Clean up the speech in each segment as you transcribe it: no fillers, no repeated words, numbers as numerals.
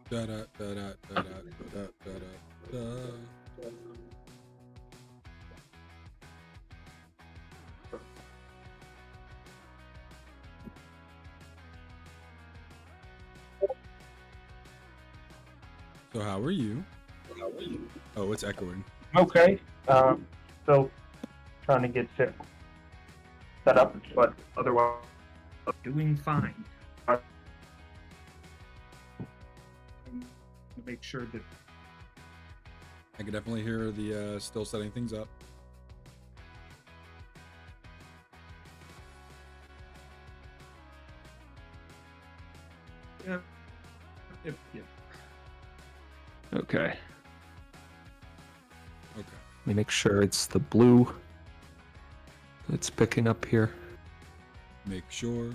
Da da da da da da da da da. So how are you? Oh, it's echoing. Okay. Still trying to get shit set up, but otherwise doing fine. Make sure that I can definitely hear the still setting things up. yeah. Okay. Okay. Let me make sure it's the blue that's picking up here. Make sure.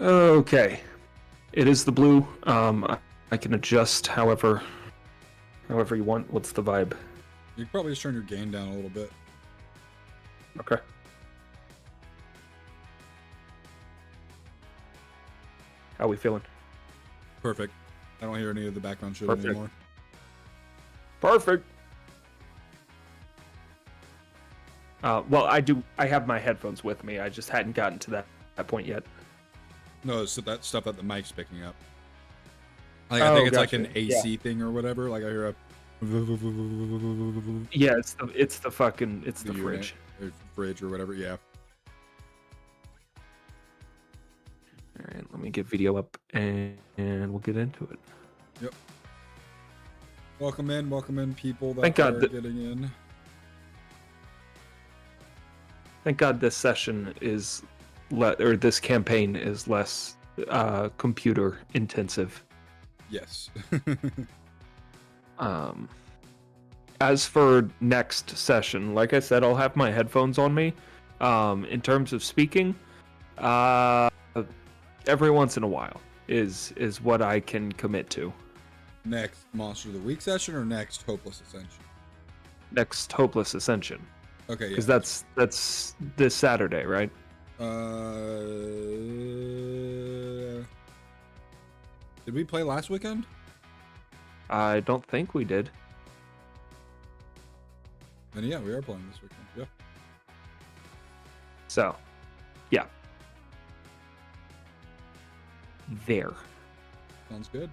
Okay. It is the blue. I can adjust however you want. What's the vibe? You could probably just turn your gain down a little bit. Okay. How we feeling? Perfect. I don't hear any of the background shit Perfect. anymore. Perfect. Well, I have my headphones with me. I just hadn't gotten to that point yet. No, it's that stuff that the mic's picking up. Like, I think it's like an AC thing or whatever. Like I hear a. Yeah, it's the fridge. Or fridge or whatever. Yeah. All right, let me get video up and we'll get into it. Yep. Welcome in, people that Thank God are getting in. Thank God this session is or this campaign is less computer intensive. Yes. As for next session, like I said, I'll have my headphones on me. In terms of speaking, every once in a while is what I can commit to. Next Monster of the Week session or next Hopeless Ascension? Next Hopeless Ascension. Okay, yeah. Because that's this Saturday, right? Did we play last weekend? I don't think we did. Then yeah, we are playing this weekend. Yeah. So, yeah. There. Sounds good.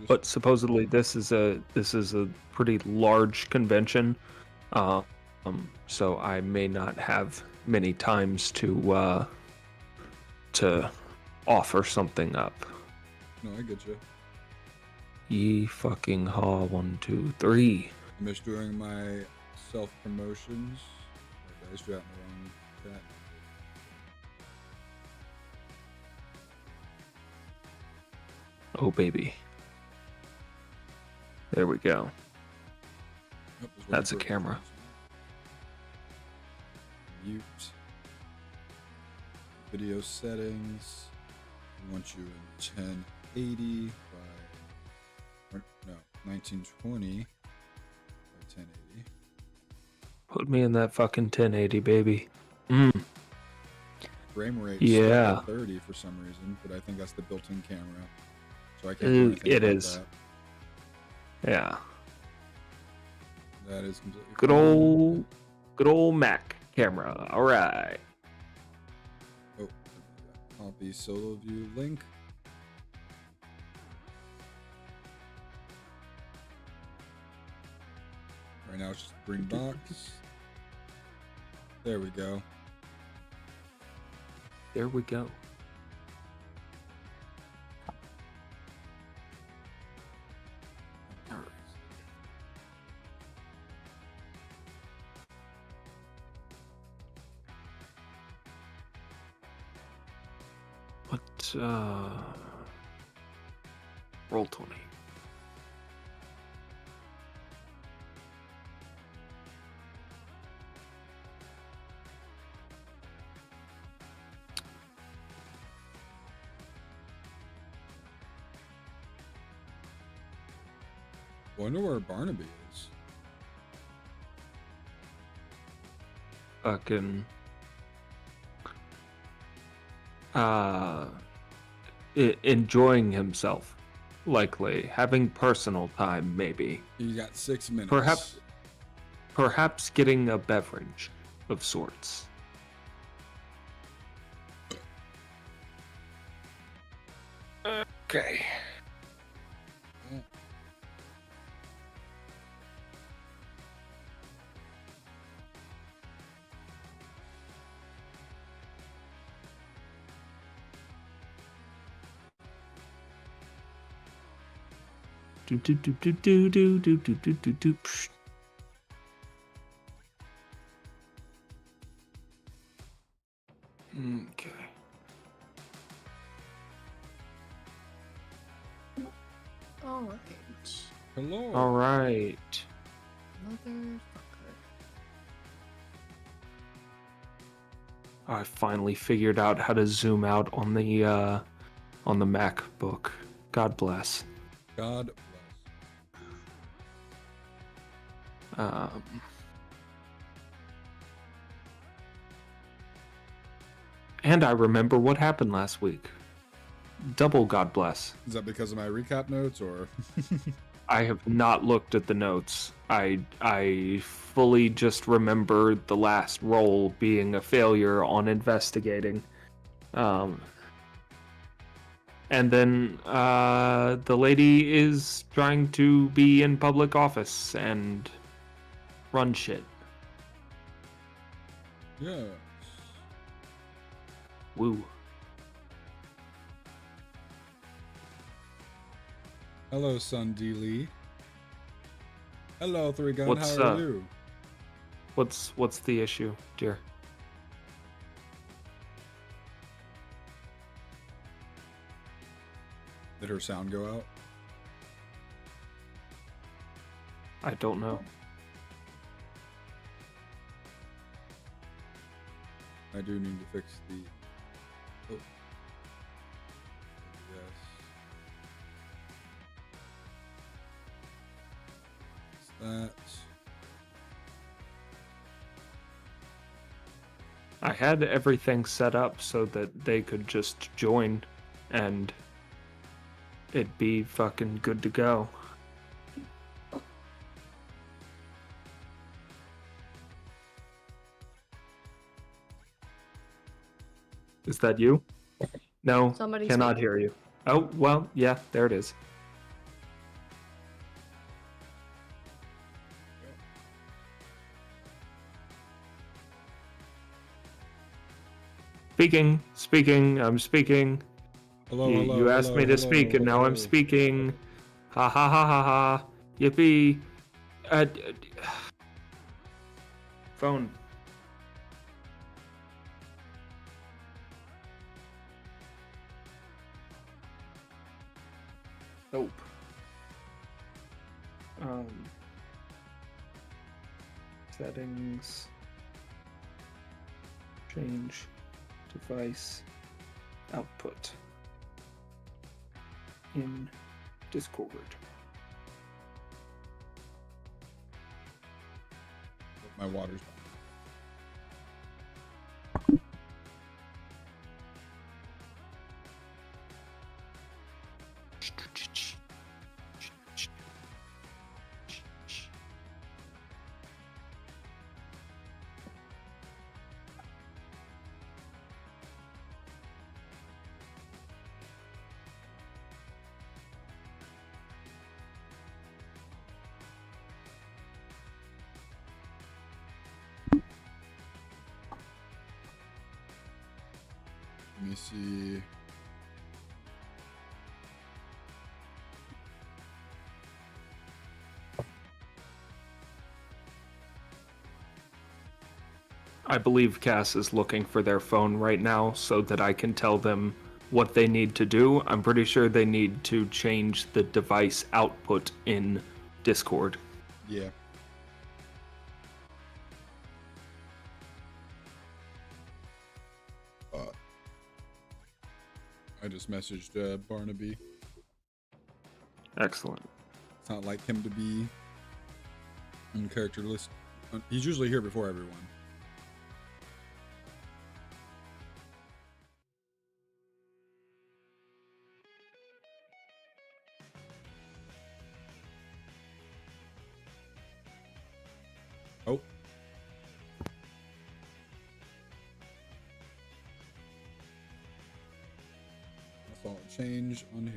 But supposedly this is a pretty large convention, so I may not have many times to offer something up. No, I get you. Ye fucking haw 1, 2, 3. I'm just doing my self promotions. Okay, I just do that in the wrong chat. Oh baby. There we go. Nope, That's a camera. Mute. Video settings. I want you in 1080 by, no, 1920 by 1080. Put me in that fucking 1080, baby. Frame rate Yeah. at 30 for some reason, but I think that's the built-in camera, so I can't do anything it about is. that. Yeah. That is completely Good old Mac camera. All right. Oh, copy solo view link. Right now it's just green box. There we go. There we go. What, roll 20. Wonder where Barnaby is. Fucking enjoying himself, likely having personal time, maybe. You got 6 minutes. Perhaps getting a beverage of sorts. Okay. Do do do do do do do do do do do. Okay. All right. Hello. All right. Motherfucker. I finally figured out how to zoom out on the MacBook. God bless. God bless. And I remember what happened last week. Double God bless. Is that because of my recap notes, or? I have not looked at the notes. I fully just remember the last roll being a failure on investigating. And then the lady is trying to be in public office and run shit. Yes. Woo. Hello, Sun D. Lee. Hello, Three Gun. What's, How are you? What's the issue, dear? Did her sound go out? I don't know. I do need to fix the. Oh. Yes. That. I had everything set up so that they could just join and it'd be fucking good to go. Is that you? No, Somebody's cannot speaking. hear you. Oh, well, yeah, there it is. Speaking, I'm speaking. Hello, You, hello. you asked hello, me to hello, speak, and now I'm hello. speaking. Ha ha ha ha ha. Yippee. Phone. Nope. Settings. Change device output in Discord. My water's. Let me see. I believe Cass is looking for their phone right now so that I can tell them what they need to do. I'm pretty sure they need to change the device output in Discord. Yeah. I just messaged Barnaby. Excellent. not like him to be on character list. He's usually here before everyone. Oh. I saw a change on here.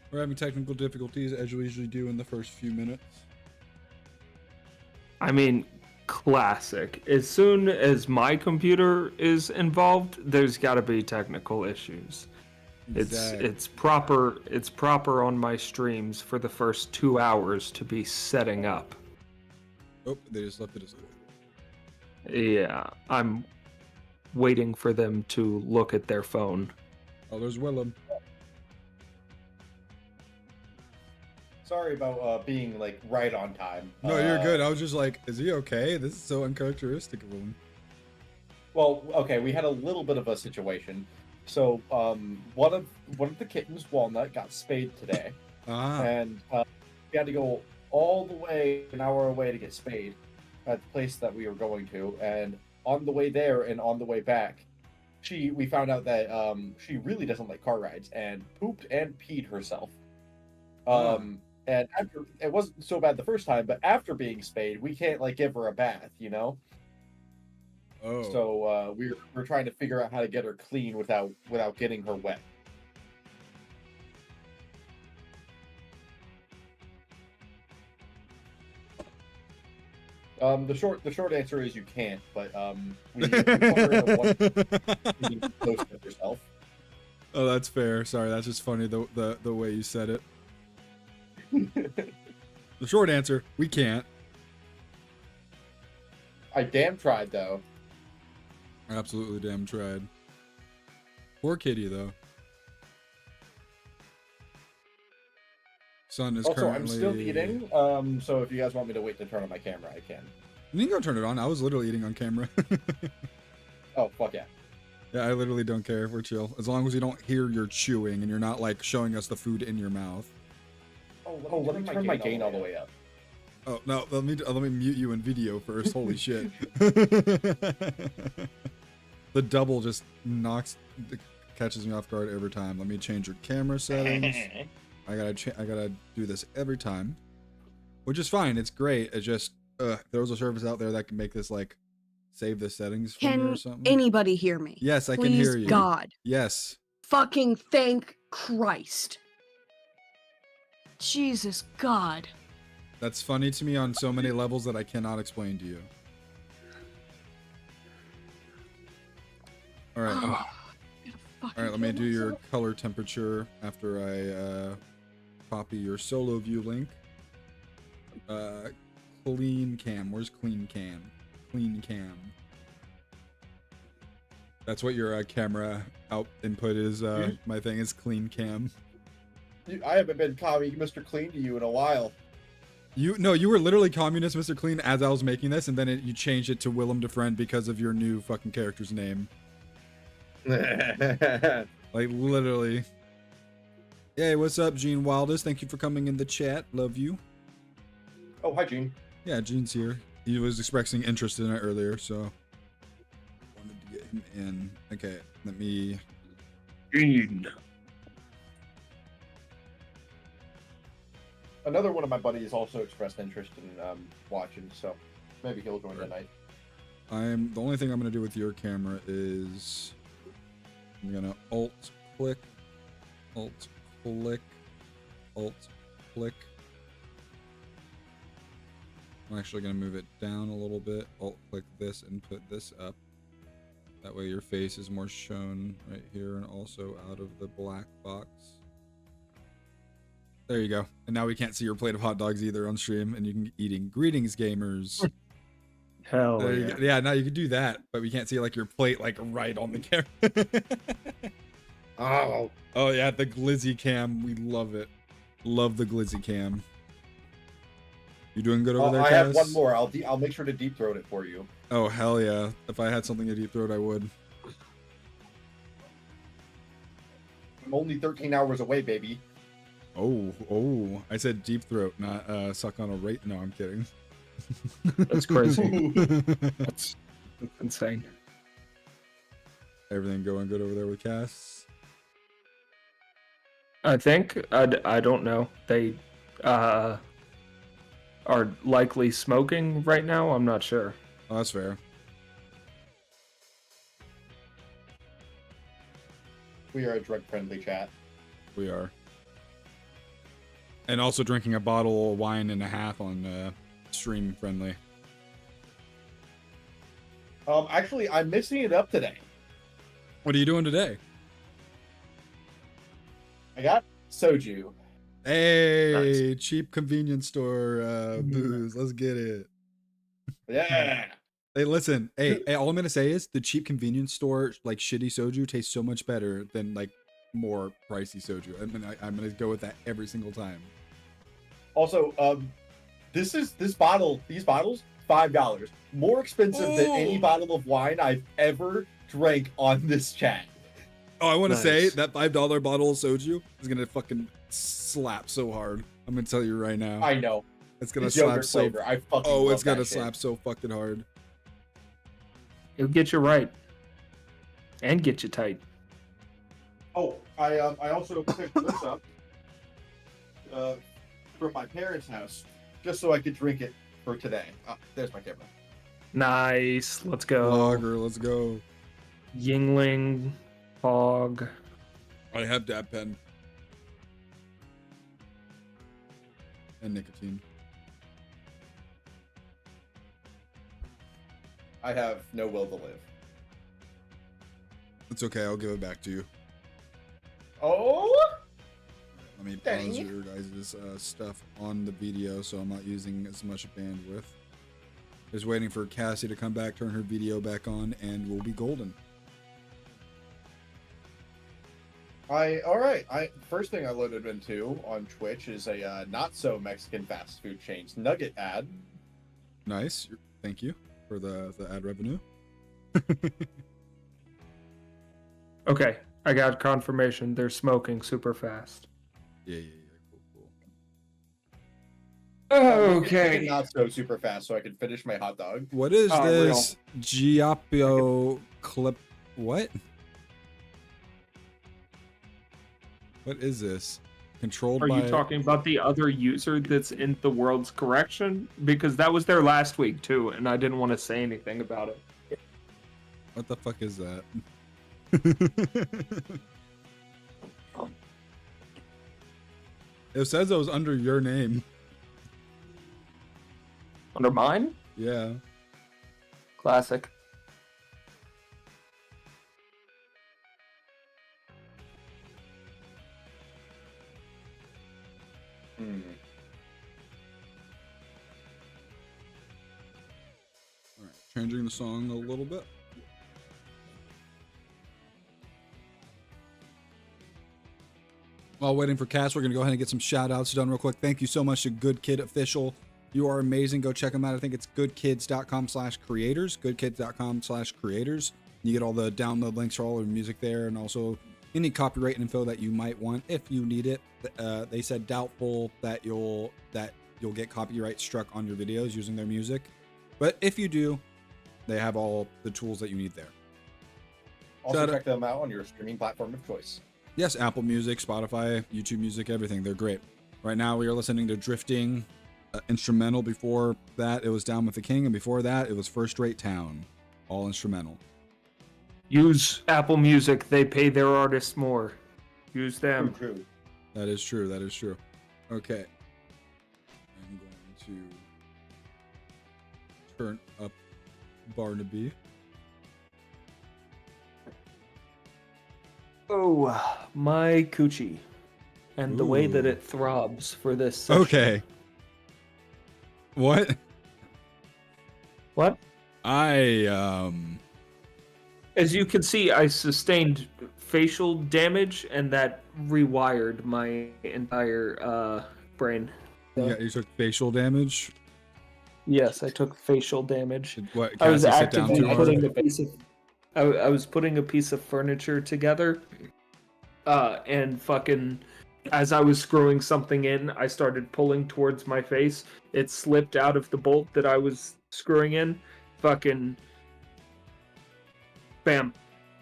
We're having technical difficulties as we usually do in the first few minutes. I mean, classic. As soon as my computer is involved, there's got to be technical issues. Exactly. It's proper on my streams for the first 2 hours to be setting up. Oh, they just left it as Yeah, I'm waiting for them to look at their phone. Oh, there's Willem. Sorry about being like right on time. No, you're good. I was just like, is he okay? This is so uncharacteristic of him. Well, okay, we had a little bit of a situation. So, one of the kittens, Walnut, got spayed today, and we had to go all the way an hour away to get spayed at the place that we were going to. And on the way there and on the way back, we found out that she really doesn't like car rides and pooped and peed herself. And after, it wasn't so bad the first time, but after being spayed, we can't like give her a bath, you know. Oh. So we're trying to figure out how to get her clean without getting her wet. The short answer is you can't, but we want her to want close to herself. Oh, that's fair. Sorry, that's just funny the way you said it. The short answer, we can't. I damn tried though. Absolutely damn tried. Poor kitty though. Sun is Also, currently... I'm still eating. So if you guys want me to wait to turn on my camera, I can. You can go turn it on. I was literally eating on camera. Oh fuck yeah. Yeah, I literally don't care if we're chill. As long as we don't hear you're chewing and you're not like showing us the food in your mouth. Oh, let me turn my gain all the way up. Oh no, let me mute you in video first. Holy shit. The double just catches me off guard every time. Let me change your camera settings. I gotta do this every time, which is fine. It's great. It's just there was a service out there that can make this like save the settings for me or something. Can anybody hear me? Yes, I can Please, hear you. God. Yes. Fucking thank Christ. Jesus God. That's funny to me on so many levels that I cannot explain to you. All right. All right, let me do your color temperature after I copy your solo view link. Clean cam. Where's clean cam? Clean cam. That's what your camera out input is. My thing is clean cam. I haven't been calling Mr. Clean to you in a while. You were literally communist Mr. Clean as I was making this, and then you changed it to Willem DeFriend because of your new fucking character's name. Like literally. Hey, what's up, Gene Wildest? Thank you for coming in the chat. Love you. Oh, hi, Gene. Yeah, Gene's here. He was expressing interest in it earlier, so wanted to get him in. Okay, let me. Gene. Another one of my buddies also expressed interest in watching, so maybe he'll join tonight. The only thing I'm gonna do with your camera is I'm gonna alt click, alt click, alt click. I'm actually gonna move it down a little bit. Alt click this and put this up. That way your face is more shown right here and also out of the black box. There you go. And now we can't see your plate of hot dogs either on stream, and you can be eating. Greetings, gamers. Hell There you yeah. go. Yeah, now you can do that, but we can't see like your plate like right on the camera. Oh yeah, the glizzy cam. We love it. Love the glizzy cam. You doing good over there, I have Cass? one more. I'll make sure to deep throat it for you. Oh hell yeah! If I had something to deep throat, I would. I'm only 13 hours away, baby. Oh! I said deep throat, not suck on a rate. No, I'm kidding. That's crazy. That's insane. Everything going good over there with Cass? I think I don't know. They are likely smoking right now. I'm not sure. Oh, that's fair. We are a drug-friendly chat. We are. And also drinking a bottle of wine and a half on stream friendly. Actually, I'm mixing it up today. What are you doing today? I got soju. Hey, cheap convenience store booze. Let's get it. Yeah. Hey, listen. Hey, all I'm gonna say is the cheap convenience store, like shitty soju, tastes so much better than like more pricey soju. I'm gonna go with that every single time. Also, these bottles, $5, more expensive than any bottle of wine I've ever drank on this chat. Oh, I want to say Nice. that $5 bottle of soju is gonna fucking slap so hard. I'm gonna tell you right now. I know. It's gonna It's slap yogurt so. flavor. I fucking Oh, love it's gonna that shit. slap so fucking hard. It'll get you right and get you tight. Oh, I also picked this up from my parents' house just so I could drink it for today. There's my camera. Nice. Let's go. Lager, let's go. Yingling, Fog. I have dab pen and nicotine. I have no will to live. It's okay. I'll give it back to you. Oh, Let me Dang. pause your guys' stuff on the video so I'm not using as much bandwidth. Just waiting for Cassie to come back, turn her video back on, and we'll be golden. all right. First thing I loaded into on Twitch is a not so Mexican fast food chain's Nugget ad. Nice. Thank you for the ad revenue. Okay, I got confirmation. They're smoking super fast. Yeah. Cool. Make it not so super fast so I can finish my hot dog. What is Oh, this Giapio clip? What? What is this? Controlled Are by... you talking about the other user that's in the world's correction? Because that was there last week too, and I didn't want to say anything about it. What the fuck is that? It says it was under your name. Under mine? Yeah. Classic. Alright, changing the song a little bit. While waiting for Cass, we're going to go ahead and get some shout outs done real quick. Thank you so much to Good Kid Official. You are amazing. Go check them out. I think it's goodkids.com/creators. Goodkids.com/creators. You get all the download links for all of the music there, and also any copyright info that you might want if you need it. They said doubtful that you'll get copyright struck on your videos using their music, but if you do, they have all the tools that you need there. Also, Shout out- check them out on your streaming platform of choice. Yes, Apple Music, Spotify, YouTube Music, everything. They're great. Right now, we are listening to Drifting instrumental. Before that, it was Down with the King, and before that, it was First Rate Town, all instrumental. Use Apple Music. They pay their artists more. Use them. True. That is true. That is true. Okay. I'm going to turn up Barnaby. Oh, my coochie. And the way that Ooh. it throbs for this session. Okay. What? What? I As you can see, I sustained facial damage, and that rewired my entire brain. you took facial damage. Yes, I took facial damage. What? I was Cassie sit down actively too hard? putting a piece of I was putting a piece of furniture together, and fucking as I was screwing something in, I started pulling towards my face. It slipped out of the bolt that I was screwing in. Fucking bam,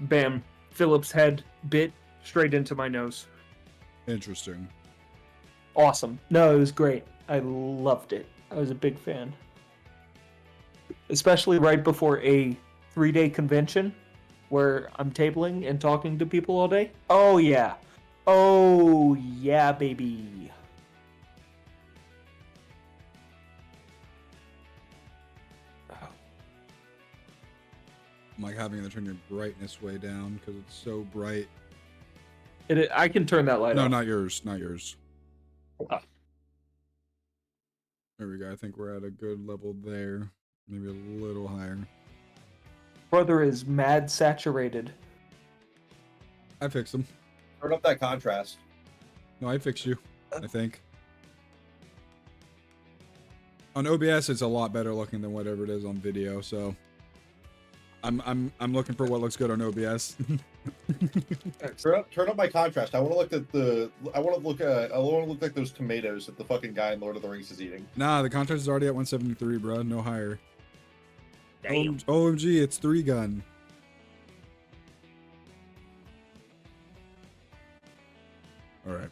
bam. Philip's head bit straight into my nose. Interesting. Awesome. No, it was great. I loved it. I was a big fan. Especially right before a 3-day convention where I'm tabling and talking to people all day. Oh, yeah. Oh, yeah, baby. I'm like having to turn your brightness way down because it's so bright. I can turn that light No, off. not yours. Not yours. Ah. There we go. I think we're at a good level there. Maybe a little higher. Brother is mad saturated. I fixed them. Turn up that contrast. No, I fixed you. I think. On OBS, it's a lot better looking than whatever it is on video. So, I'm looking for what looks good on OBS. Turn up my contrast. I want to look at the. I want to look like those tomatoes that the fucking guy in Lord of the Rings is eating. Nah, the contrast is already at 173, bro. No higher. Damn. OMG, it's 3-gun. All right.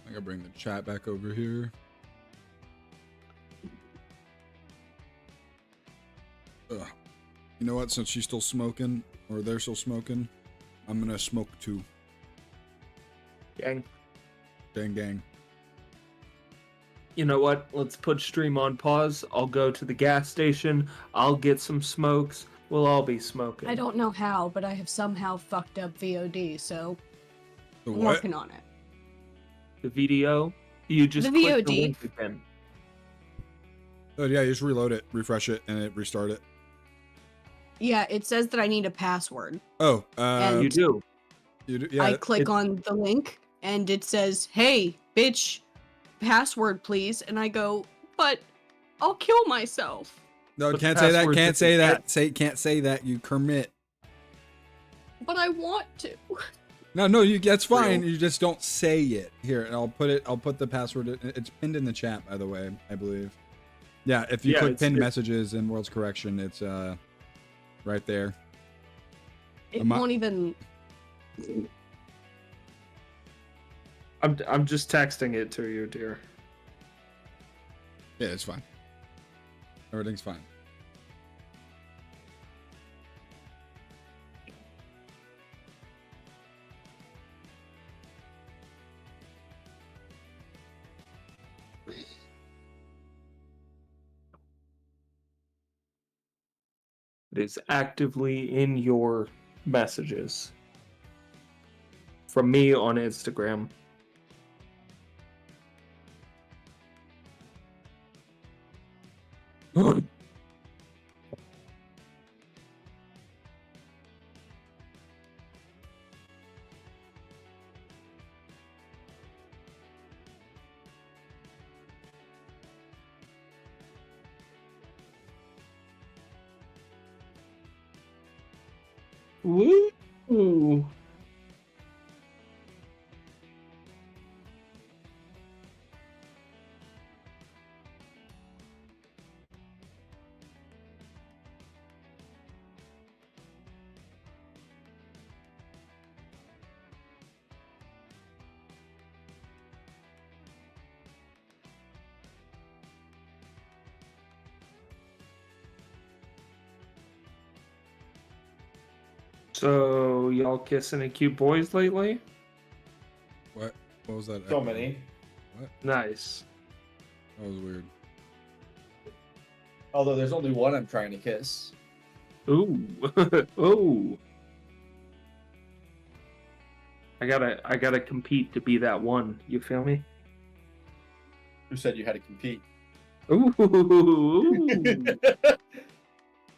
I gotta bring the chat back over here. Ugh. You know what? Since she's still smoking, or they're still smoking, I'm gonna smoke too. Gang. Gang, gang. You know what? Let's put stream on pause. I'll go to the gas station. I'll get some smokes. We'll all be smoking. I don't know how, but I have somehow fucked up VOD, so The I'm what? working on it. The video. You just The click VOD. the link again. Oh yeah, you just reload it, refresh it, and it restart it. Yeah, it says that I need a password. Oh, And You do. you do, yeah. I click on the link, and it says, "Hey, bitch, password, please." And I go, "But I'll kill myself." No, But can't say that. password's Can't in say the that. chat. Can't say that. You Kermit. But I want to. No, you. That's fine. Real. You just don't say it. Here, and I'll put it. I'll put the password. It's pinned in the chat, by the way. I believe. Yeah, if you Yeah, click it's- pinned it- messages in World's Correction, it's right there. It Am I- won't even. I'm just texting it to you, dear. Yeah, it's fine. Everything's fine. It is actively in your messages. From me on Instagram. Woo! So, y'all kissing and cute boys lately? What? What was that? So many. Nice. That was weird. Although there's only one I'm trying to kiss. Ooh. Ooh. I gotta compete to be that one. You feel me? Who said you had to compete? Ooh.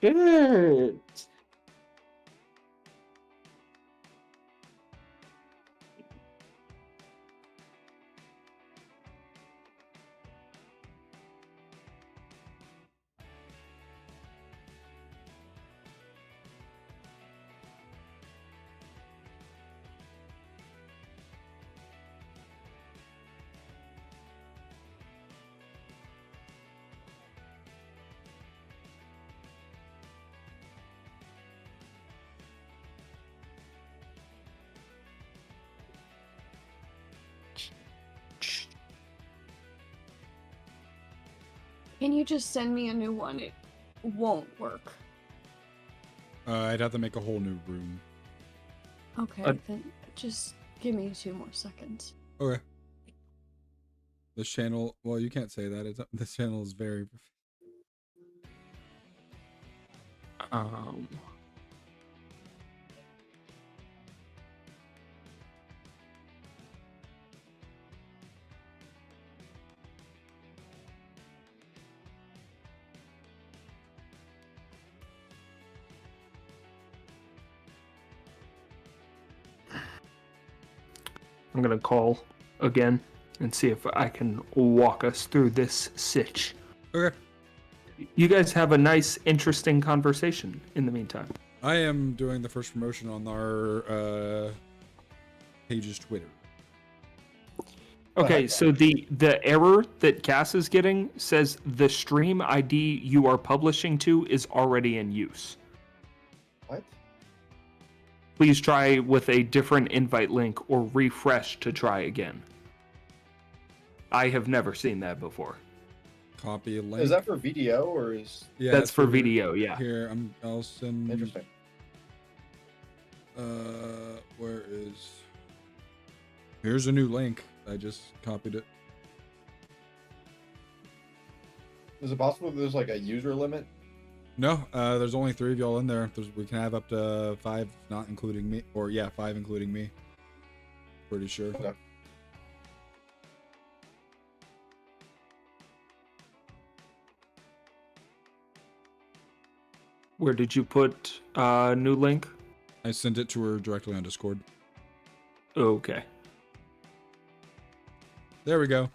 Good. Can you just send me a new one? It won't work. I'd have to make a whole new room. Okay, then just give me 2 more seconds. Okay. This channel, well, you can't say that. This channel is very. I'm gonna call again and see if I can walk us through this sitch. Okay. You guys have a nice, interesting conversation in the meantime. I am doing the first promotion on our page's Twitter. Okay, so the error that Cass is getting says the stream ID you are publishing to is already in use. What? Please try with a different invite link or refresh to try again. I have never seen that before. Copy a link. Is that for video or is? Yeah, That's for video, yeah. Here, I'll send. Interesting. Where is? Here's a new link. I just copied it. Is it possible there's like a user limit? No, there's only 3 of y'all in there. We can have up to 5, not including me. Or yeah, 5 including me. Pretty sure. Okay. Where did you put new link? I sent it to her directly on Discord. Okay. There we go.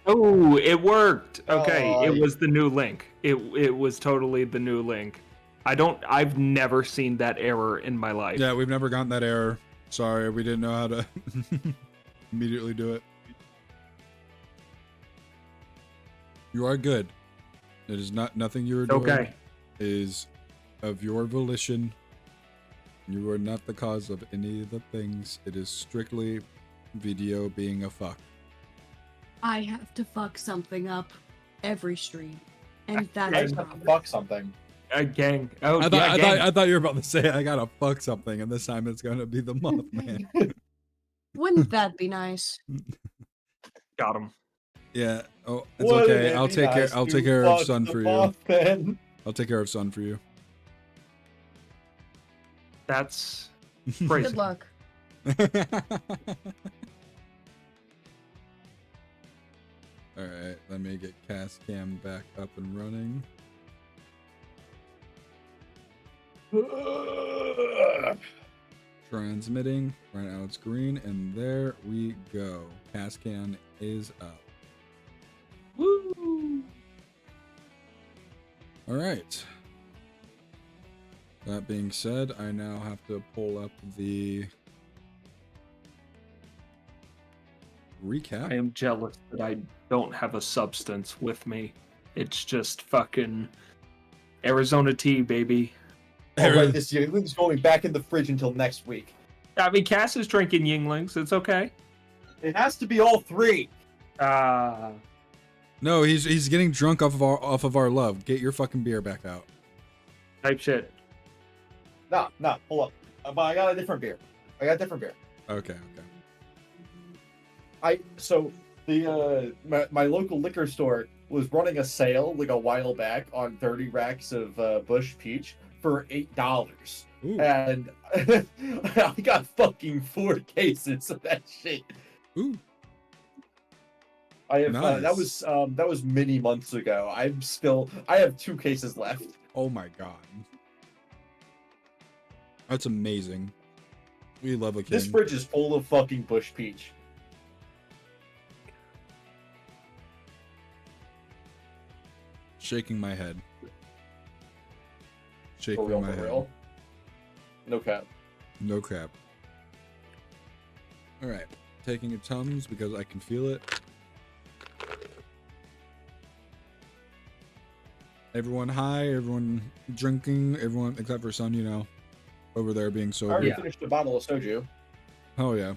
Oh, it worked. Okay, Oh, it was the new link. It was totally the new link. I've never seen that error in my life. Yeah, we've never gotten that error. Sorry, we didn't know how to immediately do it. You are good. It is nothing you are doing. Okay. Is of your volition. You are not the cause of any of the things. It is strictly video being a fuck. I have to fuck something up every stream, and that's I a just have to problem. fuck something. Gang. Oh, I yeah, gang. thought you were about to say I gotta fuck something, and this time it's gonna be the Mothman. Wouldn't that be nice? Got him. Yeah. Oh, it's Wouldn't okay. it I'll be take care. nice I'll to take care of fuck Sun the for you. Mothman? I'll take care of Sun for you. That's Good crazy. luck. All right, let me get Cast Cam back up and running. Transmitting. Right now it's green, and there we go. Cast Cam is up. Woo! All right. That being said, I now have to pull up the recap. I am jealous that I don't have a substance with me. It's just fucking Arizona tea, baby. All right, this Yingling's going back in the fridge until next week. I mean, Cass is drinking Yinglings. It's okay. It has to be all 3. No, he's getting drunk off of our love. Get your fucking beer back out. Type shit. No, hold up. I got a different beer. Okay. So my local liquor store was running a sale like a while back on 30 racks of Bush Peach for $8. Ooh. And I got fucking 4 cases of that shit. Ooh. I have Nice. that was many months ago. I have 2 cases left. Oh my god. That's amazing. We love a king. This fridge is full of fucking Bush Peach. Shaking my head. For Shaking real, my for head. real. No cap. No cap. Alright. Taking a Tums because I can feel it. Everyone high, everyone drinking, everyone except for Sun, over there being I sober. already Yeah. finished a bottle of soju. Oh yeah.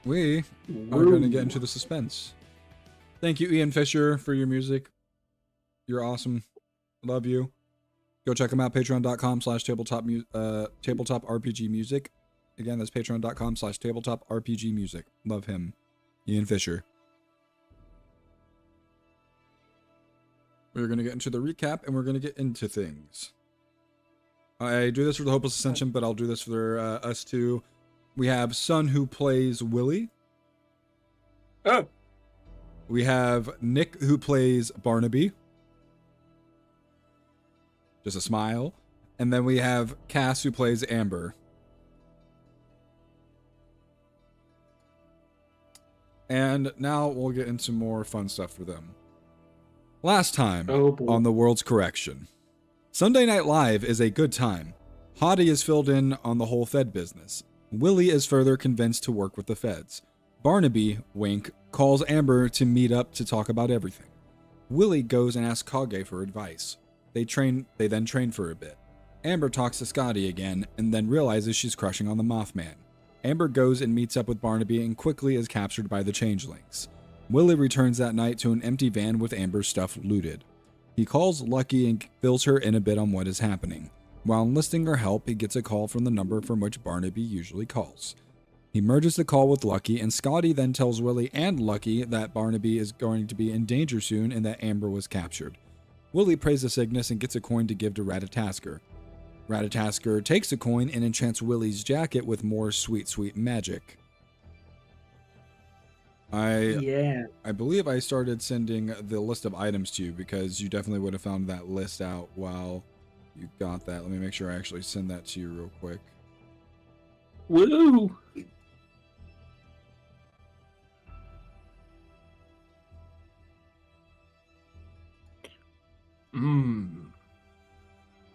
We are going to get into the suspense. Thank you, Ian Fisher, for your music. You're awesome. Love you. Go check him out, patreon.com/tabletop RPG music. Again, that's patreon.com/tabletop RPG music. Love him. Ian Fisher. We're going to get into the recap, and we're going to get into things. I do this for the Hopeless Ascension, but I'll do this for us too. We have Sun, who plays Willie. Oh. We have Nick, who plays Barnaby. Just a smile. And then we have Cass, who plays Amber. And now we'll get into more fun stuff for them. Last time on The World's Correction. Sunday Night Live is a good time. Hottie is filled in on the whole Fed business. Willie is further convinced to work with the Feds. Barnaby, wink, calls Amber to meet up to talk about everything. Willie goes and asks Kage for advice. They then train for a bit. Amber talks to Scotty again and then realizes she's crushing on the Mothman. Amber goes and meets up with Barnaby and quickly is captured by the Changelings. Willie returns that night to an empty van with Amber's stuff looted. He calls Lucky and fills her in a bit on what is happening. While enlisting her help, he gets a call from the number from which Barnaby usually calls. He merges the call with Lucky, and Scotty then tells Willie and Lucky that Barnaby is going to be in danger soon and that Amber was captured. Willie prays to Cygnus and gets a coin to give to Ratatasker. Ratatasker takes a coin and enchants Willie's jacket with more sweet, sweet magic. I believe I started sending the list of items to you because you definitely would have found that list out while you got that. Let me make sure I actually send that to you real quick. Woo!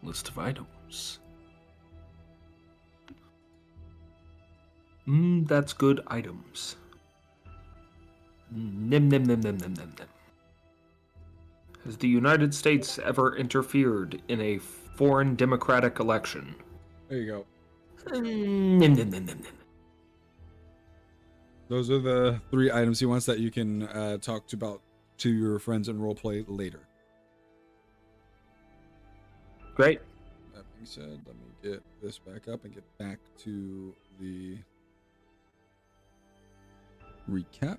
List of items. That's good items. Nim nim nim nim nim nim nim. Has the United States ever interfered in a foreign democratic election? There you go. Nim nim nim nim nim. Those are the 3 items he wants that you can talk to your friends and roleplay later. Great. That being said, let me get this back up and get back to the recap.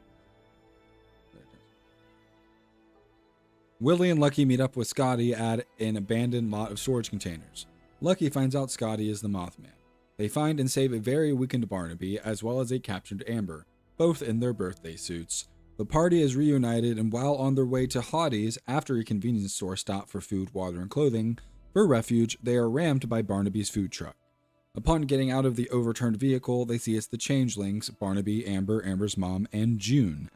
Willie and Lucky meet up with Scotty at an abandoned lot of storage containers. Lucky finds out Scotty is the Mothman. They find and save a very weakened Barnaby as well as a captured Amber, both in their birthday suits. The party is reunited, and while on their way to Hottie's after a convenience store stop for food, water, and clothing, for refuge, they are rammed by Barnaby's food truck. Upon getting out of the overturned vehicle, they see it's the Changelings, Barnaby, Amber, Amber's mom, and June.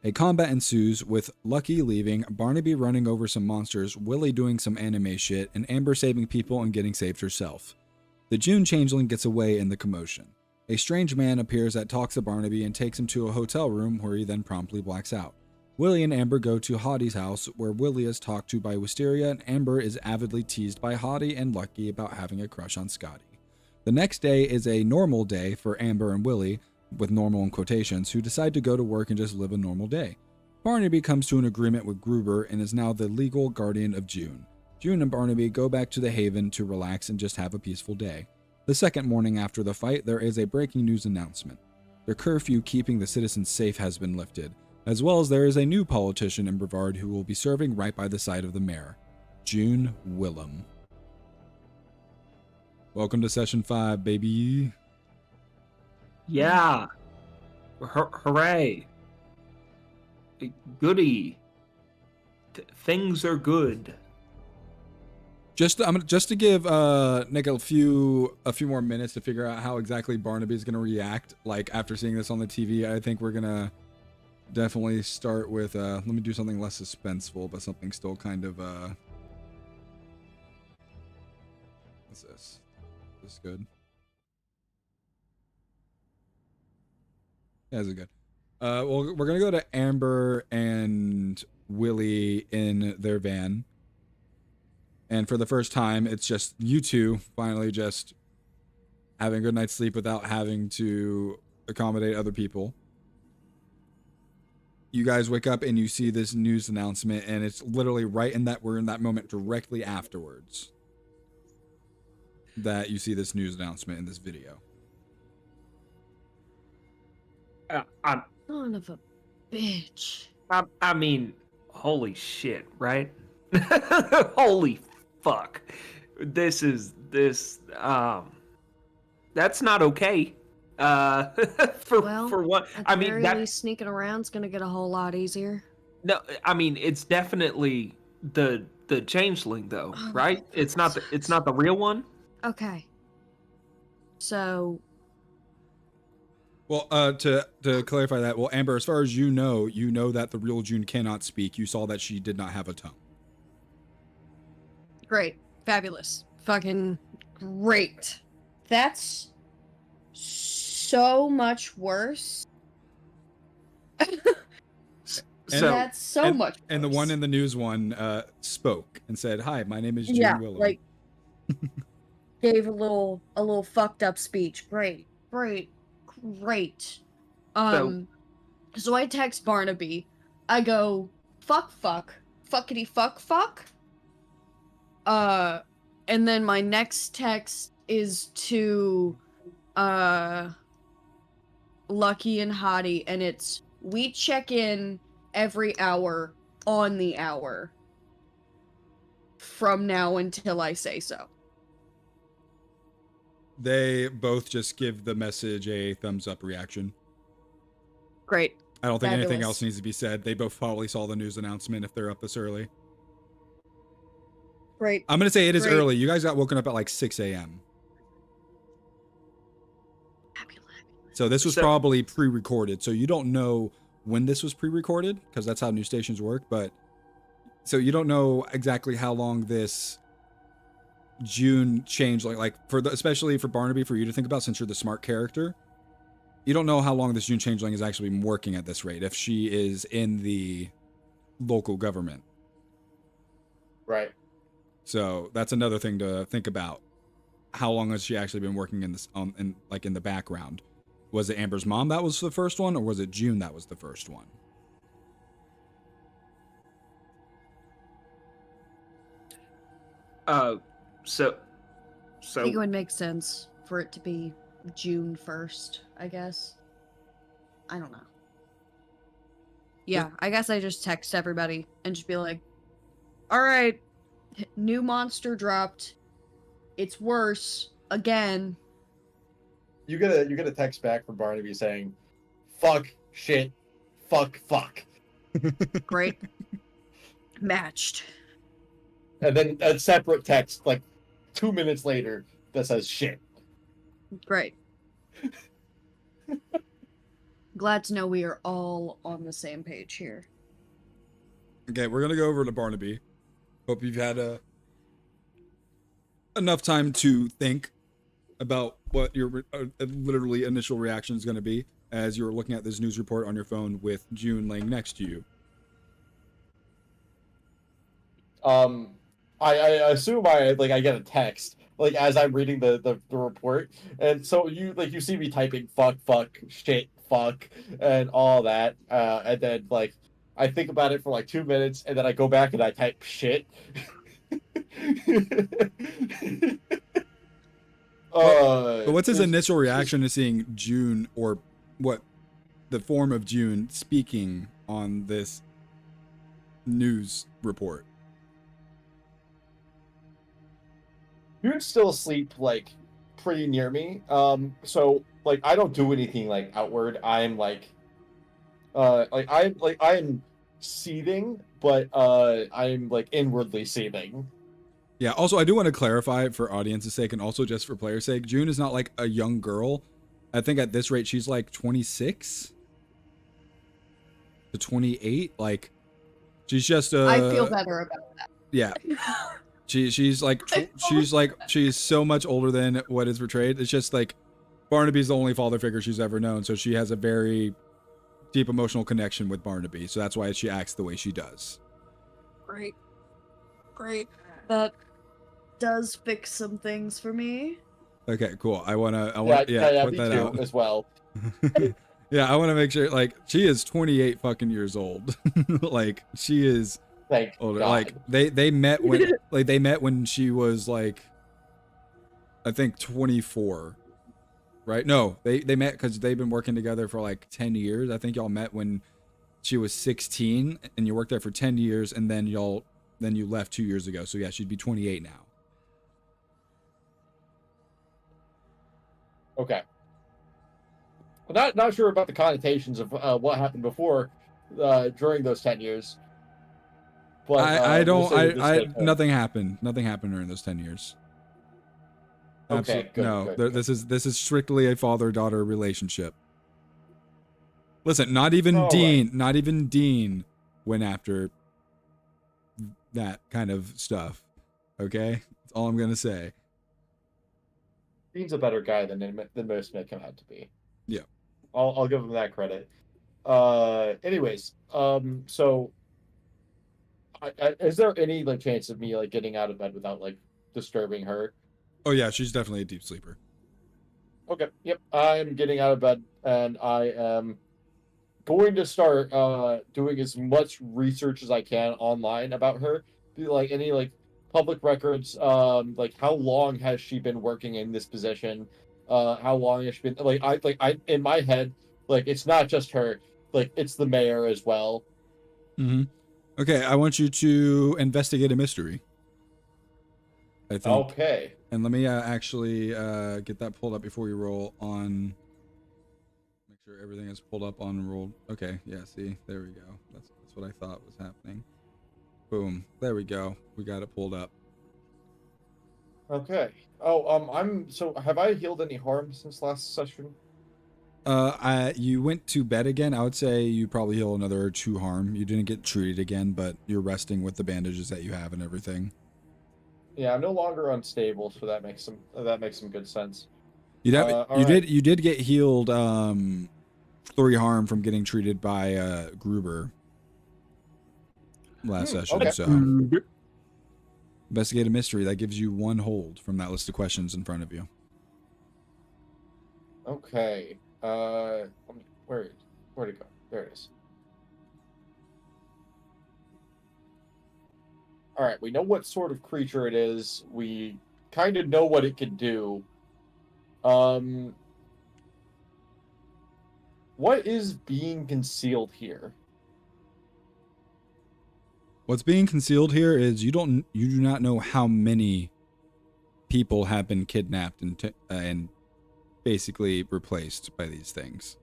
A combat ensues with Lucky leaving, Barnaby running over some monsters, Willie doing some anime shit, and Amber saving people and getting saved herself. The June Changeling gets away in the commotion. A strange man appears that talks to Barnaby and takes him to a hotel room where he then promptly blacks out. Willie and Amber go to Hottie's house where Willie is talked to by Wisteria and Amber is avidly teased by Hottie and Lucky about having a crush on Scotty. The next day is a normal day for Amber and Willie, with normal in quotations, who decide to go to work and just live a normal day. Barnaby comes to an agreement with Gruber and is now the legal guardian of June. June and Barnaby go back to the Haven to relax and just have a peaceful day. The second morning after the fight, there is a breaking news announcement. The curfew keeping the citizens safe has been lifted, as well as there is a new politician in Brevard who will be serving right by the side of the mayor, June Willem. Welcome to Session 5, baby. Yeah. Hooray. Goody. Things are good. Just to give Nick a few more minutes to figure out how exactly Barnaby is going to react. Like after seeing this on the TV, I think we're gonna definitely start with. Let me do something less suspenseful, but something still kind of. What's this? This is good. Yeah, this is good. Well, we're gonna go to Amber and Willie in their van. And for the first time, it's just you two finally just having a good night's sleep without having to accommodate other people. you guys wake up and you see this news announcement, and it's literally right in that we're in that moment directly afterwards that you see this news announcement in this video. Son of a bitch. I mean, holy shit, right? Holy fuck. This that's not okay. For what? At I the mean, very that least, sneaking around's gonna get a whole lot easier. no, I mean, it's definitely the changeling though, Oh, right? It's not the real one. Okay. So, Well, to clarify that, well, Amber, as far as you know that the real June cannot speak. You saw that she did not have a tongue. great. Fabulous. Fucking great. That's so much worse. That's so much worse. And the one in the news one spoke and said, "Hi, my name is June Yeah, Willem." like gave a little fucked up speech. Great. So I text Barnaby. I go, fuck, fuckity fuck. And then my next text is to Lucky and Hottie, and it's, we check in every hour on the hour from now until I say so. They both just give the message a thumbs up reaction. Great. I don't think anything Fabulous. else needs to be said. They both probably saw the news announcement if they're up this early. Great. I'm going to say it is Great. early. You guys got woken up at like 6 a.m. So this was probably pre-recorded. So you don't know when this was pre-recorded because that's how news stations work. But so you don't know exactly how long this June change, especially for Barnaby, for you to think about since you're the smart character. You don't know how long this June changeling has actually been working at this rate if she is in the local government. Right. So that's another thing to think about. How long has she actually been working in this in the background? Was it Amber's mom that was the first one, or was it June that was the first one? So I think it would make sense for it to be June 1st, I guess. I don't know. Yeah, I guess I just text everybody and just be like, all right, new monster dropped. It's worse again. You get a text back from Barnaby saying, "Fuck, shit, fuck." Great. Matched. And then a separate text like 2 minutes later that says shit. Great. Glad to know we are all on the same page here. Okay, we're gonna go over to Barnaby. Hope you've had enough time to think about what your literally initial reaction is going to be as you're looking at this news report on your phone with June laying next to you. I assume I get a text like as I'm reading the report, and so you see me typing fuck, shit, fuck, and all that, and then like I think about it for like 2 minutes, and then I go back and I type shit. But what's his initial reaction to seeing June, or what the form of June, speaking on this news report? June's still asleep, like pretty near me. So like I don't do anything like outward. I'm I'm seething, but I'm like inwardly seething. Yeah, also, I do want to clarify for audience's sake and also just for player's sake, June is not like a young girl. I think at this rate, she's like 26 to 28. Like, she's just I feel better about that. Yeah. She's so much older than what is portrayed. It's just like Barnaby's the only father figure she's ever known. So she has a very deep emotional connection with Barnaby. So that's why she acts the way she does. Great. That does fix some things for me. Okay, cool. I want me put that too, out as well. Yeah, I want to make sure. Like, she is 28 fucking years old. Like, she is Thank older. God. Like, they met when they met when she was like, I think 24. Right? No, they met because they've been working together for like 10 years. I think y'all met when she was 16, and you worked there for 10 years, and then you left 2 years ago. So yeah, she'd be 28 now. Okay. Well, not sure about the connotations of what happened before, during those 10 years. But I we'll don't. say that this, like, Nothing happened. Nothing happened during those 10 years. Okay, good. No, good. this is strictly a father-daughter relationship. Listen, not even All Dean, right. not even Dean went after that kind of stuff. Okay, that's all I'm gonna say. Dean's a better guy than most make him out to be. Yeah. I'll give him that credit. Anyways, so is there any like chance of me like getting out of bed without like disturbing her? Oh yeah, she's definitely a deep sleeper. Okay. Yep. I'm getting out of bed and I am going to start doing as much research as I can online about her. Like any like public records, like how long has she been working in this position? How long has she been I in my head, like it's not just her, like it's the mayor as well. Mm-hmm. Okay, I want you to investigate a mystery. I think. Okay. And let me actually get that pulled up before you roll on. Make sure everything is pulled up on roll. Okay, yeah, see, there we go. That's what I thought was happening. Boom, there we go. We got it pulled up. Okay. Oh, have I healed any harm since last session? You went to bed again. I would say you probably heal another 2 harm. You didn't get treated again, but you're resting with the bandages that you have and everything. Yeah, I'm no longer unstable, so that makes some good sense. You right. did get healed 3 harm from getting treated by Gruber last session. Okay. So investigate a mystery that gives you 1 hold from that list of questions in front of you. Okay. Where'd it go? There it is. All right, we know what sort of creature it is. We kind of know what it can do. What is being concealed here? What's being concealed here is you do not know how many people have been kidnapped and basically replaced by these things.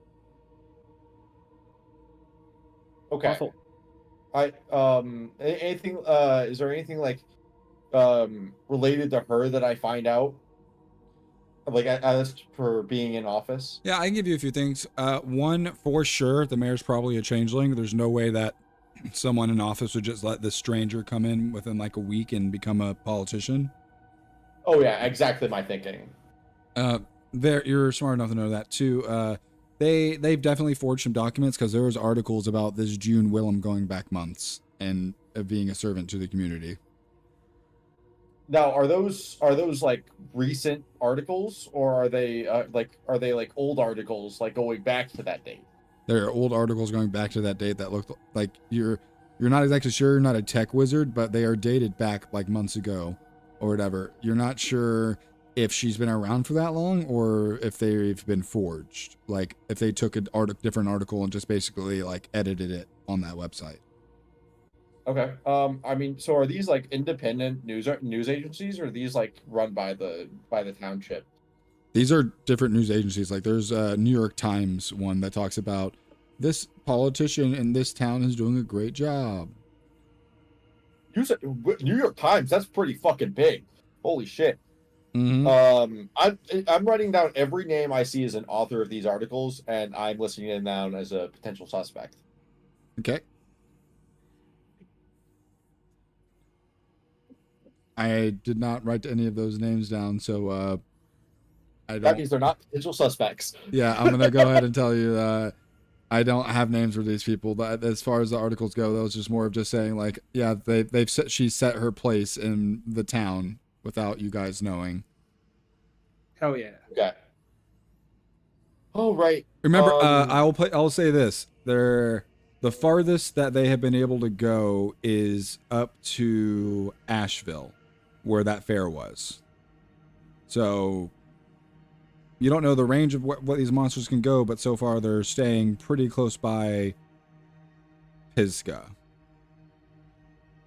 Okay. Awful. Anything is there anything like related to her that I find out? Like as for being in office? Yeah, I can give you a few things. One, for sure, the mayor's probably a changeling. There's no way that someone in office would just let this stranger come in within like a week and become a politician. Oh yeah, exactly my thinking. You're smart enough to know that too. They've definitely forged some documents because there was articles about this June Willem going back months and being a servant to the community. Now, are those like recent articles, or are they like old articles like going back to that date? There are old articles going back to that date that look like you're not exactly sure. You're not a tech wizard, but they are dated back like months ago or whatever. You're not sure if she's been around for that long or if they've been forged. Like if they took a different article and just basically like edited it on that website. Okay. I mean, so are these like independent news agencies, or are these like run by the township? These are different news agencies. Like there's a New York Times one that talks about this politician in this town is doing a great job. You said New York Times. That's pretty fucking big. Holy shit. Mm-hmm. I'm writing down every name I see as an author of these articles, and I'm listing them down as a potential suspect. Okay. I did not write any of those names down, so That means they're not potential suspects. Yeah, I'm gonna go ahead and tell you that I don't have names for these people. But as far as the articles go, that was just more of just saying like, yeah, she set her place in the town without you guys knowing. Hell yeah. Okay. Oh right. Remember, I'll say this: the farthest that they have been able to go is up to Asheville, where that fair was. So you don't know the range of what these monsters can go, but so far they're staying pretty close by Pisgah.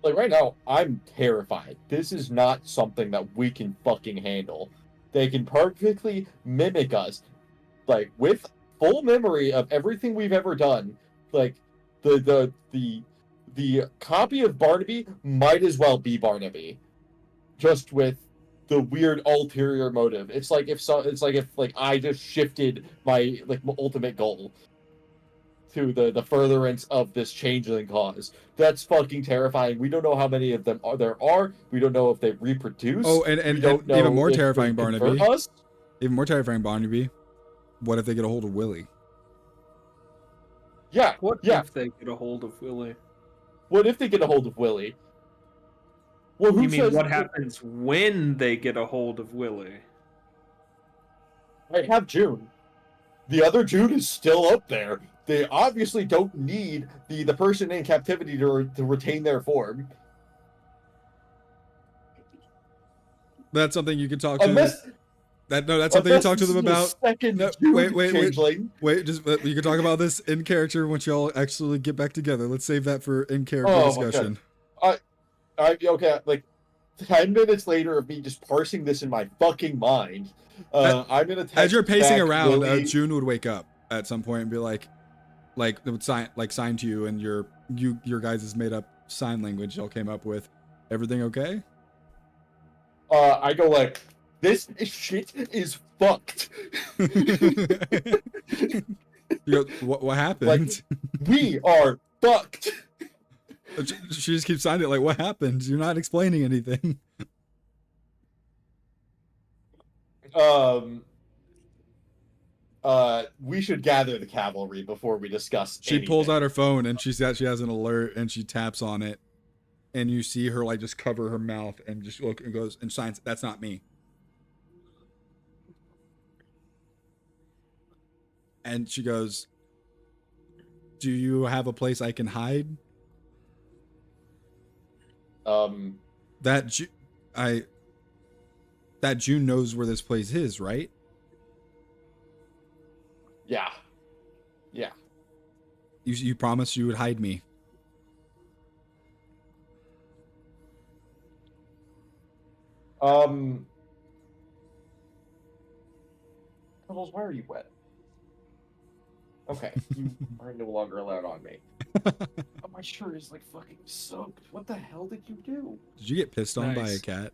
Like right now, I'm terrified. This is not something that we can fucking handle. They can perfectly mimic us, like with full memory of everything we've ever done. Like the copy of Barnaby might as well be Barnaby, just with the weird ulterior motive. It's like if I just shifted my ultimate goal to the furtherance of this changeling cause. That's fucking terrifying. We don't know how many of them there are. We don't know if they reproduce. Oh, and don't know even more if terrifying, they Barnaby. convert us. Even more terrifying, Barnaby. What if they get a hold of Willie? Yeah. What Yeah. if they get a hold of Willie? What if they get a hold of Willie? Well, who You mean says what happens when they get a hold of Willie? I have June. The other June is still up there. They obviously don't need the person in captivity to retain their form. That's something you can talk to. Unless that's something you talk to them about. Second No, June wait. changeling. Just you can talk about this in character once y'all actually get back together. Let's save that for in character Oh, discussion. Okay, like 10 minutes later of me just parsing this in my fucking mind, I'm gonna text As you're pacing back around, Willie. June would wake up at some point and be like it would sign to you, and your guys' made up sign language y'all came up with. Everything okay? I go like, this shit is fucked. You go, what happened? Like, we are fucked. She just keeps signing it like, what happened? You're not explaining anything. We should gather the cavalry before we discuss She anything. pulls out her phone and she has an alert and she taps on it, and you see her like just cover her mouth and just look and goes and signs, "That's not me." And she goes, "Do you have a place I can hide?" That June knows where this place is, right? Yeah. You promised you would hide me. Cuddles, why are you wet? Okay, you are no longer allowed on me. My shirt is like fucking soaked. What the hell did you do? Did you get pissed on by a Nice. cat?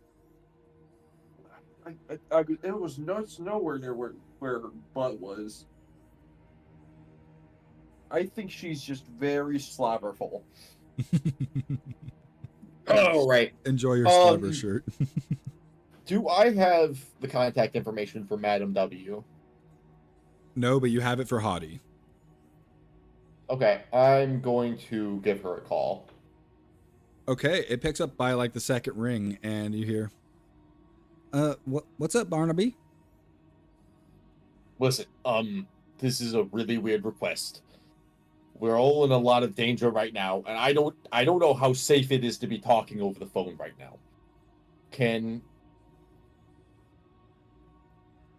It was nowhere near where her butt was. I think she's just very slobberful. Oh, right. Enjoy your slobber shirt. Do I have the contact information for Madam W? No, but you have it for Hottie. Okay, I'm going to give her a call. Okay, it picks up by like the second ring, and you hear, what's up, Barnaby? Listen, this is a really weird request. We're all in a lot of danger right now, and I don't know how safe it is to be talking over the phone right now. Can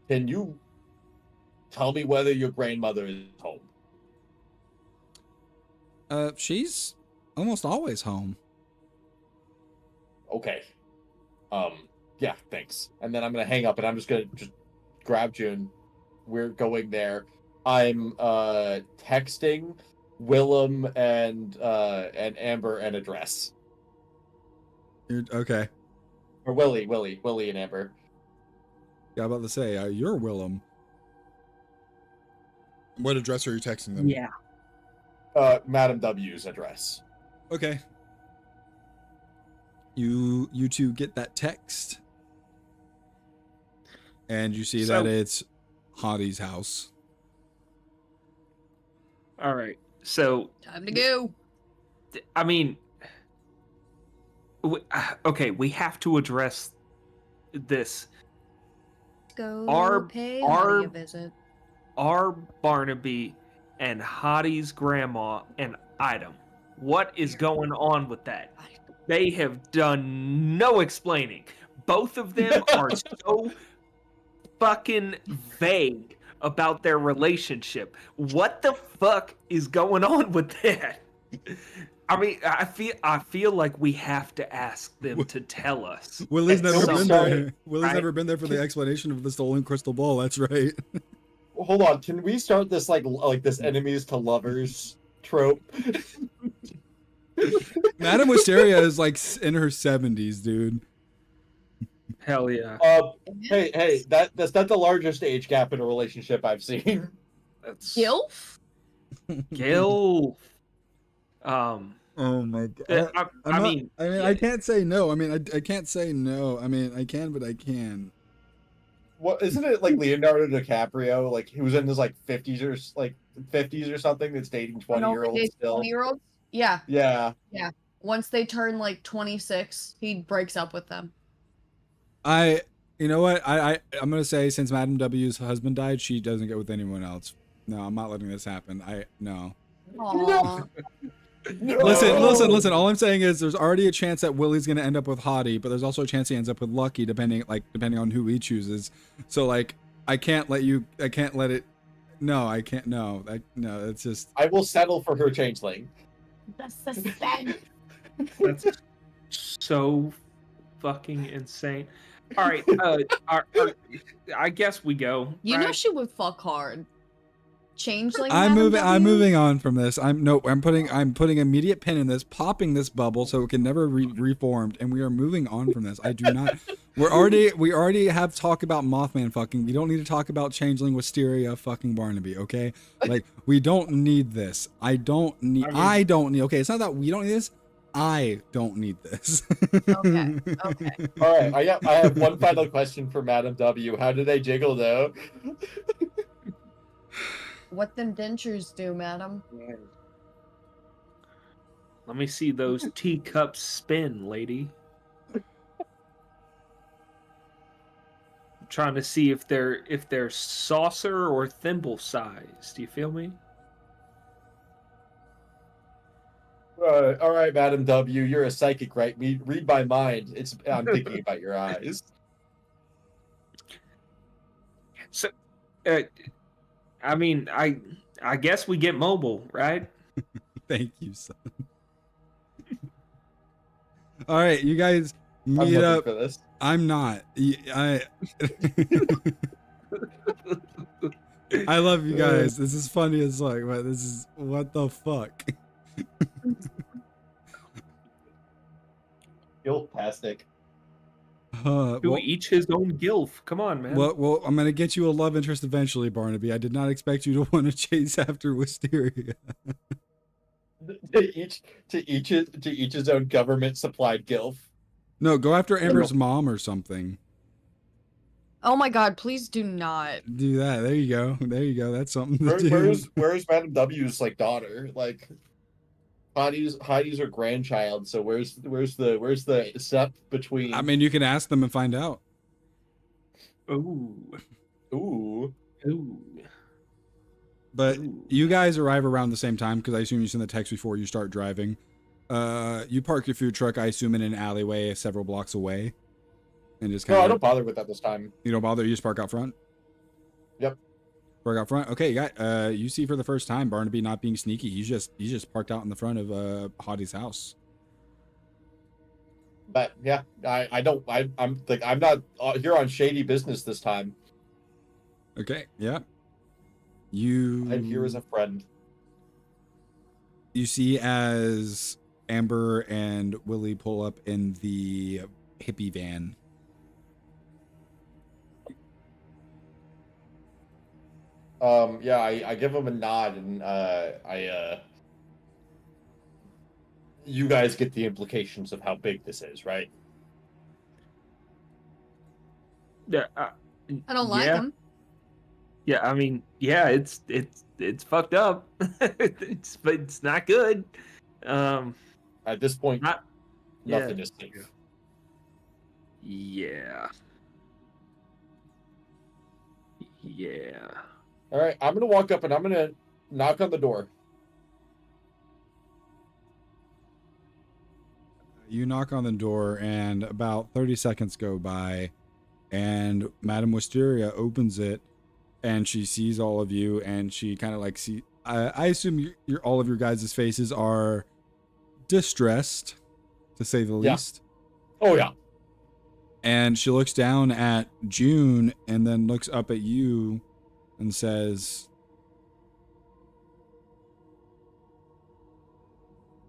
you tell me whether your grandmother is home? She's almost always home. Okay. Yeah, thanks. And then I'm gonna hang up, and I'm just gonna grab June. We're going there. I'm texting Willem and Amber an address. Okay. Or Willie and Amber. Yeah, I'm about to say, you're Willem. What address are you texting them? Yeah. Madam W's address. Okay. You two get that text, and you see that it's Hottie's house. All right. So, Time to go. I mean, okay, we have to address this. Go Our- pay our- Hottie a visit. are Barnaby and Hottie's grandma an item? What is going on with that? They have done no explaining. Both of them are so fucking vague about their relationship. What the fuck is going on with that? I mean, I feel like we have to ask them to tell us. Willie's never been Sorry. there. Willie's never been there for the explanation of the stolen crystal ball. That's right. Hold on, can we start this like this enemies to lovers trope? Madame Wisteria is like in her 70s, dude. Hell yeah. Hey, that's not the largest age gap in a relationship I've seen. That's Gilf? Gil. Oh my god. I mean, I can't say no. I mean, I can't say no. I mean, I can, but I can. What isn't it like Leonardo DiCaprio? Like he was in his like 50s or something that's dating 20-year-olds still. 20-year-olds? Yeah. Yeah. Once they turn like 26, he breaks up with them. You know what? I'm gonna say since Madam W's husband died, she doesn't get with anyone else. No, I'm not letting this happen. No. Aww. No. Listen. All I'm saying is there's already a chance that Willie's gonna end up with Hottie, but there's also a chance he ends up with Lucky, depending on who he chooses. So like, I can't let it. No, I can't. No, it's just. I will settle for her changeling. The suspense. that's so fucking insane. All right, I guess we go. You know right? she would fuck hard. Changeling. I'm Madam I'm W? moving on from this. I'm putting immediate pin in this, popping this bubble so it can never reformed, and we are moving on from this. I do not. We already have talk about Mothman fucking. We don't need to talk about Changeling Wisteria fucking Barnaby. Okay, like we don't need this. I don't need. Okay, it's not that we don't need this. I don't need this. Okay. All right, I have one final question for Madam W. How do they jiggle though? What them dentures do, madam? Let me see those teacups spin, lady. I'm trying to see if they're saucer or thimble size. Do you feel me? All right, Madam W. You're a psychic, right? Read my mind. I'm thinking about your eyes. So, I mean, I guess we get mobile, right? Thank you, son. All right, you guys I'm meet looking up. for this. I'm not. I love you guys. This is funny as fuck, but this is what the fuck. Giltastic. To each his own gilf. Come on, man. Well, I'm gonna get you a love interest eventually, Barnaby. I did not expect you to want to chase after Wisteria. To each his own government supplied gilf. No, go after Amber's mom or something. Oh my god, please do not. Do that. There you go. That's something to do. Where's Madam W's like daughter? Like Heidi's her grandchild. So where's the step between? I mean, you can ask them and find out. Ooh. But you guys arrive around the same time because I assume you send the text before you start driving. You park your food truck, I assume, in an alleyway several blocks away, and just kind of. No, I don't bother with that this time. You don't bother. You just park out front. Yep. Park out front. Okay, you see for the first time Barnaby not being sneaky. He's just parked out in the front of Hottie's house. But yeah, I'm not here on shady business this time. Okay. Yeah. I'm here as a friend. You see as Amber and Willie pull up in the hippie van. Yeah, I give him a nod, and you guys get the implications of how big this is, right? Yeah, I don't like him. Yeah, I mean, yeah, it's fucked up. it's not good. At this point, nothing is safe. Yeah. All right, I'm gonna walk up and I'm gonna knock on the door. You knock on the door, and about 30 seconds go by, and Madame Wisteria opens it, and she sees all of you, and she kind of like I assume all of your guys' faces are distressed, to say the Yeah. least. Oh yeah. And she looks down at June, and then looks up at you, and says,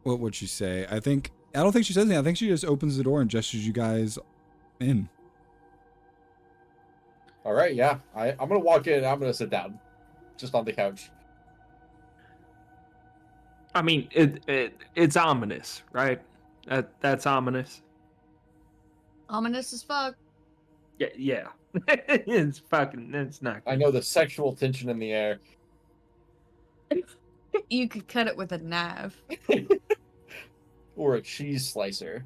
"What would she say?" I don't think she says anything. I think she just opens the door and gestures you guys in. All right, yeah. I'm gonna walk in and I'm gonna sit down, just on the couch. I mean, it's ominous, right? That's ominous. Ominous as fuck. Yeah. It's not I good. know the sexual tension in the air. You could cut it with a knife. Or a cheese slicer.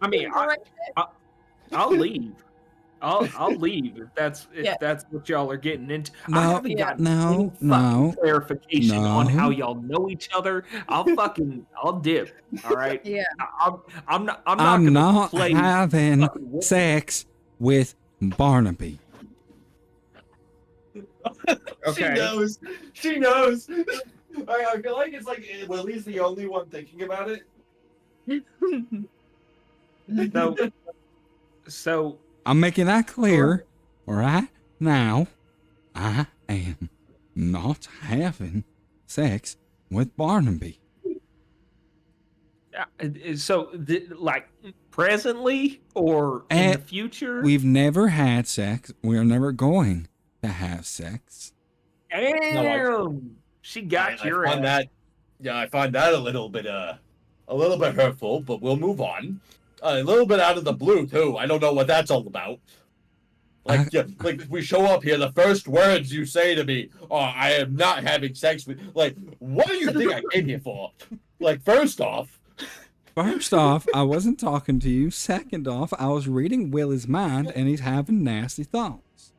I mean, I'll leave. I'll leave if that's Yeah. what y'all are getting into. I No, haven't yeah. gotten no, any fucking no, clarification on no. how y'all know each other. I'll dip. All right. Yeah. I'm not I'm gonna not play having fucking with- sex with Barnaby. Okay. She knows. She knows. I feel like it's like Lily's the only one thinking about it. So I'm making that clear right now. I am not having sex with Barnaby. like presently or in the future? We've never had sex. We're never going to have sex. Damn. She got your I find ass. that. Yeah, I find that a little bit hurtful, but we'll move on. A little bit out of the blue too. I don't know what that's all about. Like, like we show up here, the first words you say to me, "Oh, I am not having sex with." Like, what do you think I came here for? Like, first off, I wasn't talking to you. Second off, I was reading Willie's mind, and he's having nasty thoughts.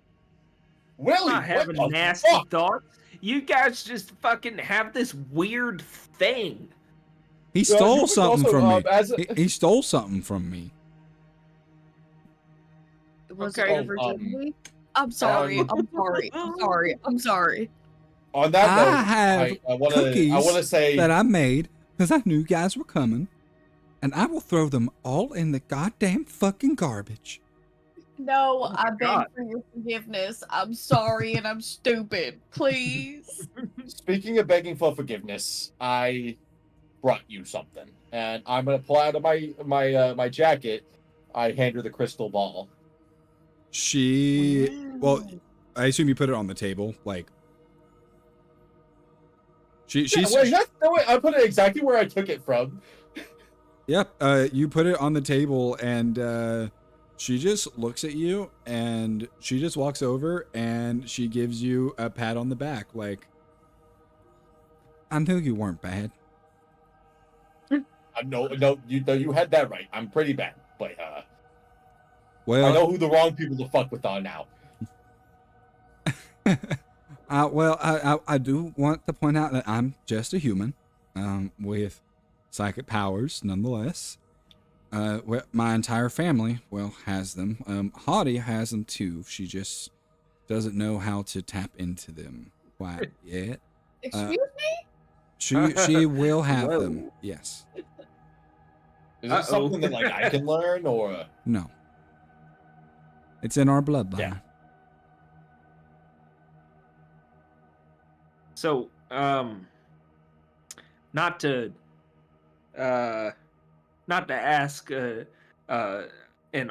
Willie, Not having what the nasty fuck? thoughts. You guys just fucking have this weird thing. He stole you something also, from me. He stole something from me. Was Okay. it your virginity? I'm sorry. I'm sorry. I'm sorry. I'm sorry. On that note, I have I want cookies to say that I made because I knew you guys were coming, and I will throw them all in the goddamn fucking garbage. No, my I beg God. for your forgiveness. I'm sorry and I'm stupid. Please. Speaking of begging for forgiveness, I brought you something, and I'm gonna pull out of my jacket. I hand her the crystal ball. Well, I assume you put it on the table, like. She's I put it exactly where I took it from. Yep. You put it on the table, and she just looks at you, and she just walks over, and she gives you a pat on the back, like, I knew you weren't bad. No, you had that right. I'm pretty bad, but Well, I know who the wrong people to fuck with are now. I do want to point out that I'm just a human, with psychic powers, nonetheless. My entire family, has them. Hottie has them too. She just doesn't know how to tap into them quite yet. Excuse me? She will have them. Whoa. Yes. Is it something that like I can learn, or No. It's in our bloodline. Yeah. So, not to ask an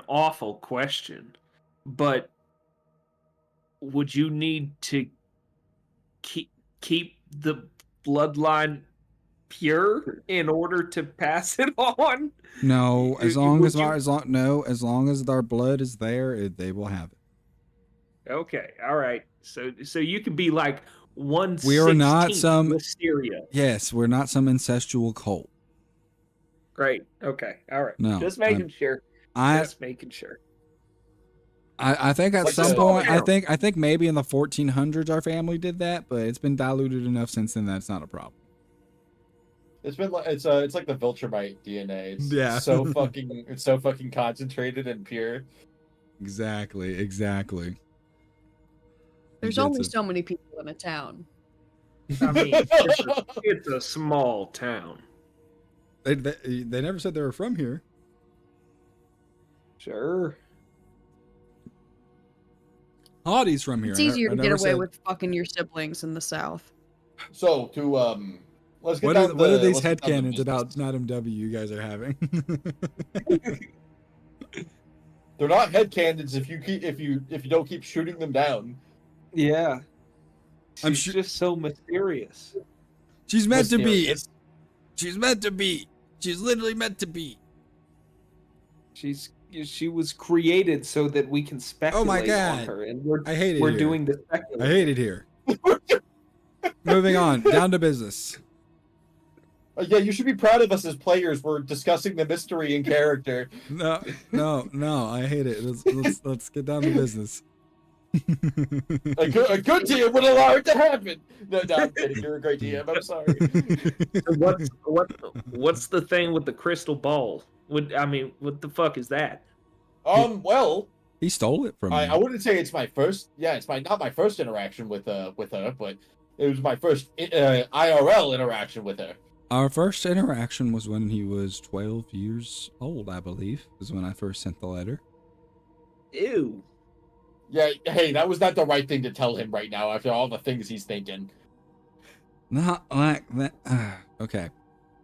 awful question, but would you need to keep the bloodline pure in order to pass it on? No, as long Would as our blood is there, they will have it. Okay, all right. So you could be like We are not 1/16 some- Wisteria. Yes, we're not some incestual cult. Great. Okay. All right. No, Just making sure. I Just making sure. I think at Like some the- point, I think maybe in the 1400s our family did that, but it's been diluted enough since then that's not a problem. It's been like it's like the Viltrumite DNA. It's Yeah. so fucking concentrated and pure. Exactly. There's only so many people in a town. I mean, it's a small town. They never said they were from here. Sure. Hottie's from here. It's easier I to get never away said- with fucking your siblings in the South. So to let's get What down are, what are the- these let's get down headcanons the about business. Madam W you guys are having? They're not headcanons if you don't keep shooting them down. Yeah. I'm She's sure- just so mysterious. She's meant to be. Mysterious. She's meant to be. She's literally meant to be. She was created so that we can speculate Oh my on God. her, and I hate it we're here. doing the I speculating. hate it here. Moving on, down to business. Yeah, you should be proud of us as players. We're discussing the mystery in character. No, I hate it. Let's get down to business. A good DM would allow it to happen. No, I'm kidding. You're a great DM. I'm sorry. What's the thing with the crystal ball? What the fuck is that? Well, He stole it from me. I wouldn't say it's my first. Yeah, it's not my first interaction with her, but it was my first IRL interaction with her. Our first interaction was when he was 12 years old, I believe, is when I first sent the letter. Ew. Yeah, hey, that was not the right thing to tell him right now after all the things he's thinking. Not like that. Okay.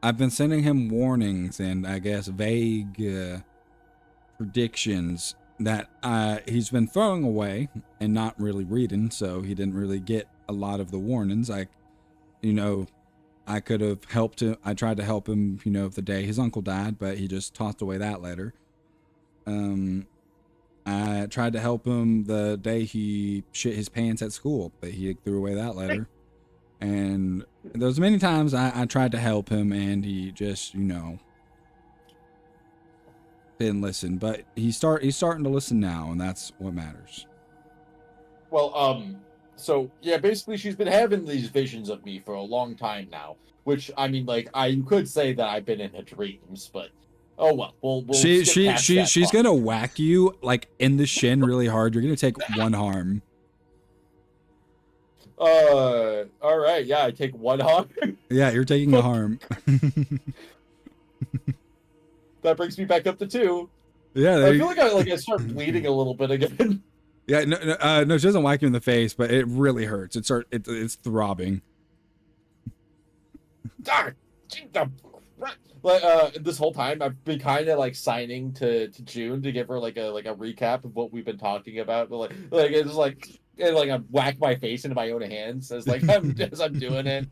I've been sending him warnings and I guess vague predictions that he's been throwing away and not really reading, so he didn't really get a lot of the warnings. I could have helped him. I tried to help him, the day his uncle died, but he just tossed away that letter. I tried to help him the day he shit his pants at school, but he threw away that letter. And there was many times I tried to help him and he just, didn't listen. But he's starting to listen now, and that's what matters. Well, so yeah, basically she's been having these visions of me for a long time now. Which I mean, like I could say that I've been in her dreams, but oh well. We'll skip past that she's part. gonna whack you like in the shin really hard. You're gonna take one harm. All right, yeah, I take one harm. Yeah, you're taking a harm. That brings me back up to 2. Yeah, I feel like I start bleeding a little bit again. yeah. No, she doesn't whack you in the face, but it really hurts. It's throbbing. Ah, this whole time I've been kind of like signing to June to give her like a recap of what we've been talking about, but like it's like and like I whack my face into my own hands as like I'm doing it.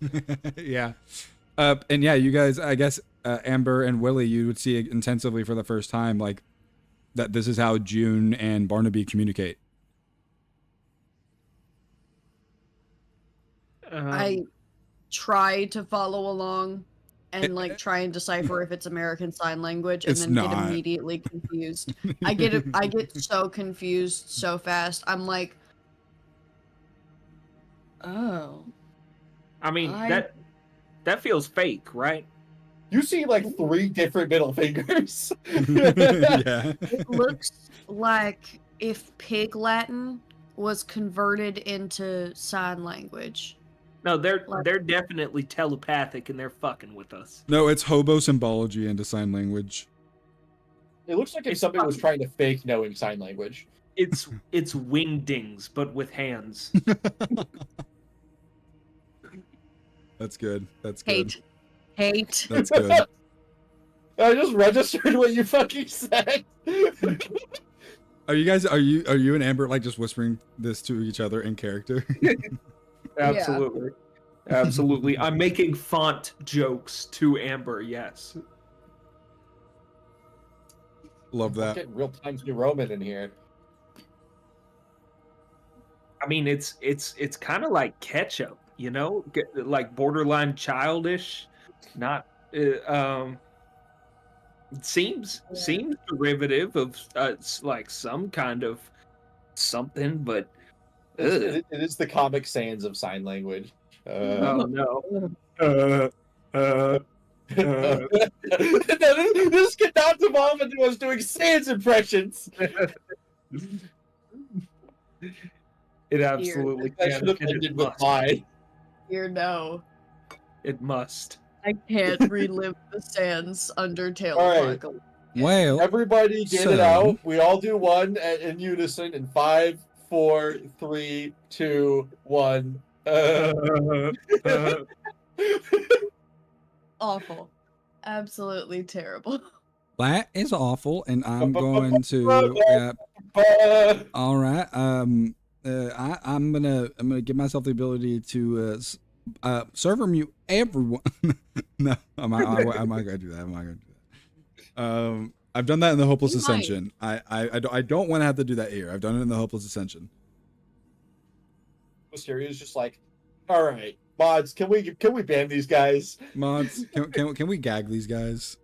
Yeah. And yeah, you guys, I guess Amber and Willie, you would see intensively for the first time, like that. This is how June and Barnaby communicate. I try to follow along and like try and decipher if it's American Sign Language, and It's then get not. immediately confused. I get so confused so fast. I'm like, oh, I mean, I- that feels fake, right? You see like 3 different middle fingers. Yeah. it looks like if Pig Latin was converted into sign language. No, they're definitely telepathic and they're fucking with us. No, it's hobo symbology into sign language. It looks like if somebody was trying to fake knowing sign language. It's wingdings, but with hands. That's good. That's good. Hate. That's good. I just registered what you fucking said. Are you and Amber like just whispering this to each other in character? Absolutely. Absolutely. I'm making font jokes to Amber, yes. Love I'm that. getting real Times New Roman in here. I mean, it's kind of like ketchup, like borderline childish. Not it seems derivative of like some kind of something, but ugh. It is the Comic Sans of sign language. Oh no. This kid now evolved into us doing Sans impressions. It absolutely That can. should have and it ended with must. mine. Here, no. It must. I can't relive the Sans Undertale All right. apocalypse. Well, Everybody get it So- out. We all do one in unison in 5, 4, 3, 2, 1. Awful. Absolutely terrible. that is awful, and I'm going to. All right. I'm gonna give myself the ability to server mute everyone. No, I'm not gonna do that. I'm not gonna do that. I've done that in the Hopeless You might. Ascension. I don't want to have to do that here. I've done it in the Hopeless Ascension. Mysterious just like, all right, mods, can we ban these guys? Mods, can we gag these guys?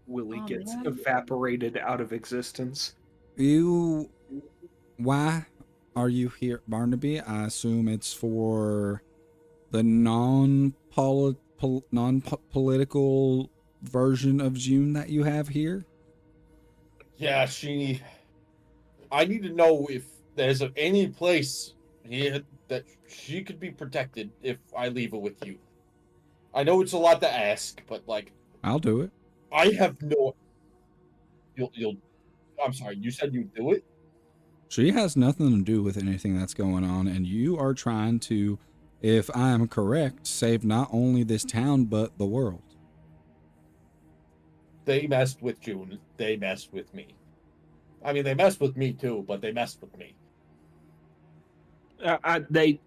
Willie Oh, gets man. evaporated out of existence. Why are you here, Barnaby? I assume it's for the non-political version of June that you have here. Yeah, Sheeny. I need to know if there's any place here that she could be protected if I leave her with you. I know it's a lot to ask, but like, I'll do it. I have no. You'll. I'm sorry. You said you'd do it. She has nothing to do with anything that's going on, and you are trying to, if I am correct, save not only this town but the world. They messed with June. They messed with me. I mean, they messed with me too, but they messed with me.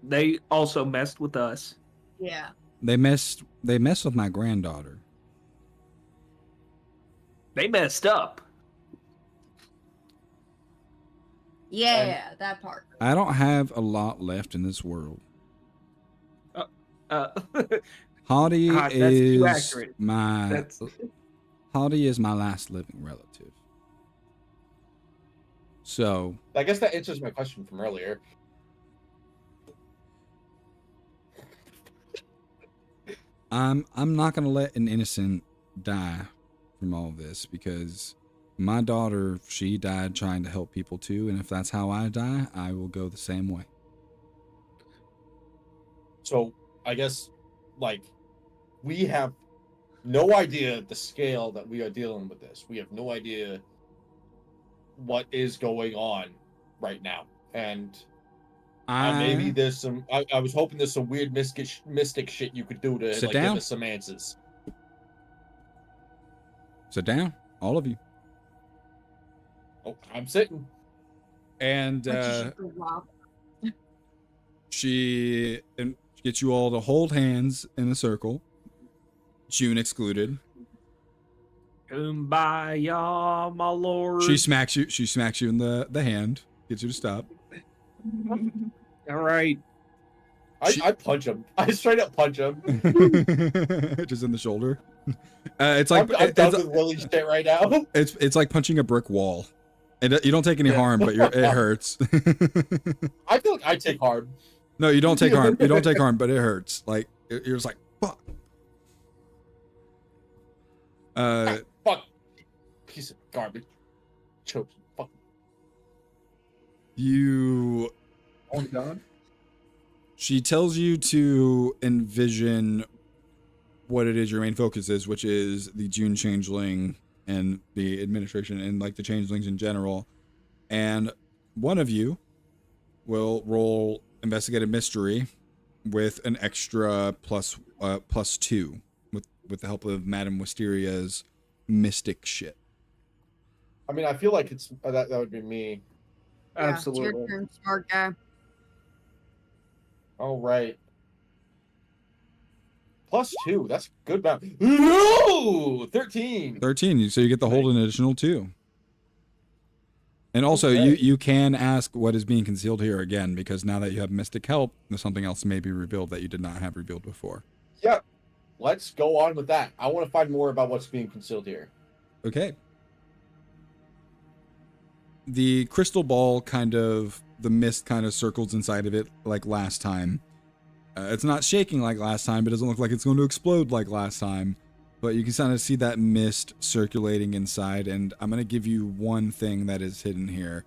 They also messed with us. Yeah. They messed with my granddaughter. They messed up. Yeah, that part. I don't have a lot left in this world. Hottie that's too is accurate. my That's Hottie is my last living relative. So I guess that answers my question from earlier. I'm not gonna let an innocent die from all this, because my daughter, she died trying to help people too, and if that's how I die, I will go the same way. So I guess, like, we have no idea the scale that we are dealing with this. We have no idea what is going on right now, and maybe there's some. I was hoping there's some weird mystic shit you could do to Sit like down. give us some answers. Sit down, all of you. Oh, I'm sitting. And Wow. she gets you all to hold hands in a circle, June excluded. Kumbaya, my lord. She smacks you in the hand, gets you to stop. All right. I punch him. I straight up punch him. Just in the shoulder. It's like I'm done with Willie's shit right now. it's like punching a brick wall. And you don't take any harm, but it hurts. I feel like I take harm. No, you don't take harm. You don't take harm, but it hurts. Like you're just like fuck. Fuck. Piece of garbage. Choke. Fuck. You. Oh God. She tells you to envision what it is your main focus is, which is the June Changeling and the administration and like the Changelings in general. And one of you will roll Investigative Mystery with an extra +2 with the help of Madame Wisteria's mystic shit. I mean, I feel like it's that would be me. Yeah, it's Absolutely. your turn, smart guy. All right. +2. That's good. No, 13. 13, so you get the hold an additional 2. And also, Okay. you can ask what is being concealed here again, because now that you have mystic help, something else may be revealed that you did not have revealed before. Yep. Let's go on with that. I want to find more about what's being concealed here. Okay. the crystal ball the mist kind of circles inside of it like last time. It's not shaking like last time, but it doesn't look like it's going to explode like last time. But you can kind of see that mist circulating inside, and I'm going to give you one thing that is hidden here.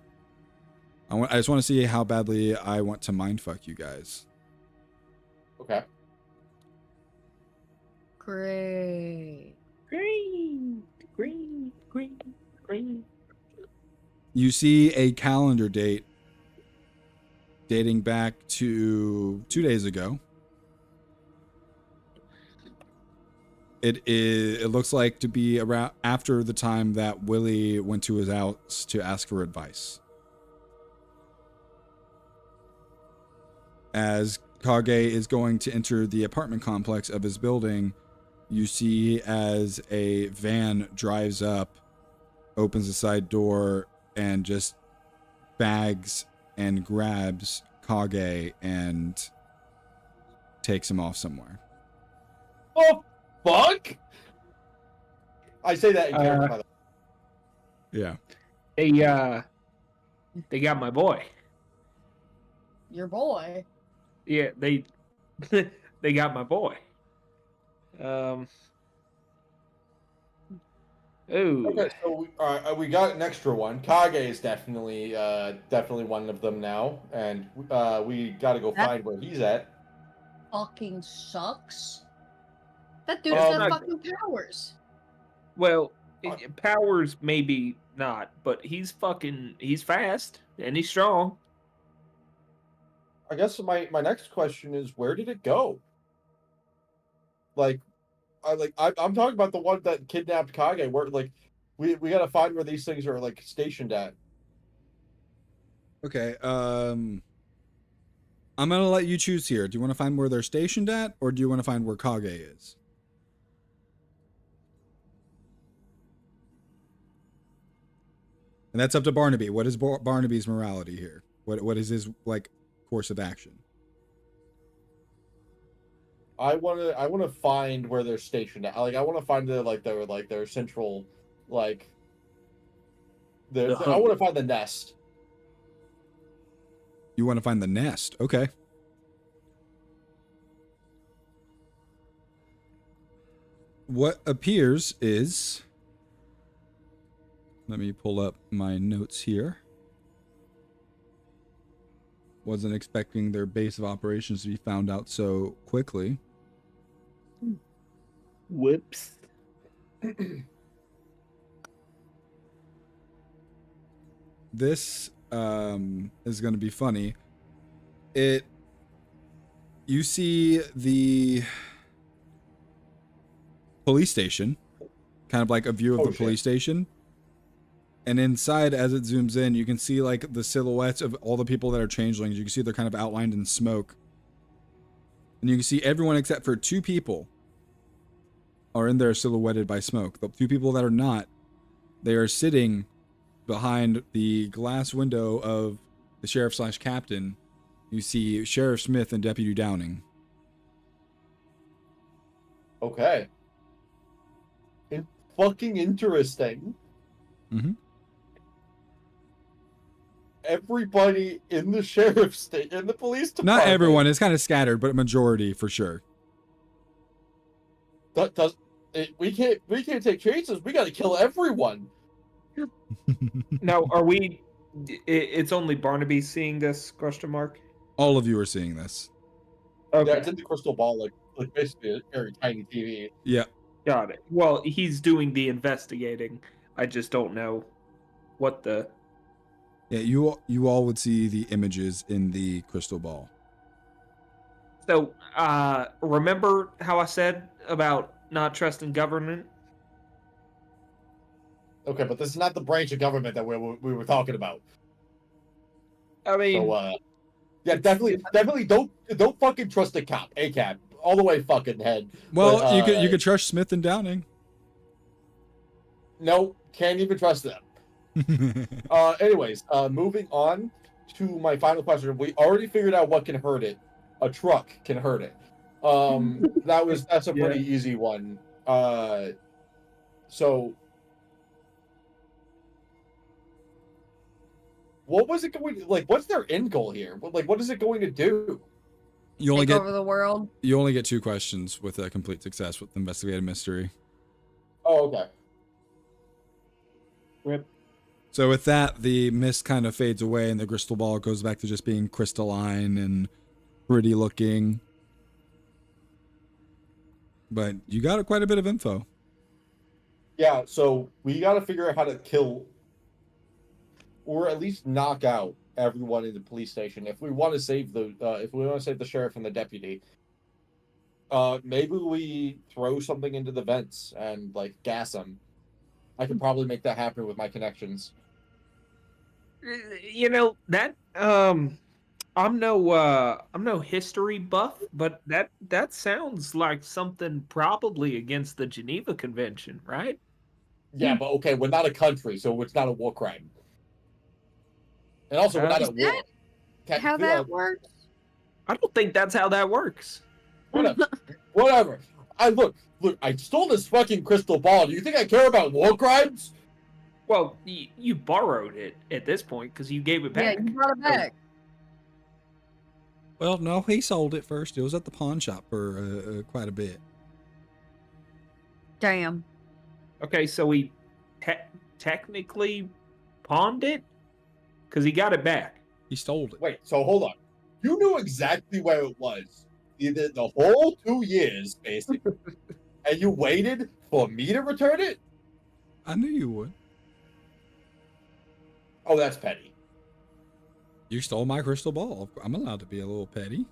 I just want to see how badly I want to mindfuck you guys. Okay. Great. Green, green, green, green. You see a calendar date dating back to 2 days ago. It looks like to be around after the time that Willie went to his house to ask for advice. As Kage is going to enter the apartment complex of his building, you see as a van drives up, opens the side door, and just bags and grabs Kage and takes him off somewhere. Oh, fuck! I say that in character, by the way. Yeah. They got my boy. Your boy. Yeah, they got my boy. Ooh. Okay, so we got an extra one. Kage is definitely one of them now, and we got to go find where he's at. Fucking sucks. That dude's Well, got not- fucking powers. Well, Powers maybe not, but he's fast and he's strong. I guess my next question is, where did it go? I'm talking about the one that kidnapped Kage. Where we gotta find where these things are stationed at. Okay. I'm gonna let you choose here. Do you want to find where they're stationed at, or do you want to find where Kage is? And that's up to Barnaby. What is Barnaby's morality here? What is his course of action? I wanna find where they're stationed at. I wanna find their central I wanna find the nest. You want to find the nest. Okay. What appears is... Let me pull up my notes here. Wasn't expecting their base of operations to be found out so quickly. Whoops. This is going to be funny. You see the police station, kind of like a view of the police station. And inside, as it zooms in, you can see the silhouettes of all the people that are changelings. You can see they're kind of outlined in smoke. And you can see everyone except for 2 people are in there silhouetted by smoke. The 2 people that are not, they are sitting behind the glass window of the sheriff/captain. You see Sheriff Smith and Deputy Downing. Okay. Fucking interesting. Mm-hmm. Everybody in the sheriff's state, in the police department. Not everyone. It's kind of scattered, but a majority for sure. We can't take chances. We got to kill everyone. Now, are we? It's only Barnaby seeing this? Question mark. All of you are seeing this. Okay, Yeah, it's in the crystal ball, like basically a very tiny TV. Yeah. got it. Well, he's doing the investigating. I just don't know what the. Yeah, you all would see the images in the crystal ball. So, remember how I said about not trusting government? Okay, but this is not the branch of government that we were talking about. I mean, So, yeah, definitely don't fucking trust a cop, ACAB, all the way fucking head. Well, But, you could trust Smith and Downing. No, can't even trust them. Anyways, moving on to my final question. We already figured out what can hurt it. A truck can hurt it. That's a pretty easy one. So what was it going to, like? What's their end goal here? What is it going to do? You only Take get over the world. you only get 2 questions with a complete success with investigative mystery. Oh, okay. Rip. So with that, the mist kind of fades away and the crystal ball goes back to just being crystalline and pretty looking. But you got quite a bit of info. Yeah, so we got to figure out how to kill, or at least knock out everyone in the police station if we want to save the sheriff and the deputy. Maybe we throw something into the vents and like gas them. I could probably make that happen with my connections. You know that I'm no history buff, but that sounds like something probably against the Geneva Convention, right? Yeah, but okay, we're not a country, so it's not a war crime. And also, we're not Is at war. How that works? I don't think that's how that works. Whatever. Look. I stole this fucking crystal ball. Do you think I care about war crimes? Well, you borrowed it at this point because you gave it back. Yeah, you brought it back. Well, no, he sold it first. It was at the pawn shop for quite a bit. Damn. Okay, so he technically pawned it because he got it back. He stole it. Wait, so hold on. You knew exactly where it was, either the whole 2 years, basically, and you waited for me to return it? I knew you would. Oh, that's petty. You stole my crystal ball. I'm allowed to be a little petty.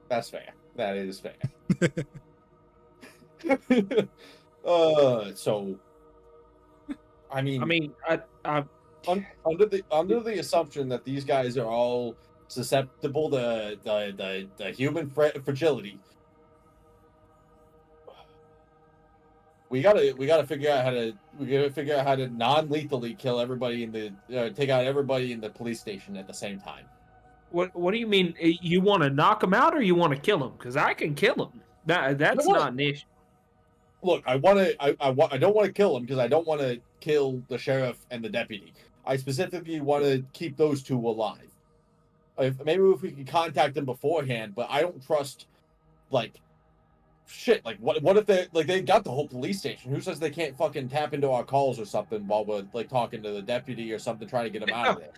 That's fair. That is fair. So, I mean, under the assumption that these guys are all susceptible to the human fragility, we gotta figure out how to non-lethally kill everybody take out everybody in the police station at the same time. What do you mean? You want to knock him out or you want to kill him? Because I can kill him. That's not an issue. Look, I don't want to kill him because I don't want to kill the sheriff and the deputy. I specifically want to keep those 2 alive. Maybe if we can contact them beforehand, but I don't trust, like, shit. Like, what if they got the whole police station? Who says they can't fucking tap into our calls or something while we're like talking to the deputy or something, trying to get him out of there?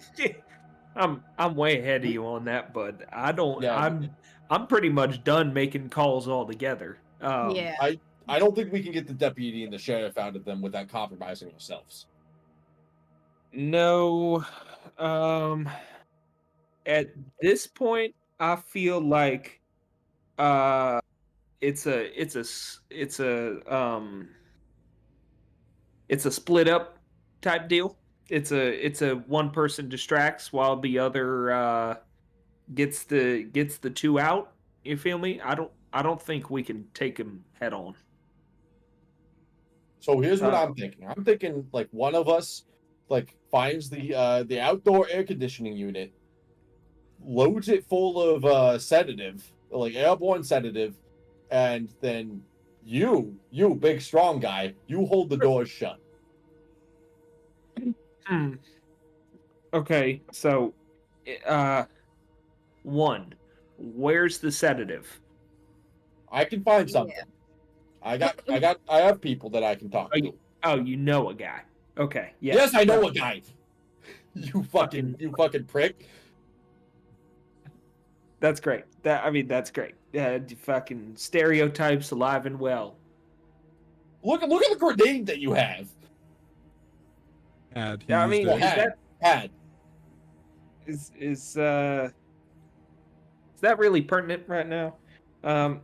I'm way ahead of you on that, but I don't. Yeah. I'm pretty much done making calls altogether. Yeah. I don't think we can get the deputy and the sheriff out of them without compromising ourselves. No. At this point, I feel like it's a split up type deal. It's a one person distracts while the other gets the 2 out. You feel me? I don't think we can take him head on. So here's what I'm thinking. I'm thinking like one of us like finds the outdoor air conditioning unit, loads it full of sedative, like airborne sedative, and then you big strong guy, you hold the doors shut. Okay, so one, where's the sedative? I can find something. Yeah. I have people that I can talk to. Oh, you know a guy. Okay. Yeah. Yes, I know a guy. You fucking prick. That's great. That's great. Fucking stereotypes alive and well. Look at the grenade that you have. Had Yeah, I mean, used it. is that really pertinent right now? How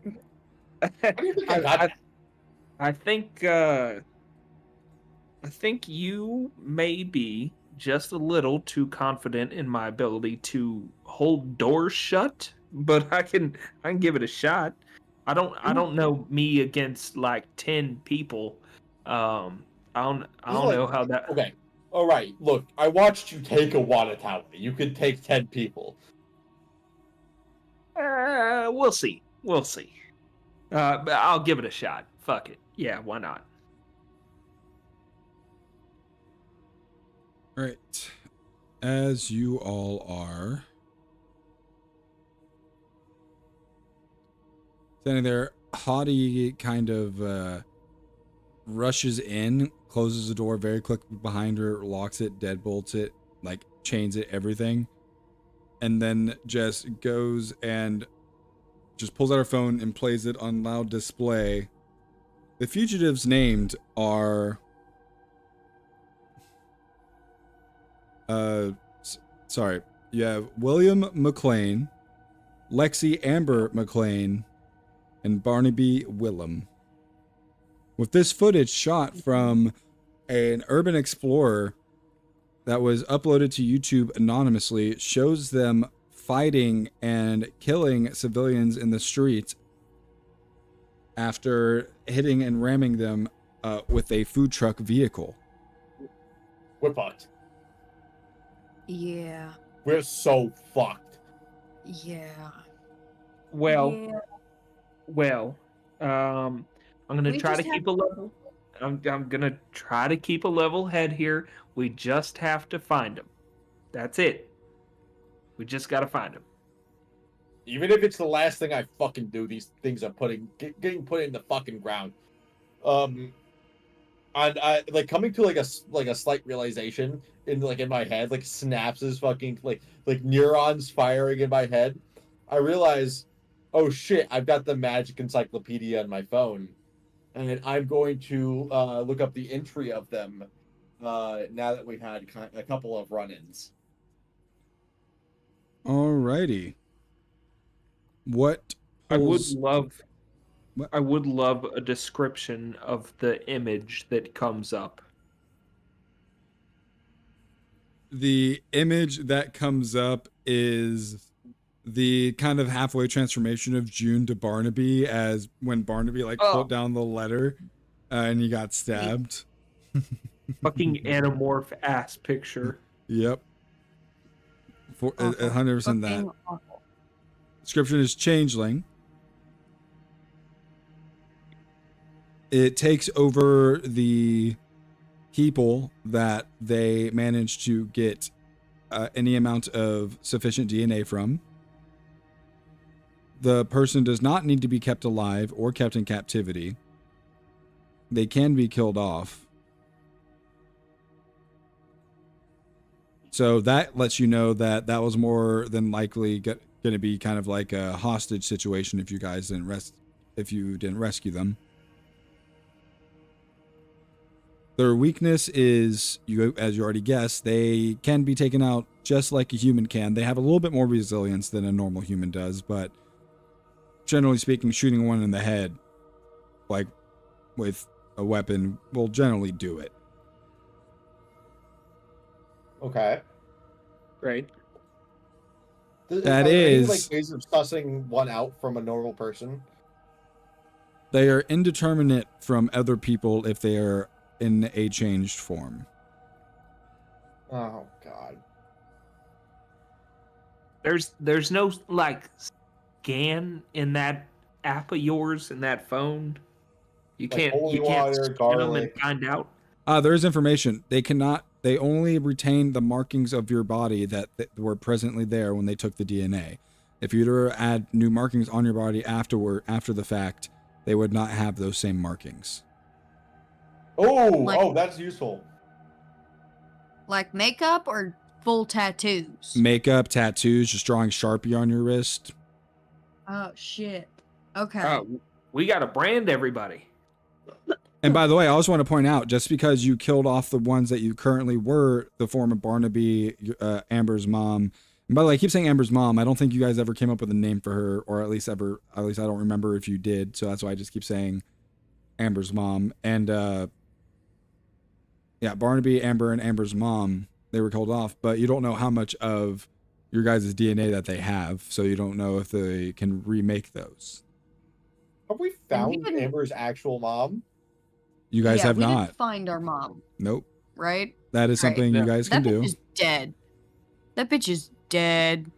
do you think I got that? I think you may be just a little too confident in my ability to hold doors shut, but I can give it a shot. I don't know me against like 10 people. I don't know how that. Okay. All right. Look, I watched you take a water tower. You could take 10 people. We'll see. But I'll give it a shot. Fuck it. Yeah, why not? Right. As you all are standing there, Haughty kind of rushes in, closes the door very quickly behind her, locks it, deadbolts it, like chains it, everything, and then just goes and just pulls out her phone and plays it on loud display. The fugitives named are sorry, you have William McLean, Lexi Amber McLean, and Barnaby Willem. With this footage shot from an urban explorer that was uploaded to YouTube anonymously, shows them fighting and killing civilians in the streets after hitting and ramming them with a food truck vehicle. We're fucked. Yeah. We're so fucked. Yeah. Well, I'm gonna We try to just keep a level. I'm gonna try to keep a level head here. We just have to find him. That's it. We just gotta find him. Even if it's the last thing I fucking do, these things are getting put in the fucking ground. And I like coming to like a slight realization in my head, like synapses fucking like neurons firing in my head. I realize, oh shit, I've got the magic encyclopedia on my phone, and I'm going to look up the entry of them now that we've had a couple of run-ins. Alrighty. What I would pulls- love What? I would love a description of the image that comes up. The image that comes up is the kind of halfway transformation of June to Barnaby, as when Barnaby like Oh. put down the letter and he got stabbed. Fucking anamorph ass picture. Yep. For Awful. 100% that. Fucking awful. Description is changeling. It takes over the people that they manage to get any amount of sufficient DNA from. The person does not need to be kept alive or kept in captivity. They can be killed off. So that lets you know that that was more than likely going to be kind of like a hostage situation if you guys didn't rescue them. Their weakness is, as you already guessed, they can be taken out just like a human can. They have a little bit more resilience than a normal human does, but generally speaking, shooting one in the head, like with a weapon, will generally do it. Okay. Right. That Are there any, is- like ways of sussing one out from a normal person. They are indeterminate from other people if they are in a changed form. Oh god. There's no like scan in that app of yours in that phone. You Like can't holy you can't water, scan them and garlic. find out. There is information. They only retain the markings of your body that were presently there when they took the DNA. If you were to add new markings on your body after the fact, they would not have those same markings. Oh, that's useful. Like makeup or full tattoos? Makeup, tattoos, just drawing Sharpie on your wrist. Oh shit. Okay. Oh, we got to brand everybody. And by the way, I also want to point out, just because you killed off the ones that you currently were, the form of Barnaby, Amber's mom. And by the way, I keep saying Amber's mom. I don't think you guys ever came up with a name for her, or at least I don't remember if you did. So that's why I just keep saying Amber's mom. And yeah, Barnaby, Amber, and Amber's mom, they were killed off, but you don't know how much of your guys' DNA that they have, so you don't know if they can remake those. Have we found didn't- Amber's actual mom? You guys Yeah, have we not. didn't find our mom, Nope. right? That is Right. something you guys can That bitch do. is dead. That bitch is dead.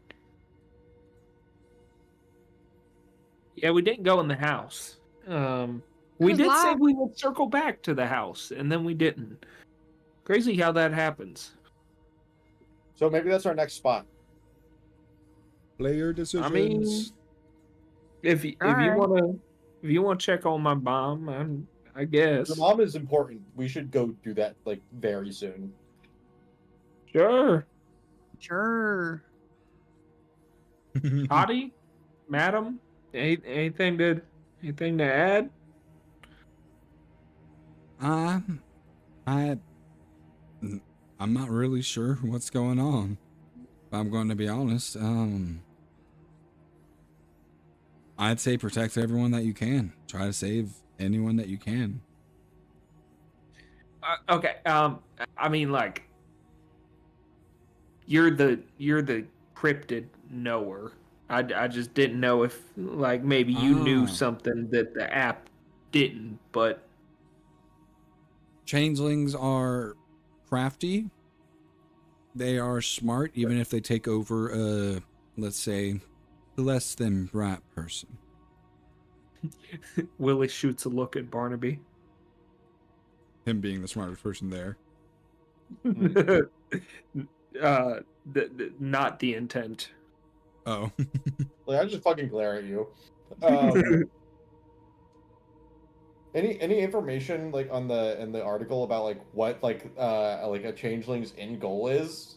Yeah, we didn't go in the house. We was did say loud. we would circle back to the house, and then we didn't. Crazy how that happens. So maybe that's our next spot. Player decisions. I mean, if you want to check on my mom, I guess. Your mom is important. We should go do that like very soon. Sure. Sure. Hottie, madam, anything to add? I'm not really sure what's going on. If I'm going to be honest. I'd say protect everyone that you can. Try to save anyone that you can. Okay. I mean, like, you're the cryptid knower. I just didn't know if, like, maybe you knew something that the app didn't, but Changelings are crafty. They are smart, even if they take over a, let's say, less than bright person. Willie shoots a look at Barnaby. Him being the smartest person there. Not the intent. Oh. Like, I just fucking glare at you. Any information like in the article about like what like a changeling's end goal is?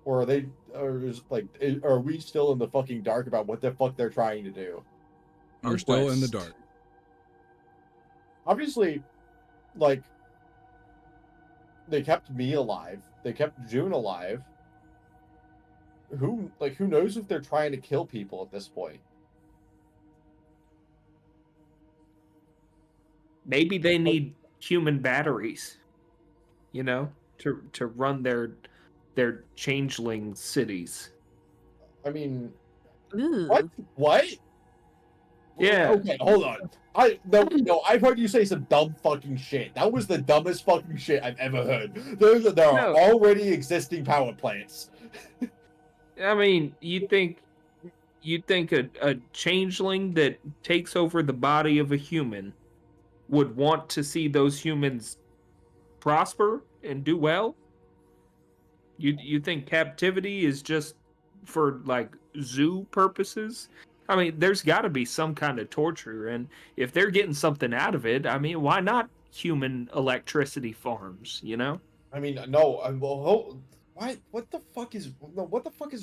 Or are we still in the fucking dark about what the fuck they're trying to do? We're still in the dark. Obviously, like, they kept me alive. They kept June alive. Who knows if they're trying to kill people at this point? Maybe they need human batteries, you know, to run their changeling cities. I mean, Ooh. What? Yeah. Okay, hold on. I've heard you say some dumb fucking shit. That was the dumbest fucking shit I've ever heard. There are already existing power plants. I mean, you think a changeling that takes over the body of a human would want to see those humans prosper and do well? You think captivity is just for like zoo purposes? I mean, there's got to be some kind of torture, and if they're getting something out of it, I mean, why not human electricity farms? You know? I mean, no. What the fuck is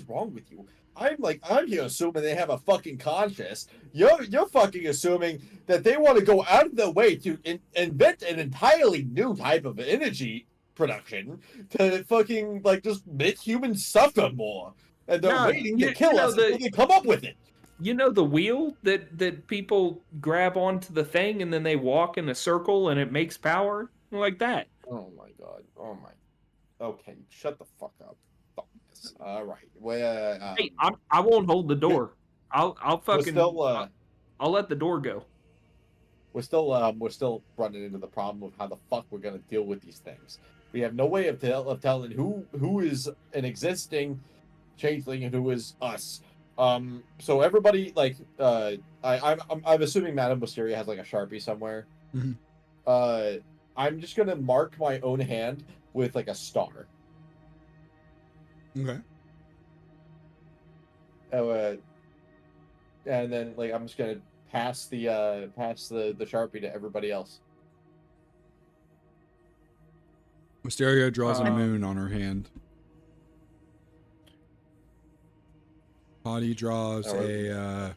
wrong with you? I'm here assuming they have a fucking conscience. You're fucking assuming that they want to go out of their way to invent an entirely new type of energy production to fucking like just make humans suffer more, and they're waiting to kill us until they come up with it. You know the wheel that people grab onto the thing and then they walk in a circle and it makes power like that. Oh my god. Oh my. Okay, shut the fuck up. Fuck this. All right. Well, Hey, I won't hold the door. I'll fucking. I'll let the door go. We're still running into the problem of how the fuck we're gonna deal with these things. We have no way of telling who is an existing changeling and who is us. So everybody like I'm assuming Madame Wisteria has like a Sharpie somewhere. Mm-hmm. I'm just gonna mark my own hand with like a star. Okay. And then like I'm just gonna pass the Sharpie to everybody else. Wisteria draws a moon on her hand. Hottie draws I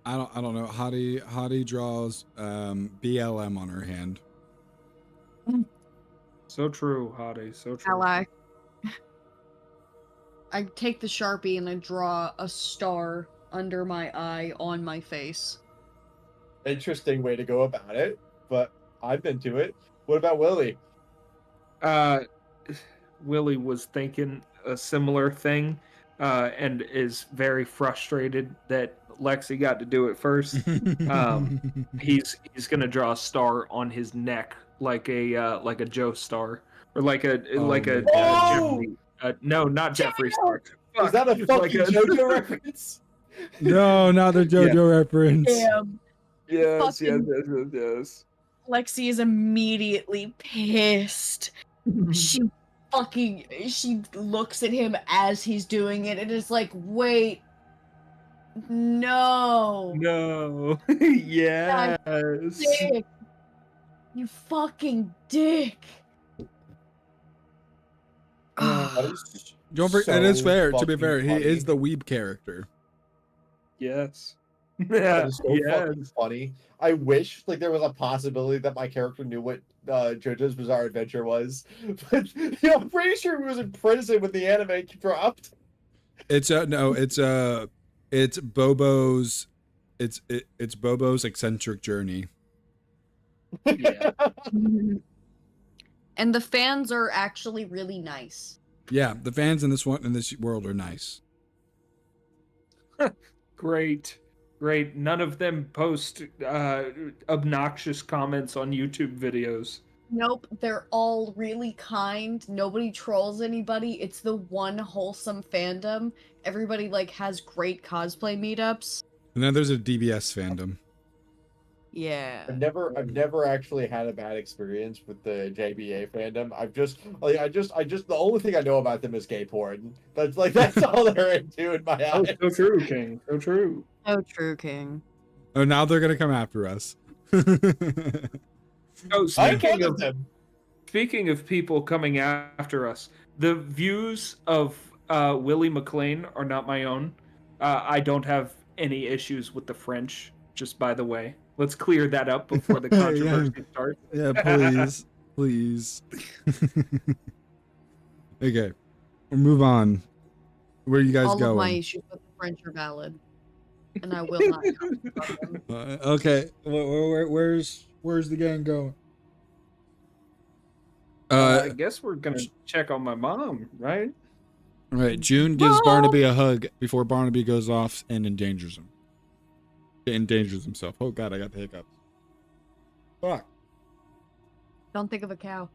don't know. Hottie draws BLM on her hand. So true, Hottie. So true. Ally. I take the Sharpie and I draw a star under my eye on my face. Interesting way to go about it, but I've been to it. What about Willie? Willie was thinking a similar thing, and is very frustrated that Lexi got to do it first. He's gonna draw a star on his neck, like a Joe star, or Jeffrey. No, not Jeffrey Star. Is that a fucking JoJo reference? No, not the JoJo reference. Damn. Yes. Lexi is immediately pissed. she looks at him as he's doing it and is like, wait, no. No. Yes. Dick. You fucking dick. That is It is so fair. To be fucking fair, he funny. is the weeb character. Yes. That is so fucking Yes. funny. I wish like there was a possibility that my character knew what JoJo's Bizarre Adventure was, but I'm pretty sure he was in prison when the anime dropped. It's it's Bobo's it's Bobo's eccentric journey. Yeah. And the fans are actually really nice. Yeah, the fans in this world are nice. Great. Great. None of them post obnoxious comments on YouTube videos. Nope, they're all really kind. Nobody trolls anybody. It's the one wholesome fandom. Everybody like has great cosplay meetups. And then there's a DBS fandom. Yeah. I've never actually had a bad experience with the JBA fandom. The only thing I know about them is gay porn. That's all they're into in my Oh, eyes. so true, King. So true. So true, King. Oh, now they're gonna come after us. Oh, I'm one of them. speaking of people coming after us, the views of Willie McLean are not my own. I don't have any issues with the French, just by the way. Let's clear that up before the controversy starts. Yeah, please. Please. Okay. We'll move on. Where are you guys All going? of my issues with the French are valid. And I will not talk about them. Okay. Where's the gang going? I guess we're gonna check on my mom, right? All right. June gives Barnaby a hug before Barnaby goes off and endangers him. Endangers himself. Oh god, I got the hiccups. Fuck. Don't think of a cow.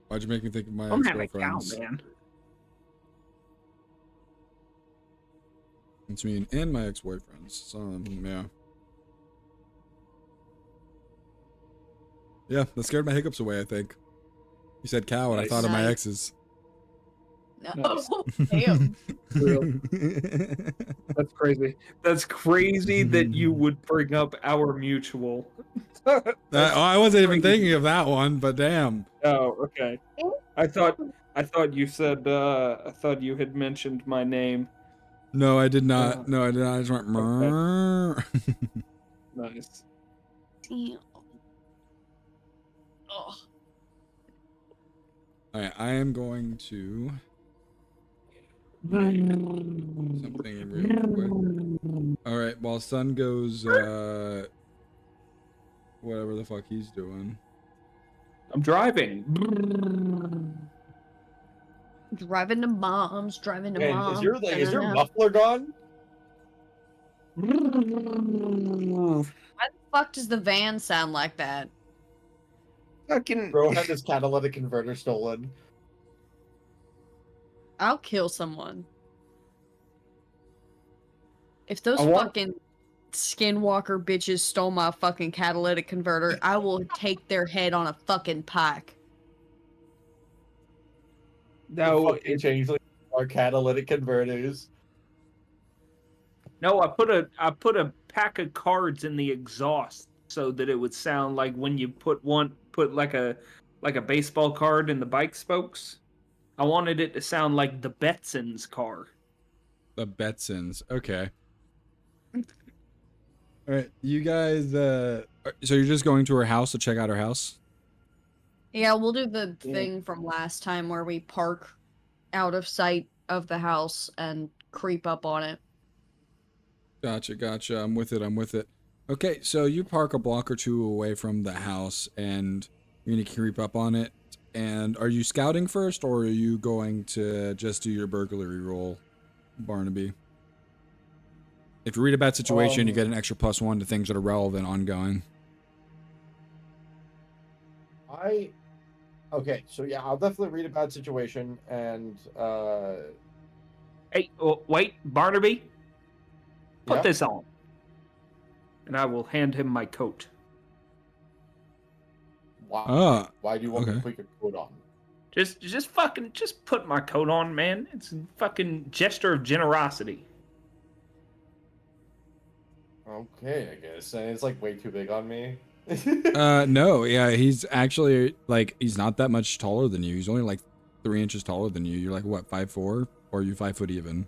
Why'd you make me think of my I'm having a cow, ex-girlfriends? man. It's me and my ex-boyfriends. So, yeah. Yeah, that scared my hiccups away, I think. You said cow, and I Nice. thought of my Nice. exes. No. Nice. Damn. That's crazy. That's crazy that you would bring up our mutual. I wasn't even thinking of that one, but damn. Oh, okay. I thought you said I thought you had mentioned my name. No, I did not. No, I did not. I just went. Nice. Damn. Oh. All right, I am going to something real quick. All right, while Sun goes, whatever the fuck he's doing. I'm driving. Driving to mom's, driving to Man, mom's. is your muffler gone? Why the fuck does the van sound like that? Fucking. Bro had his catalytic converter stolen. I'll kill someone. If those I want- fucking skinwalker bitches stole my fucking catalytic converter, I will take their head on a fucking pike. No, Fucking changeling our catalytic converters. no. I put a pack of cards in the exhaust so that it would sound like when you put like a baseball card in the bike spokes. I wanted it to sound like the Betson's car. The Betsons. Okay. All right, you guys. So you're just going to her house to check out her house? Yeah, we'll do the thing from last time where we park out of sight of the house and creep up on it. Gotcha. I'm with it. Okay, so you park a block or two away from the house, and you're gonna creep up on it. And are you scouting first, or are you going to just do your burglary roll, Barnaby? If you read a bad situation, you get an extra +1 to things that are relevant ongoing. Okay, so yeah, I'll definitely read a bad situation and Hey, wait, Barnaby, put Yeah? this on. and I will hand him my coat. Why? Why do you want me okay. to put your coat on? Just put my coat on, man. It's a fucking gesture of generosity. Okay, I guess. And it's like way too big on me. No, yeah, he's actually like he's not that much taller than you. He's only like 3 inches taller than you. You're like what, 5'4", or are you 5 foot even?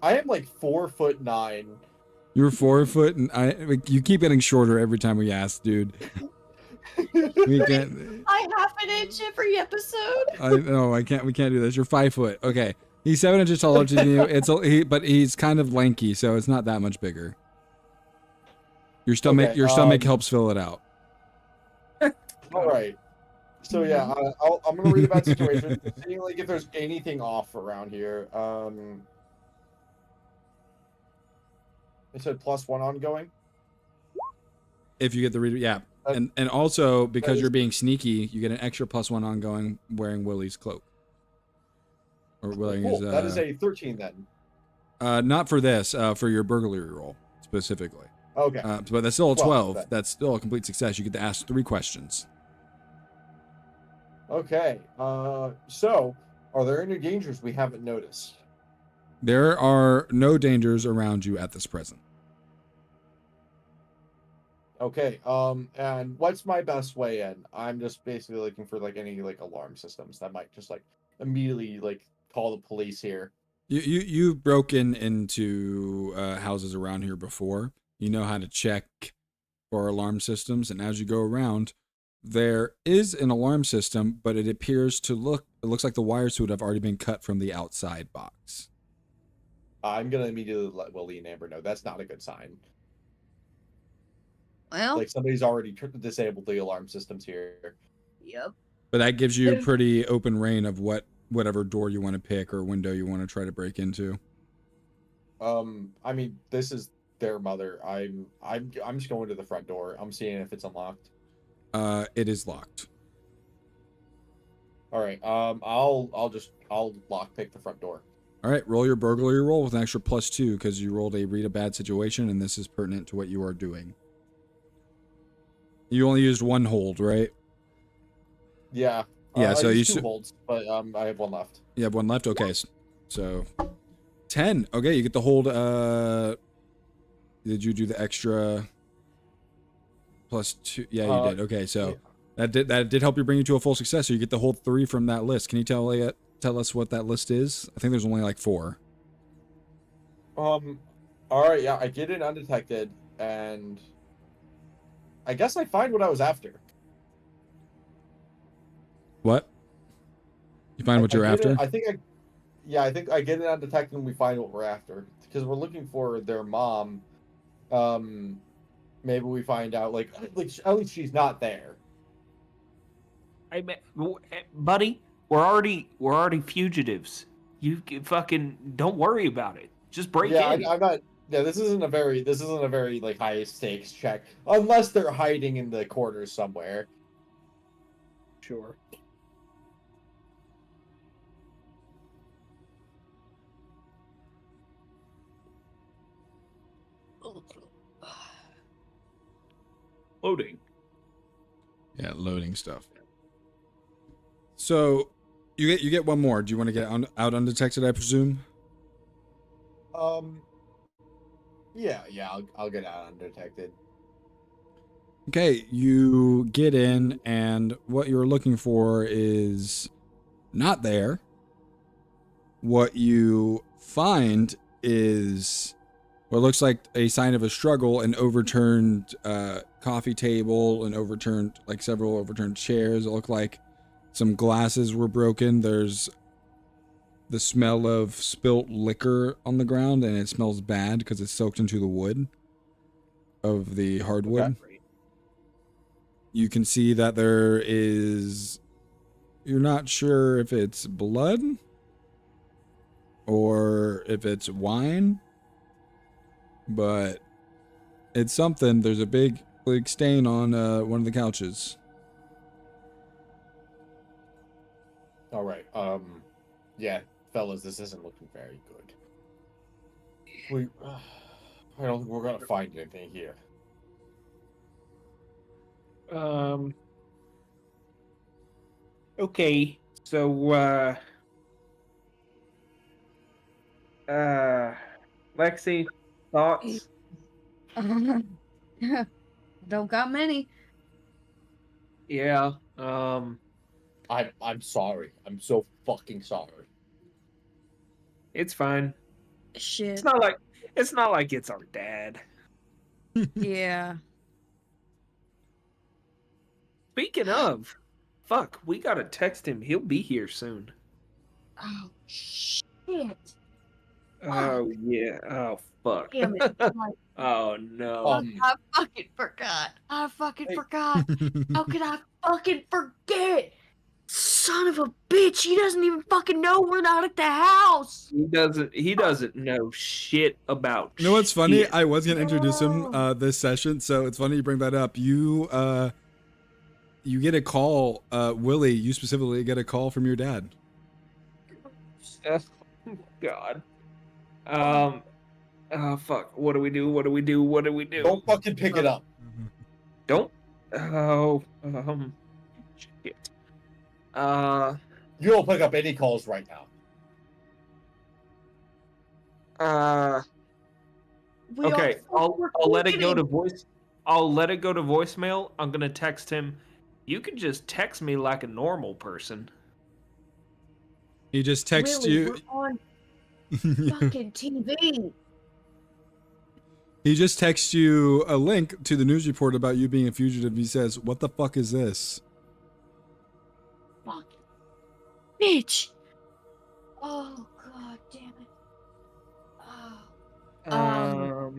I am like 4'9". You're 4 foot, and you keep getting shorter every time we ask, dude. We can't. I half an inch every episode. I know I can't. We can't do this. You're 5 foot. Okay, he's 7 inches taller than you. But he's kind of lanky, so it's not that much bigger. Your stomach helps fill it out. All right. So yeah, I'm gonna read about the situation, seeing like if there's anything off around here. It said +1 ongoing. If you get the read, yeah. And also because you're being sneaky, you get an extra +1 ongoing wearing Willie's cloak. Or wearing Cool. his. That is a 13 then. Not for this. For your burglary roll specifically. Okay. But that's still a 12. Then. That's still a complete success. You get to ask 3 questions. Okay. So are there any dangers we haven't noticed? There are no dangers around you at this present. Okay. And what's my best way in? I'm just basically looking for like any like alarm systems that might just like immediately like call the police here. You've broken into houses around here before. You know how to check for alarm systems, and as you go around, there is an alarm system, but it appears to looks like the wires to it have already been cut from the outside box. I'm gonna immediately let Willie and Amber know that's not a good sign. Well, Like somebody's already disabled the alarm systems here. yep. But that gives you a pretty open reign of whatever door you want to pick or window you want to try to break into. I mean, this is their mother. I'm just going to the front door. I'm seeing if it's unlocked. It is locked. All right. I'll lockpick the front door. All right, roll your burglary roll with an extra +2 because you rolled a read a bad situation, and this is pertinent to what you are doing. You only used 1 hold, right? Yeah. Yeah. So I you used 2 holds, but I have 1 left. You have 1 left. Okay. So 10. Okay, you get the hold. Did you do the extra +2? Yeah, you did. Okay, so that did help you bring you to a full success. So you get the hold 3 from that list. Can you tell us what that list is? I think there's only like 4. All right. Yeah, I get it undetected, and I guess I find what I was after. What? You find what you're after? I think I get it undetected, and we find what we're after because we're looking for their mom. Maybe we find out like at least she's not there. Hey, buddy, we're already fugitives. You fucking don't worry about it. Just break in. I'm not. Yeah, this isn't a very like high stakes check unless they're hiding in the corners somewhere. Sure. Loading. Yeah, loading stuff. So you get 1 more. Do you want to get out undetected, I presume? Yeah, I'll get out undetected. Okay, you get in, and what you're looking for is not there. What you find is what looks like a sign of a struggle, an overturned coffee table, and several overturned chairs. It looked like some glasses were broken. There's the smell of spilt liquor on the ground, and it smells bad because it's soaked into the wood of the hardwood. Okay. You can see that you're not sure if it's blood or if it's wine, but it's something. There's a big stain on one of the couches. All right. Yeah, fellas, this isn't looking very good. I don't think we're gonna find anything here. Okay. So Lexi, thoughts? Don't got many. Yeah. I'm sorry. I'm so fucking sorry. It's fine. Shit. It's not like it's our dad. Yeah. Speaking of, fuck, we gotta text him. He'll be here soon. Oh shit. Oh yeah. Oh fuck. Damn it. Oh no. I fucking forgot. I fucking forgot. How could I fucking forget? Son of a bitch, he doesn't even fucking know we're not at the house. He doesn't know shit about You know what's funny? shit. I was gonna introduce him this session, so it's funny you bring that up. You get a call, Willie. You specifically get a call from your dad. God. Oh fuck. What do we do? What do we do? What do we do? Don't fucking pick it up. Don't. Oh. Shit. You don't pick up any calls right now. Okay. I'll let it go to voice. I'll let it go to voicemail. I'm gonna text him. You can just text me like a normal person. He just texts Willie, you. we're on fucking TV. He just texts you a link to the news report about you being a fugitive. He says, "What the fuck is this?" Fuck. Bitch. Oh god damn it. Oh.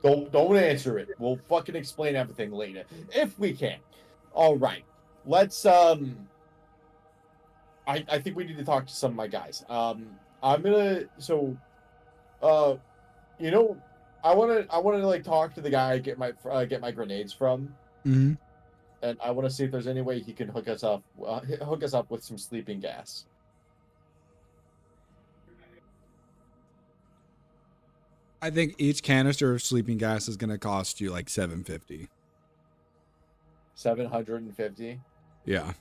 Don't answer it. We'll fucking explain everything later if we can. All right. Let's I think we need to talk to some of my guys. I'm gonna you know, I want to like talk to the guy I get my grenades from. Mm-hmm. And I want to see if there's any way he can hook us up with some sleeping gas. I think each canister of sleeping gas is gonna cost you like $750. 750. Yeah.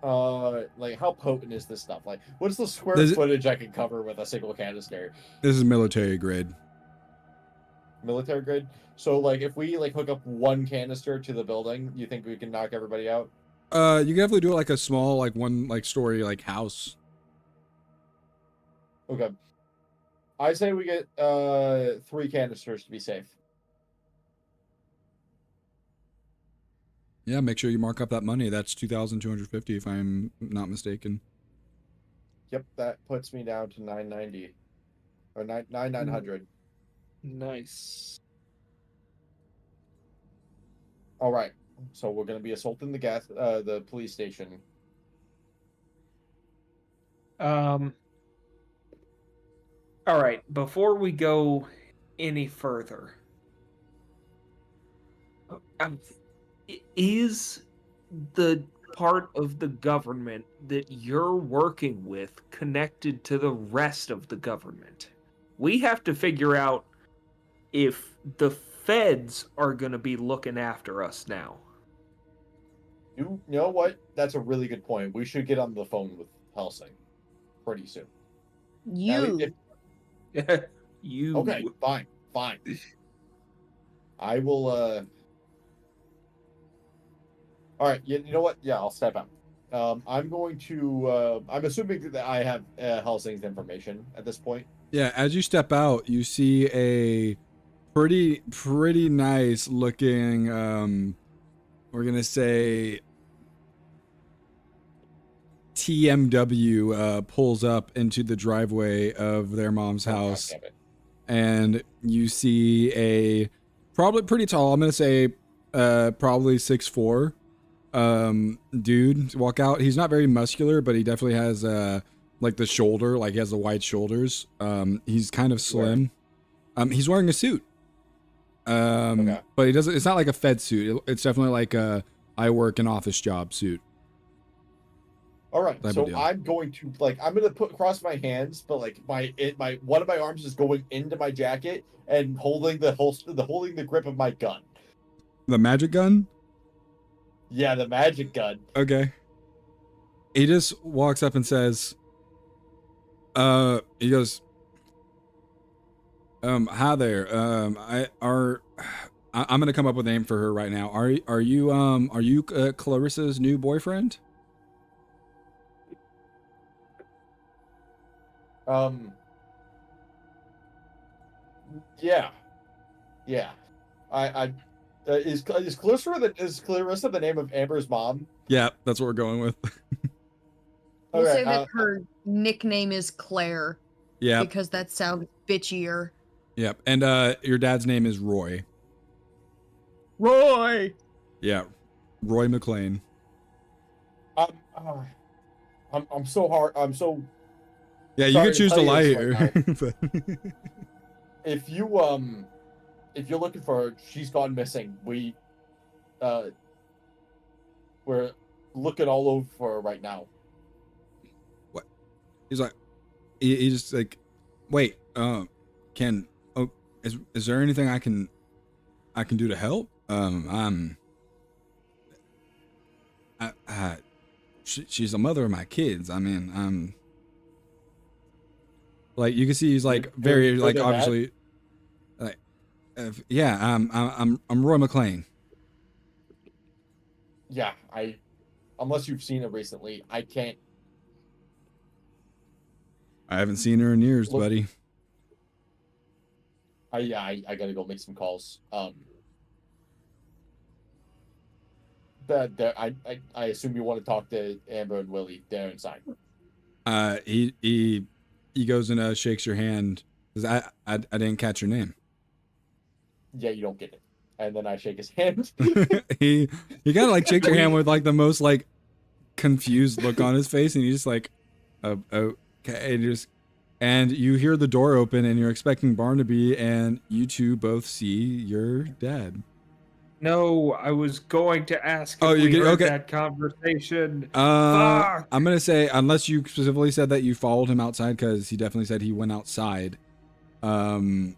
Like how potent is this stuff? Like, what's the square Does it- footage I can cover with a single canister? This is military grade. Military grade. So like, if we like hook up one canister to the building, you think we can knock everybody out? You can definitely do it like a small, like one like story like house. Okay. I say we get 3 canisters to be safe. Yeah, make sure you mark up that money. That's $2,250 if I'm not mistaken. Yep, that puts me down to 990 or 900. Nice. All right. So we're gonna be assaulting the police station. All right. Before we go any further, is the part of the government that you're working with connected to the rest of the government? We have to figure out if the feds are going to be looking after us now. You know what? That's a really good point. We should get on the phone with Helsing pretty soon. You. You. Okay, fine. I will. All right. You know what? Yeah, I'll step out. I'm going to. I'm assuming that I have Helsing's information at this point. Yeah, as you step out, you see a pretty nice looking we're gonna say TMW pulls up into the driveway of their mom's house. God damn it. And you see a probably pretty tall, I'm gonna say probably 6'4" dude walk out. He's not very muscular, but he definitely has like the shoulder, like he has the wide shoulders. He's kind of slim. He's wearing a suit. Okay. But he doesn't, it's not like a Fed suit. It's definitely like a I work an office job suit. All right, Type of so deal. I'm going to I'm gonna put cross my hands, but like my one of my arms is going into my jacket and holding the grip of my gun. The magic gun? Yeah, the magic gun. Okay. He just walks up and says, he goes, hi there. I'm gonna come up with a name for her right now. Are you Clarissa's new boyfriend? Yeah. Is Clarissa the name of Amber's mom? Yeah, that's what we're going with. We'll Okay, say that her nickname is Claire Yeah, because that sounds bitchier. yep. And your dad's name is Roy. Roy. Yeah, Roy McLean. I'm so hard. I'm so. Yeah, you Sorry could to choose to tell you lie this here. right but- If you're looking for her, she's gone missing. We're looking all over for her right now. He's like, he's just like, wait, is there anything I can do to help? She's the mother of my kids. I mean, like you can see he's like very You're like their obviously, like, yeah, I'm Roy McLean. Yeah, unless you've seen her recently, I can't. I haven't seen her in years, Look- buddy. I gotta go make some calls. I assume you want to talk to Amber and Willie. They're inside. He goes and shakes your hand. Says, I didn't catch your name. Yeah, you don't get it. And then I shake his hand. he kind of like shakes your hand with like the most like confused look on his face, and he's just like, okay, and you hear the door open, and you're expecting Barnaby, and you two both see your dad. No, I was going to ask if Oh, you we get- heard okay. that conversation. I'm Fuck. gonna say, unless you specifically said that you followed him outside, because he definitely said he went outside. I'm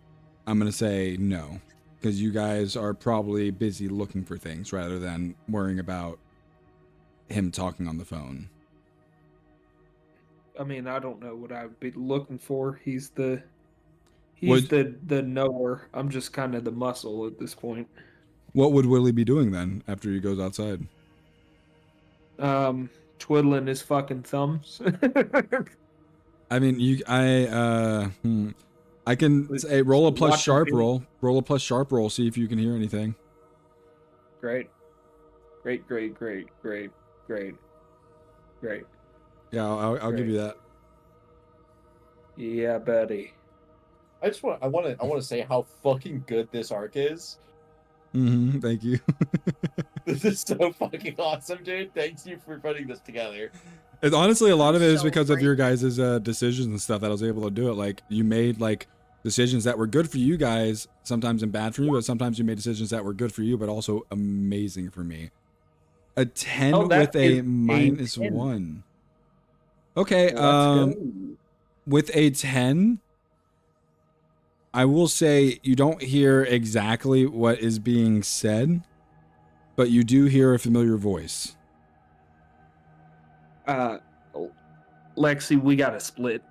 gonna say no, because you guys are probably busy looking for things rather than worrying about him talking on the phone. I mean, I don't know what I would be looking for. He's the Would- the knower. I'm just kind of the muscle at this point. What would Willie be doing then after he goes outside? Twiddling his fucking thumbs. I mean, I can say roll a plus Watching sharp TV. roll. Roll a plus sharp roll. See if you can hear anything. Great. Yeah, I'll give you that. Yeah, buddy. I want to say how fucking good this arc is. Thank you. This is so fucking awesome, dude. Thanks you for putting this together. It's honestly a lot of it is So because of great. your guys' decisions and stuff that I was able to do it. Like you made like decisions that were good for you guys, sometimes and bad for you, but sometimes you made decisions that were good for you, but also amazing for me. A 10 Oh, that with a is minus 10. 1. Okay, Let's go. with a 10, I will say you don't hear exactly what is being said, but you do hear a familiar voice. Lexi, we got to split.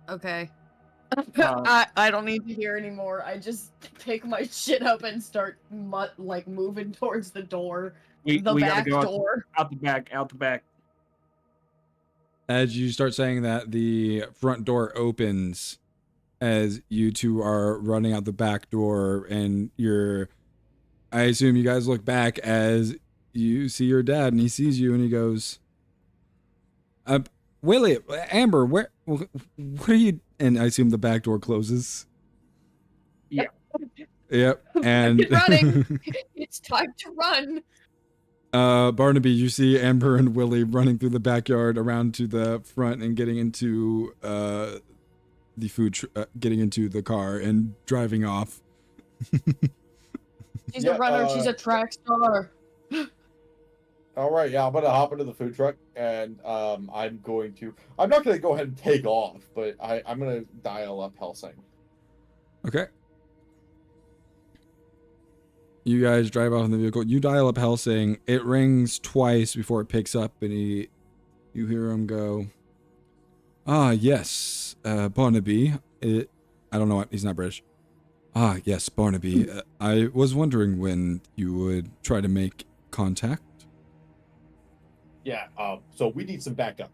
Okay. Uh, I don't need to hear anymore. I just pick my shit up and start moving towards the door, We the gotta back go door. out the back. As you start saying that, the front door opens as you two are running out the back door, and I assume you guys look back as you see your dad, and he sees you, and he goes, Willie, Amber, what are you? And I assume the back door closes. Yeah. Yep. And Running. It's time to run. Barnaby, you see Amber and Willie running through the backyard around to the front and getting into getting into the car and driving off. She's Yeah, a runner. She's a track star. All right, yeah, I'm gonna hop into the food truck, and I'm not gonna go ahead and take off, but I'm gonna dial up Helsing. Okay. You guys drive off in the vehicle. You dial up Helsing. It rings twice before it picks up, and you hear him go, "Ah, yes, Barnaby. I don't know what. He's not British. Ah, yes, Barnaby. I was wondering when you would try to make contact." Yeah, so we need some backup.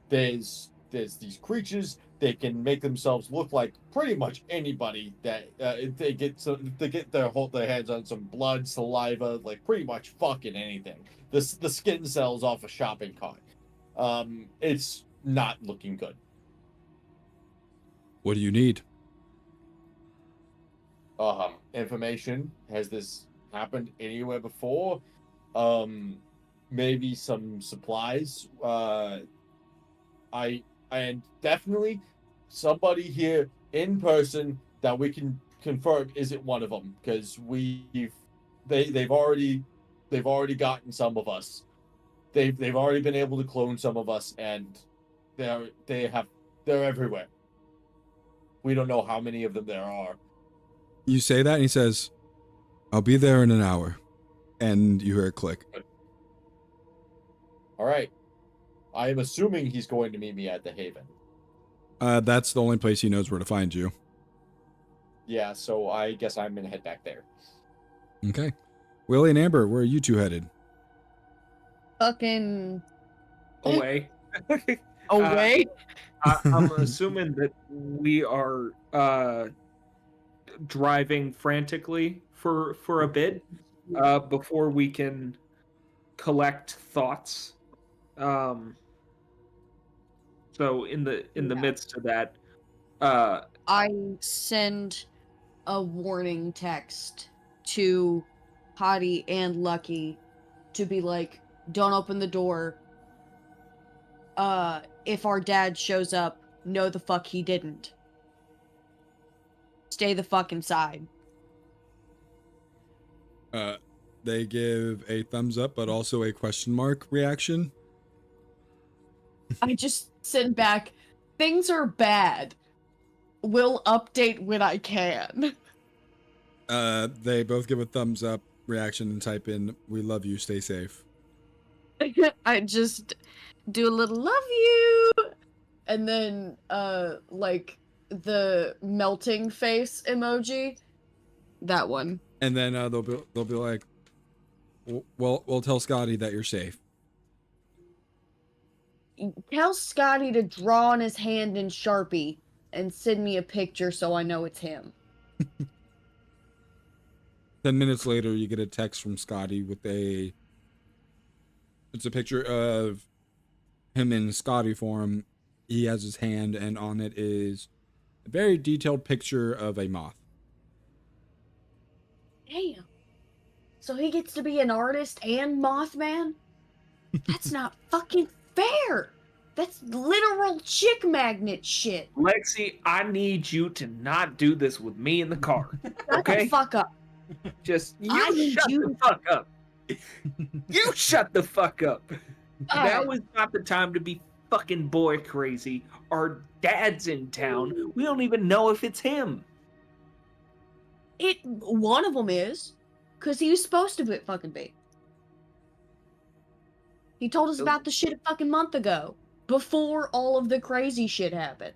There's these creatures. They can make themselves look like pretty much anybody that if they get their hands on some blood, saliva, like pretty much fucking anything. The skin cells off a shopping cart. It's not looking good. What do you need? Information. Has this happened anywhere before? Maybe some supplies. And definitely somebody here in person that we can confirm isn't one of them, because they've already gotten some of us. They've already been able to clone some of us, and they're everywhere. We don't know how many of them there are. You say that, and he says, "I'll be there in an hour," and you hear a click. All right. I am assuming he's going to meet me at the Haven. That's the only place he knows where to find you. Yeah, so I guess I'm gonna head back there. Okay. Willie and Amber, where are you two headed? Fucking Away. away. I'm assuming that we are driving frantically for a bit before we can collect thoughts. So in the midst of that, I send a warning text to Hottie and Lucky to be like, don't open the door. If our dad shows up, no the fuck he didn't. Stay the fuck inside. They give a thumbs up, but also a question mark reaction. I just send back, things are bad. We'll update when I can. They both give a thumbs up reaction and type in, "We love you, stay safe." I just do a little love you, and then like the melting face emoji, that one. And then they'll be like, "Well, we'll tell Scotty that you're safe." Tell Scotty to draw on his hand in Sharpie and send me a picture so I know it's him. 10 minutes later, you get a text from Scotty with it's a picture of him in Scotty form. He has his hand, and on it is a very detailed picture of a moth. Damn. So he gets to be an artist and Mothman? That's not fucking fair. That's literal chick magnet shit. Lexi, I need you to not do this with me in the car. Shut Okay? the fuck up. Just I need shut you- the fuck up. You shut the fuck up. Now Alright. is not the time to be fucking boy crazy. Our dad's in town. We don't even know if it's him. One of them is, because he was supposed to fucking be. He told us about the shit a fucking month ago, before all of the crazy shit happened.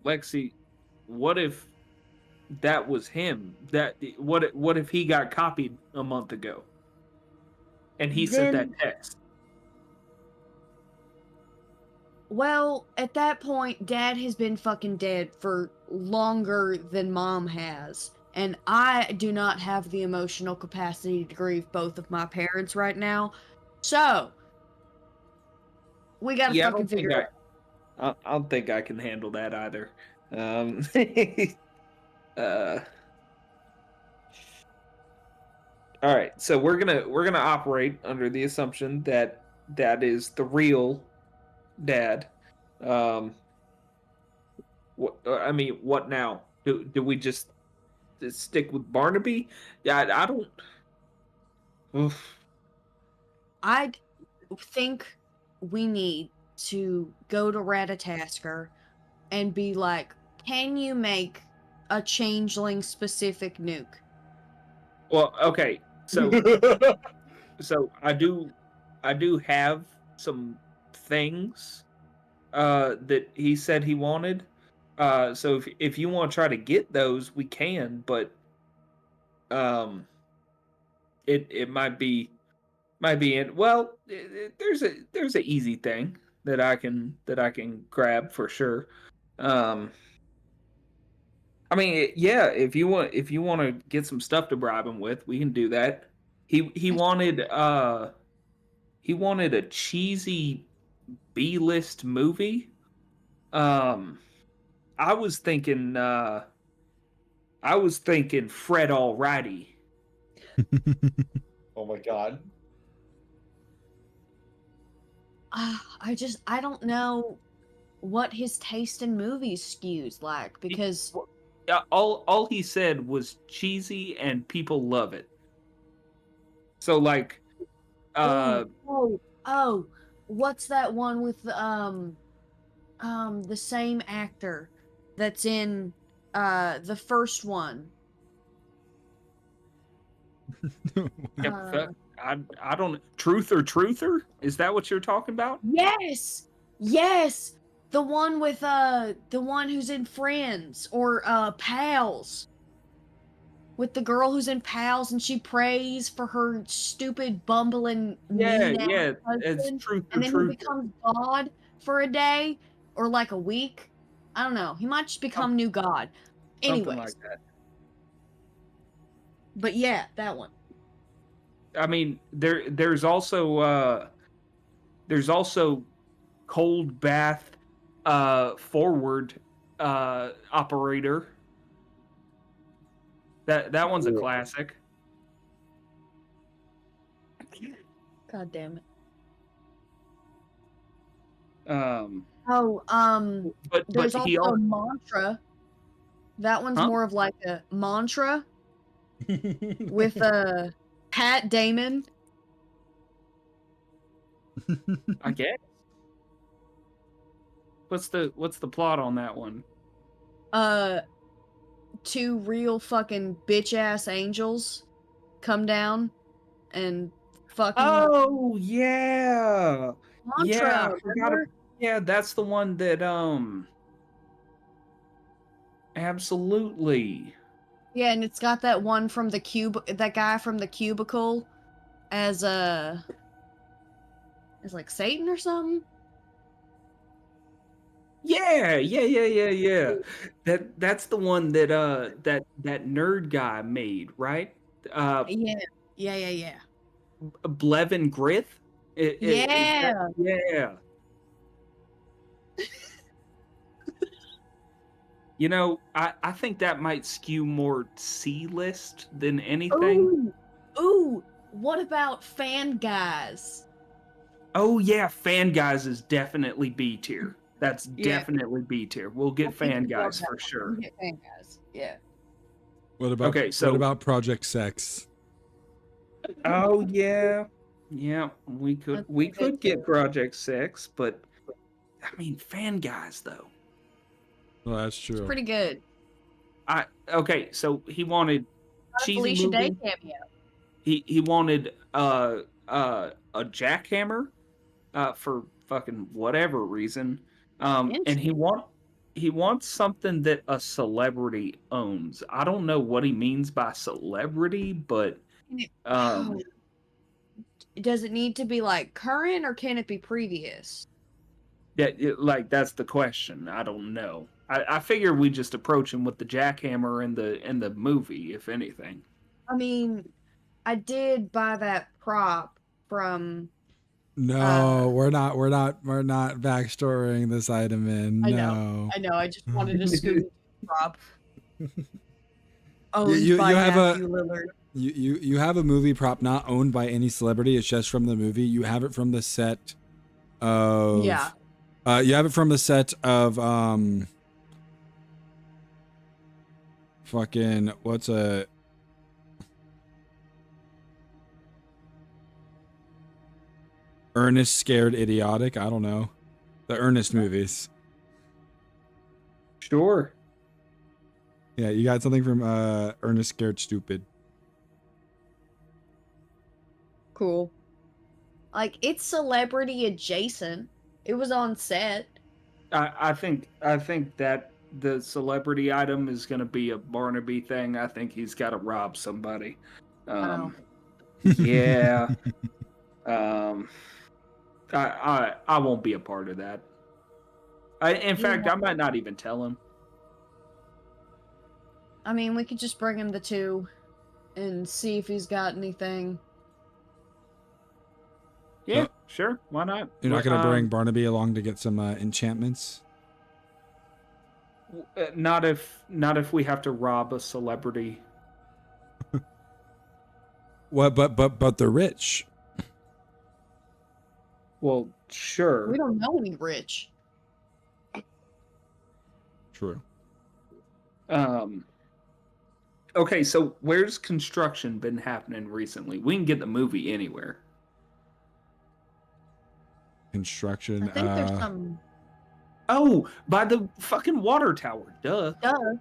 Lexi, what if that was him? What if he got copied a month ago? And he sent that text. Well, at that point, Dad has been fucking dead for longer than Mom has. And I do not have the emotional capacity to grieve both of my parents right now. So, we gotta fucking figure it out. I don't think I can handle that either. All right, so we're gonna operate under the assumption that that is the real dad. What now? Do we just stick with Barnaby? Yeah, I don't. Oof. I think we need to go to Ratatasker and be like, can you make a changeling specific nuke? Well, okay. So I do have some things that he said he wanted. So if you want to try to get those, we can, but it might be in, well, there's an easy thing that I can grab for sure. I mean, yeah, if you want to get some stuff to bribe him with, we can do that. He wanted a cheesy B-list movie. I was thinking Fred Alrighty. Oh my god. I don't know what his taste in movies skews like, because All he said was cheesy and people love it. So like what's that one with the same actor that's in the first one? I don't, Truth or Truther? Is that what you're talking about? Yes. The one with the one who's in Friends or Pals. With the girl who's in Pals and she prays for her stupid bumbling Yeah, mean-ass it's husband, Truth or and then Truther. he becomes God for a day or like a week. I don't know. He might just become new God. Anyways, Something like that. but yeah, that one. I mean, there's also cold bath forward operator. That one's a classic. God damn it. But There's he also also, Mantra. That one's Huh? more of like a mantra with Pat Damon. I guess. What's the plot on that one? Two real fucking bitch ass angels come down and fucking Oh yeah, Mantra. I forgot. Remember? Yeah, that's the one that absolutely. Yeah, and it's got that one from that guy from the cubicle as like Satan or something. Yeah. That's the one that that nerd guy made, right? Yeah. Blevin Grith. Yeah. Yeah. You know, I think that might skew more C-list than anything. Ooh, what about Fan Guys? Oh yeah, Fan Guys is definitely B tier. That's Yeah. definitely B tier. We'll get Fan Guys for sure. Get Fan Guys. Yeah. What about so what about Project Sex? Oh yeah, we could get Project 6, but I mean Fan Guys though. Well, that's true. It's pretty good. Okay, so he wanted cheesy Felicia movie. Day cameo. He wanted a jackhammer for fucking whatever reason. And he wants something that a celebrity owns. I don't know what he means by celebrity, but does it need to be like current or can it be previous? like that's the question. I don't know. I figure we just approach him with the jackhammer in the movie, if anything. I mean, I did buy that prop from. No, we're not backstorying this item in. I No. know. I just wanted a Scooby prop. Oh, you have Matthew Lillard. You have a movie prop not owned by any celebrity. It's just from the movie. You have it from the set of. Yeah. You have it from the set of fucking what's. Ernest Scared Idiotic. I don't know. The Ernest movies. Sure. Yeah, you got something from Ernest Scared Stupid. Cool. Like, it's celebrity adjacent. It was on set. I think that the celebrity item is going to be a Barnaby thing. I think he's got to rob somebody. Yeah. I won't be a part of that. In fact, I might not even tell him. I mean, we could just bring him the 2 and see if he's got anything. Yeah, No. sure. Why not? You're not going to bring Barnaby along to get some enchantments? Not if we have to rob a celebrity. What? But they're rich. Well, sure. We don't know any rich. True. Okay, so where's construction been happening recently? We can get the movie anywhere. Construction. I think there's some. Oh, by the fucking water tower. Duh. Duh.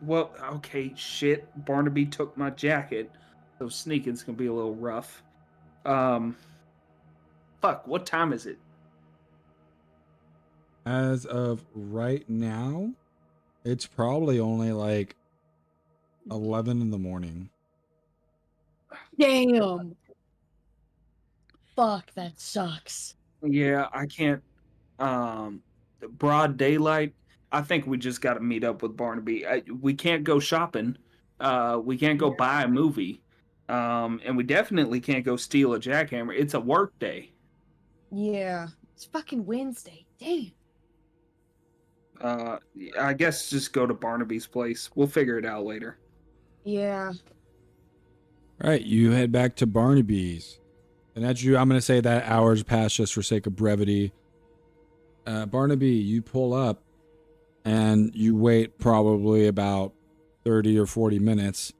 Well, okay, shit. Barnaby took my jacket, so sneaking's gonna be a little rough. Fuck, what time is it? As of right now, it's probably only like 11 in the morning. Damn. Fuck, that sucks. Yeah, I can't. Broad daylight. I think we just got to meet up with Barnaby. We can't go shopping. We can't go buy a movie. And we definitely can't go steal a jackhammer. It's a work day. Yeah. It's fucking Wednesday. Damn. I guess just go to Barnaby's place. We'll figure it out later. Yeah. All right, you head back to Barnaby's. And as you, I'm going to say that hours pass just for sake of brevity. Barnaby, you pull up and you wait probably about 30 or 40 minutes.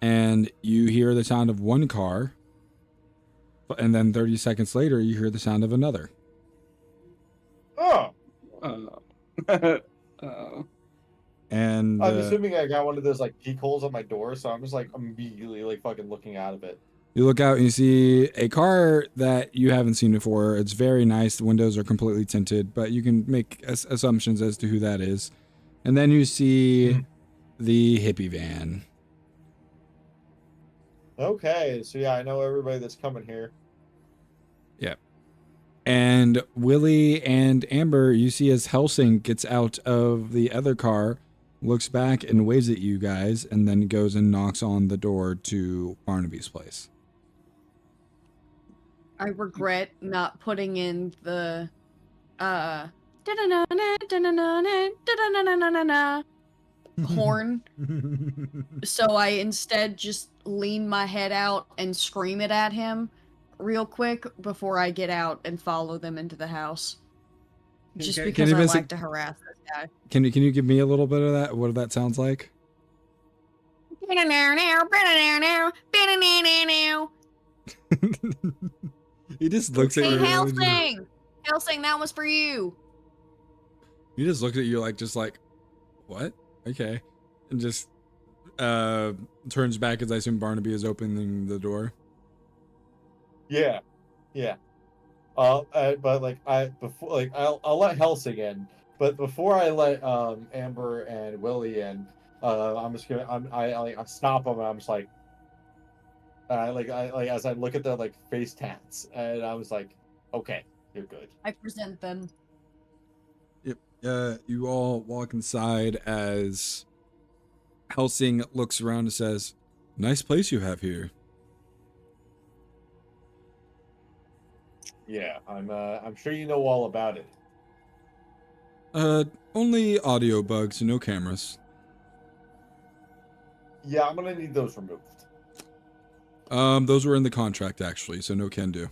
And you hear the sound of one car. And then 30 seconds later, you hear the sound of another. Oh. And I'm assuming I got one of those like peek holes on my door, so I'm just like immediately like fucking looking out of it. you look out and you see a car that you haven't seen before. It's very nice. The windows are completely tinted, but you can make assumptions as to who that is. And then you see the hippie van. Okay, so yeah, I know everybody that's coming here. Yep. And Willie and Amber, you see as Helsing gets out of the other car, looks back and waves at you guys, and then goes and knocks on the door to Barnaby's place. I regret not putting in the horn. So I instead just lean my head out and scream it at him real quick before I get out and follow them into the house. Just Okay. because Can you I miss like it? to harass this guy. Can you give me a little bit of that? What that sounds like? He just looks at Hey, you. Helsing! Helsing, that was for you. He just looks at you like what? Okay. And just turns back as I assume Barnaby is opening the door. Yeah. But like I'll let Helsing in, but before I let Amber and Willie in, I'm just gonna I stop them and I'm just like as I look at their like face tats and I was like, okay, you're good. I present them. Yep. You all walk inside as Helsing looks around and says, "Nice place you have here." Yeah, I'm sure you know all about it. Only audio bugs, no cameras. Yeah, I'm gonna need those removed. Those were in the contract actually, so no can do.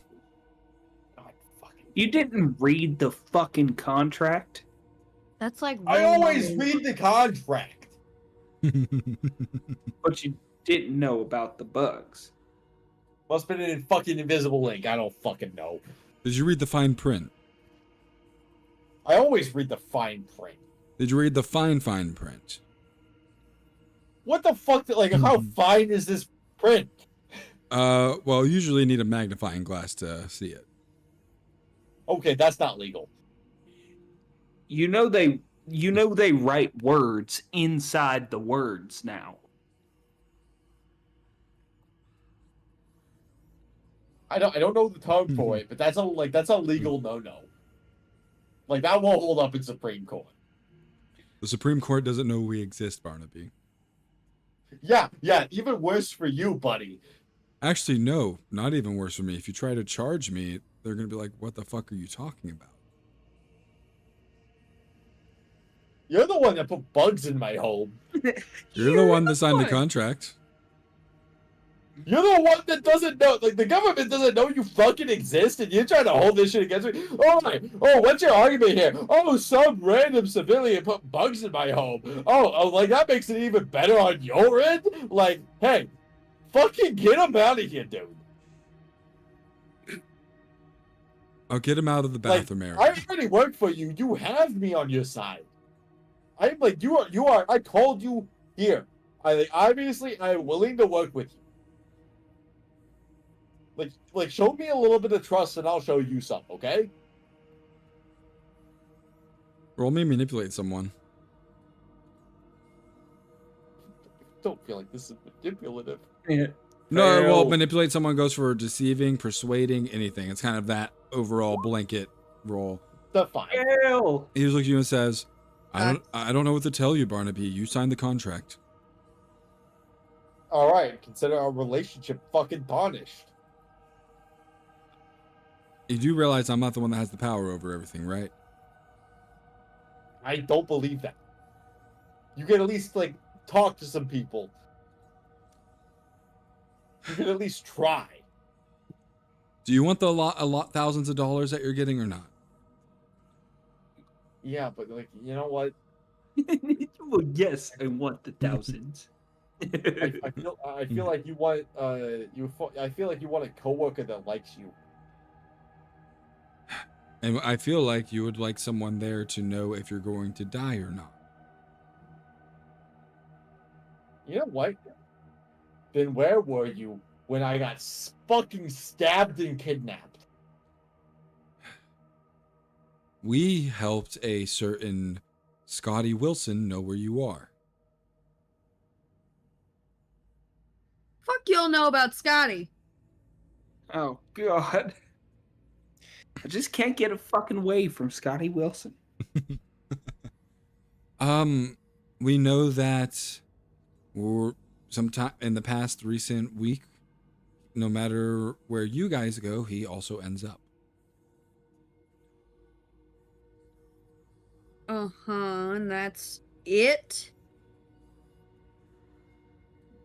God, fucking... You didn't read the fucking contract? That's like I real always money. read the contract. But you didn't know about the bugs. Must have been in fucking invisible ink. I don't fucking know. Did you read the fine print? I always read the fine print. Did you read the fine print? What the fuck? Like, how fine is this print? Well, usually you need a magnifying glass to see it. Okay, that's not legal. You know they write words inside the words now. I don't know the term for it, but that's a legal no-no. Like, that won't hold up in Supreme Court. The Supreme Court doesn't know we exist, Barnaby. Yeah, even worse for you, buddy. Actually, no, not even worse for me. If you try to charge me, they're gonna be like, "What the fuck are you talking about?" You're the one that put bugs in my home. You're the one that signed the contract. You're the one that doesn't know. Like, the government doesn't know you fucking exist, and you're trying to hold this shit against me. Oh, what's your argument here? Oh, some random civilian put bugs in my home. Oh, like, that makes it even better on your end? Like, hey, fucking get him out of here, dude. I'll get him out of the bathroom area. I already work for you. You have me on your side. I'm like, you are. I called you here. Obviously, I'm willing to work with you. Like, show me a little bit of trust, and I'll show you some. Okay? Roll me manipulate someone. Don't feel like this is manipulative. Yeah. No, well, manipulate someone goes for deceiving, persuading, anything. It's kind of that overall blanket roll. That's fine. Hell. He just looks at you and says, I don't know what to tell you, Barnaby. You signed the contract. All right, consider our relationship fucking tarnished. You do realize I'm not the one that has the power over everything, right? I don't believe that. You can at least, like, talk to some people. You can at least try. Do you want the thousands of dollars that you're getting or not? Yeah, but, like, you know what? Well, yes, I want the thousands. I feel like you want I feel like you want a coworker that likes you. And I feel like you would like someone there to know if you're going to die or not. You know what? Then where were you when I got fucking stabbed and kidnapped? We helped a certain Scotty Wilson know where you are. Fuck y'all know about Scotty. Oh, God. I just can't get a fucking wave from Scotty Wilson. We know that sometime in the past recent week, no matter where you guys go, he also ends up. And that's it?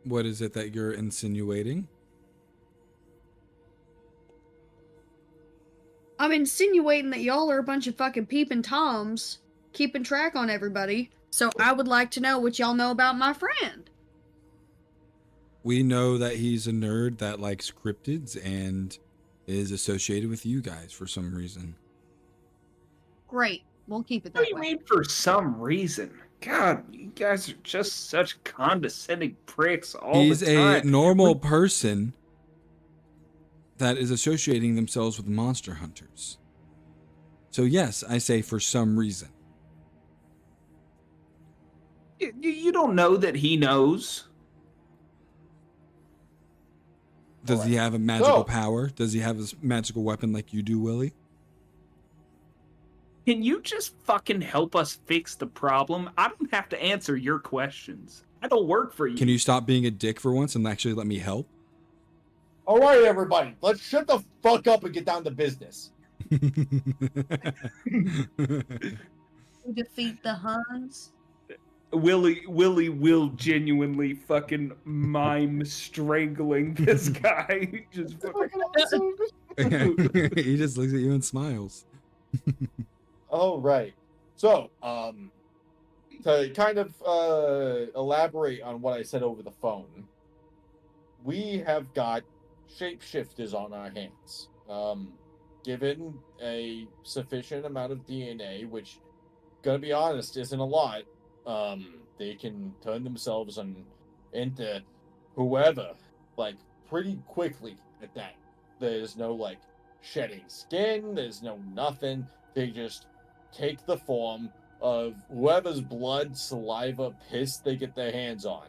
What is it that you're insinuating? I'm insinuating that y'all are a bunch of fucking peeping toms, keeping track on everybody. So I would like to know what y'all know about my friend. We know that he's a nerd that likes cryptids and is associated with you guys for some reason. Great. We'll keep it What that do you way. mean for some reason? God, you guys are just such condescending pricks all He's the time. a normal person that is associating themselves with monster hunters. So yes, I say for some reason. You don't know that he knows. Does he have a magical power? Does he have a magical weapon like you do, Willie? Can you just fucking help us fix the problem? I don't have to answer your questions. I don't work for you. Can you stop being a dick for once and actually let me help? All right, everybody, let's shut the fuck up and get down to business. Defeat the Huns? Willie will genuinely fucking mime strangling this guy. Just He just looks at you and smiles. All right. So, to kind of elaborate on what I said over the phone, we have got shapeshifters on our hands. Given a sufficient amount of DNA, which, gonna be honest, isn't a lot, they can turn themselves into whoever, like, pretty quickly at that. There's no, like, shedding skin, there's no nothing. They just take the form of whoever's blood, saliva, piss they get their hands on.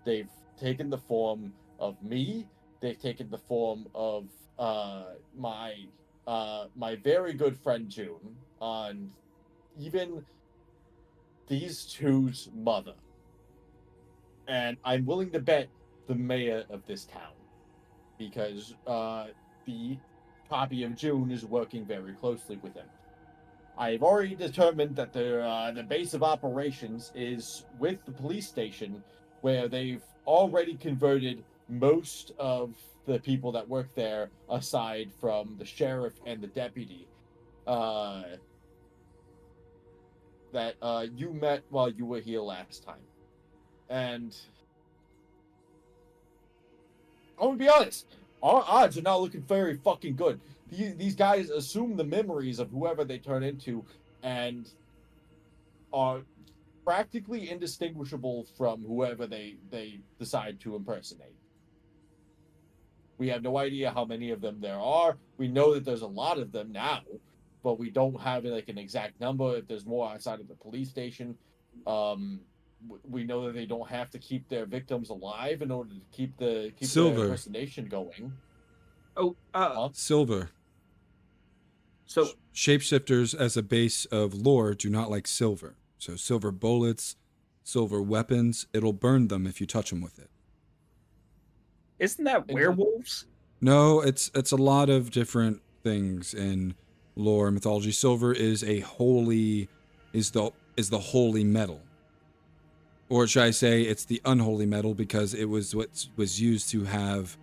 They've taken the form of me, they've taken the form of my very good friend June, and even these two's mother. And I'm willing to bet the mayor of this town, because the copy of June is working very closely with him. I've already determined that the base of operations is with the police station, where they've already converted most of the people that work there, aside from the sheriff and the deputy, that you met while you were here last time. And I'm gonna be honest, our odds are not looking very fucking good. These guys assume the memories of whoever they turn into and are practically indistinguishable from whoever they decide to impersonate. We have no idea how many of them there are. We know that there's a lot of them now, but we don't have like an exact number. If there's more outside of the police station, we know that they don't have to keep their victims alive in order to keep the impersonation going. Silver. So Shapeshifters as a base of lore do not like silver. So silver bullets, silver weapons, it'll burn them if you touch them with it. isn't that werewolves? No, it's a lot of different things in lore and mythology. Silver is the holy metal. Or should I say it's the unholy metal, because it was what was used to have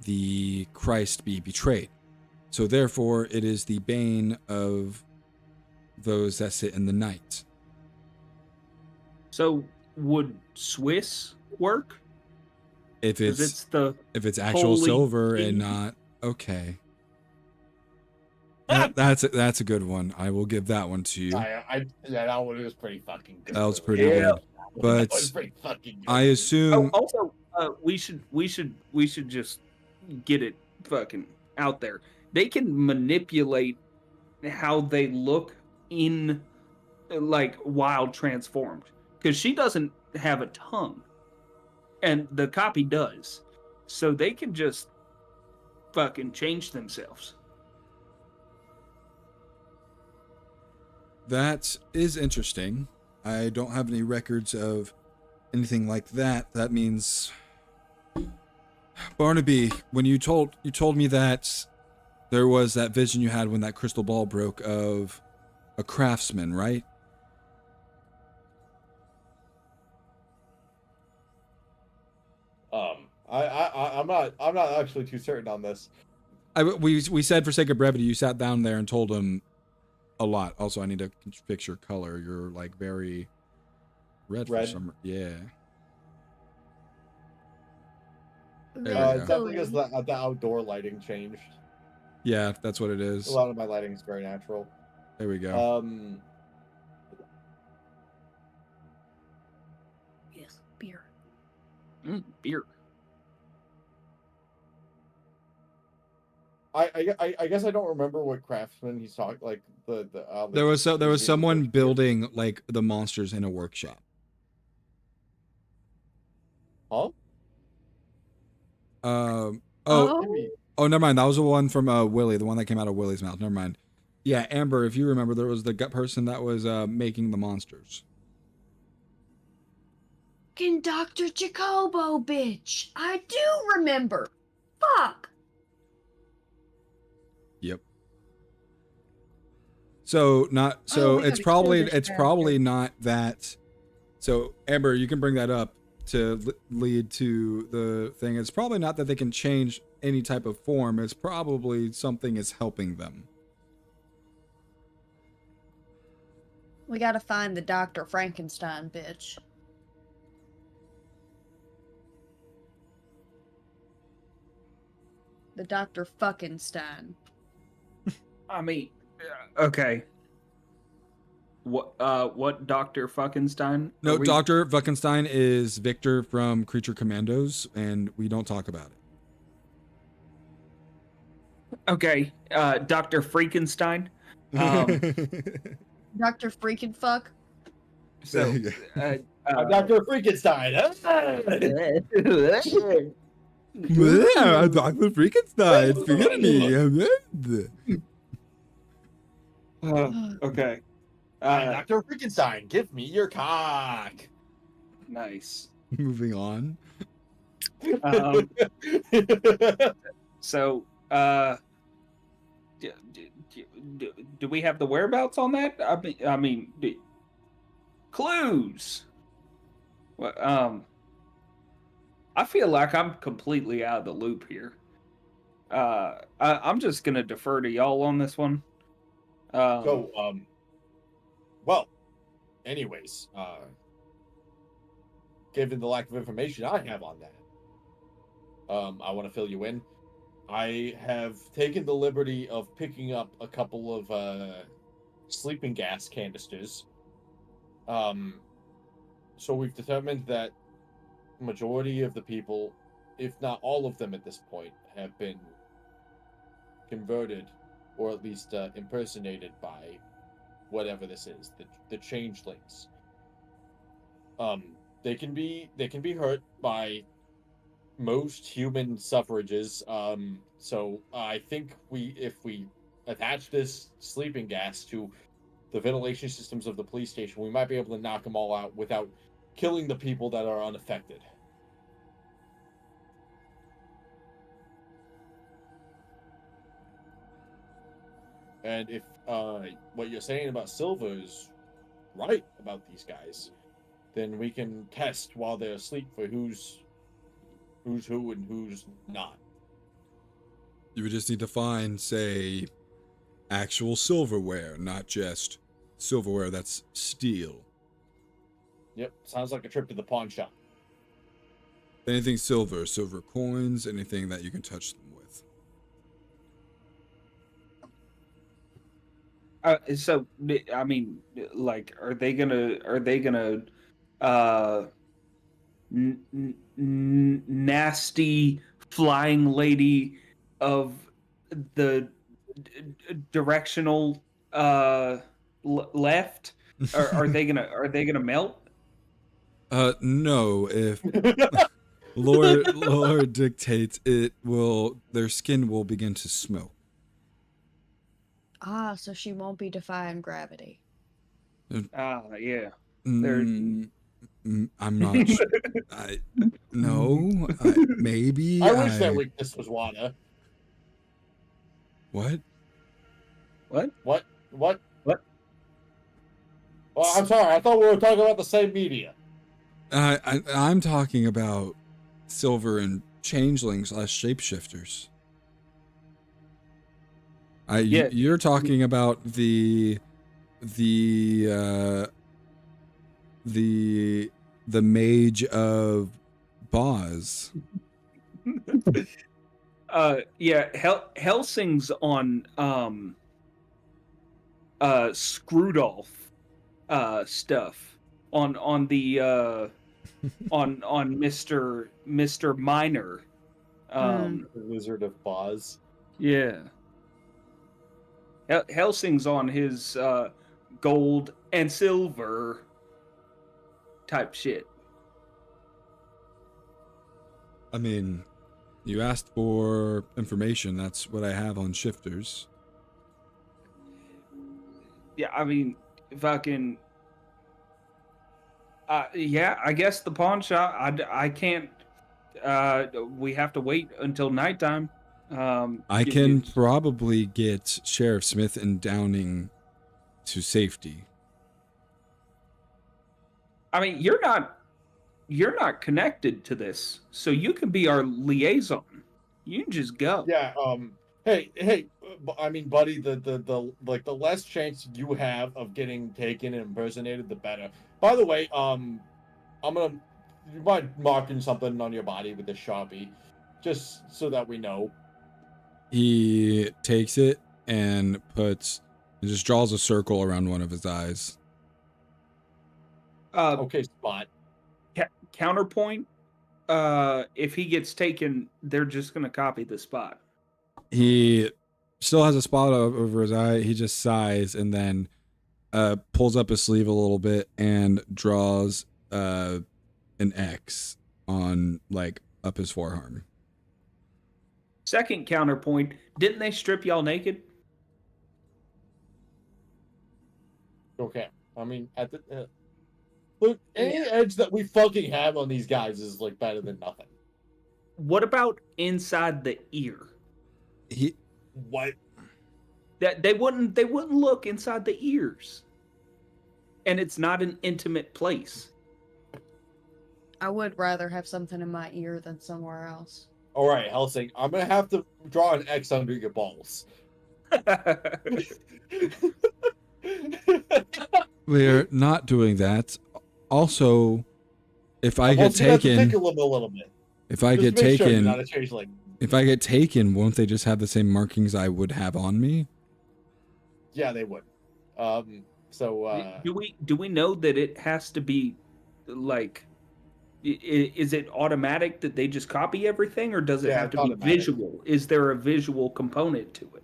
the Christ be betrayed. So therefore it is the bane of those that sit in the night. So would Swiss work? If 'Cause it's actual holy silver key. and not okay. That's a good one. I will give that one to you. Yeah, that one was pretty fucking good. That was pretty Yeah. good. But that was pretty fucking good. I assume Also, we should just get it fucking out there. They can manipulate how they look in, like, while transformed, because she doesn't have a tongue, and the copy does, so they can just fucking change themselves. that is interesting. I don't have any records of anything like that. That means, Barnaby, when you told me that there was that vision you had when that crystal ball broke of a craftsman, right? I'm not actually too certain on this. We said for sake of brevity, you sat down there and told him a lot. Also, I need to fix your color. You're like very red. For some. Yeah. There we go. Definitely because the outdoor lighting changed. Yeah, that's what it is. A lot of my lighting is very natural. There we go. Yes, beer. Beer. I guess I don't remember what craftsman he's talking, like there was someone building like the monsters in a workshop. Huh? Oh, never mind. That was the one from Willie, the one that came out of Willie's mouth. Never mind. Yeah, Amber, if you remember, there was the gut person that was making the monsters. Fucking Dr. Jacobo, bitch. I do remember. Fuck. Yep. So it's probably not that. So Amber, you can bring that up to lead to the thing. It's probably not that they can change any type of form. It's probably something is helping them. We gotta find the Dr. Frankenstein, bitch. the Dr. Fuckenstein. I mean, okay. What Dr. Fuckenstein? No, Are we- Dr. Fuckenstein is Victor from Creature Commandos, and we don't talk about it. Okay, Dr. Freakenstein. Dr. Freaking Fuck? So, Dr. Freakenstein. Yeah, Dr. Freakenstein, forgive me. okay. Dr. Freakenstein, give me your cock. Nice. Moving on. So, do we have the whereabouts on that? I mean, clues. Well, I feel like I'm completely out of the loop here. I'm just gonna defer to y'all on this one. Well, anyways, given the lack of information I have on that, I want to fill you in. I have taken the liberty of picking up a couple of sleeping gas canisters. So we've determined that the majority of the people, if not all of them at this point, have been converted or at least impersonated by whatever this is, the changelings. They can be hurt by most human suffrages. So I think if we attach this sleeping gas to the ventilation systems of the police station, we might be able to knock them all out without killing the people that are unaffected. And if what you're saying about Silver is right about these guys, then we can test while they're asleep for who's who and who's not. You would just need to find, say, actual silverware, not just silverware that's steel. Yep, sounds like a trip to the pawn shop. Anything silver, silver coins, anything that you can touch them with. So I mean, like, are they gonna nasty flying lady of the directional left? Are they gonna melt? No, if lore dictates, their skin will begin to smoke. Ah, so she won't be defying gravity. Yeah. I'm not sure. Maybe. I wish their weakness was water. What? What? Well, I'm sorry. I thought we were talking about the same media. I'm talking about silver and changelings / shapeshifters. You're talking about the mage of Boz. Helsing's on Screwdolf stuff on the on Mr. Minor. The Wizard of Boz. Yeah. Helsing's on his gold and silver type shit. I mean, you asked for information. That's what I have on shifters. Yeah, I mean, fucking. Yeah, I guess the pawn shop. I can't. We have to wait until nighttime. I can probably get Sheriff Smith and Downing to safety. I mean, you're not connected to this, so you can be our liaison. You can just go. Yeah. Hey. I mean, buddy, the less chance you have of getting taken and impersonated, the better. By the way, you mind marking something on your body with this Sharpie, just so that we know. He takes it and just draws a circle around one of his eyes. Okay, Spot. Counterpoint. If he gets taken, they're just gonna copy the spot. He still has a spot over his eye. He just sighs and then pulls up his sleeve a little bit and draws an X on like up his forearm. Second counterpoint, didn't they strip y'all naked? Okay. I mean, at the look, any edge that we fucking have on these guys is like better than nothing. What about inside the ear? What? That they wouldn't look inside the ears. And it's not an intimate place. I would rather have something in my ear than somewhere else. All right, Helsing, I'm gonna have to draw an X under your balls. We're not doing that. Also, if I get also gonna have to taken, tickle him a little bit. if I Just get to make sure you're taken, not a changeling. if I get taken, won't they just have the same markings I would have on me? Yeah, they would. So do we know that it has to be like? Is it automatic that they just copy everything, or does it Yeah, have to it's be automatic. visual? Is there a visual component to it?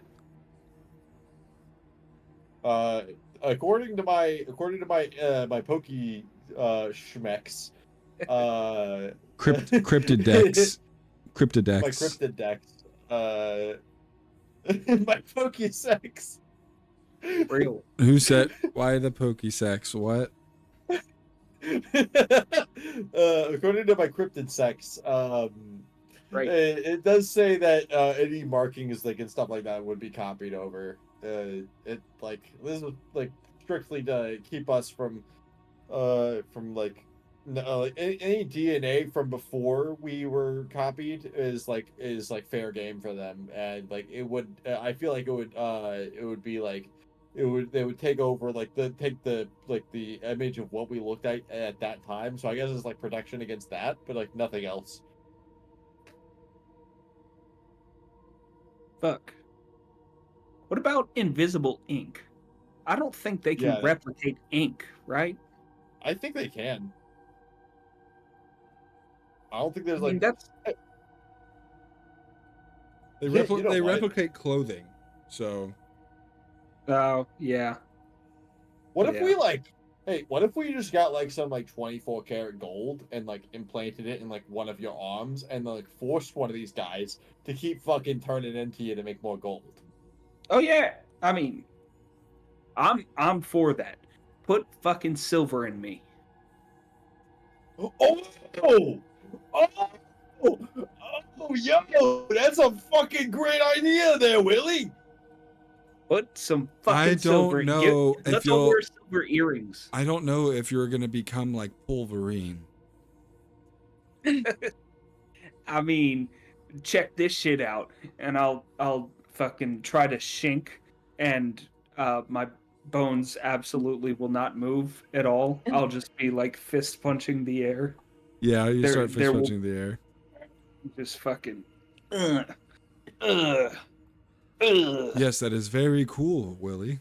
According to my my pokey schmecks, Cryptidex. Cryptidex. my cryptidex, my pokesex. Real. Who said why the Pokesex? What? According to my cryptid sex, Right. it does say that any markings like and stuff like that would be copied over. It like this is like strictly to keep us from like any DNA from before we were copied is like fair game for them, and like it would I feel like it would be like they would take over like the image of what we looked at that time. So I guess it's like protection against that, but like nothing else. Fuck. What about invisible ink? I don't think they can Yeah. replicate ink, right? I think they can. I don't think there's I mean, like that's They, Yeah, you know they what? replicate clothing, so oh yeah. what if Yeah. we like hey, what if we just got like some like 24 karat gold and like implanted it in like one of your arms and like forced one of these guys to keep fucking turning into you to make more gold? Oh yeah. I mean, I'm for that. Put fucking silver in me. Oh, yo, that's a fucking great idea there, Willie. Put some fucking I don't silver. know if let's all you'll- wear silver earrings. I don't know if you're gonna become like Wolverine. I mean, check this shit out, and I'll fucking try to shink, and my bones absolutely will not move at all. I'll just be like fist punching the air, Yeah, you There- start there fist will- punching the air. just fucking. Yes, that is very cool, Willie.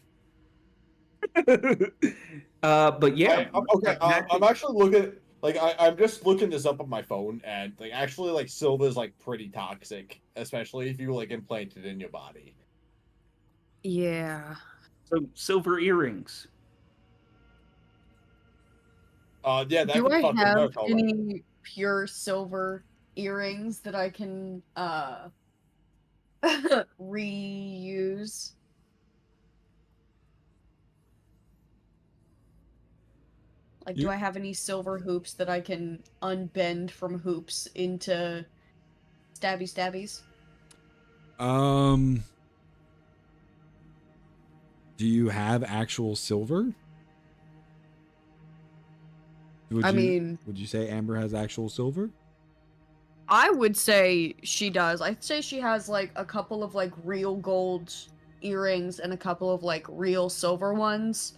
But yeah, I'm actually looking. Like I'm just looking this up on my phone, and like actually, like silver's like pretty toxic, especially if you like implant it in your body. Yeah. so silver earrings. Yeah. That Do could I fucking have work, all right. any pure silver earrings that I can reuse? Like, do You- I have any silver hoops that I can unbend from hoops into stabbies? Do you have actual silver? I mean, would you say Amber has actual silver? I would say she does. I'd say she has like a couple of like real gold earrings and a couple of like real silver ones.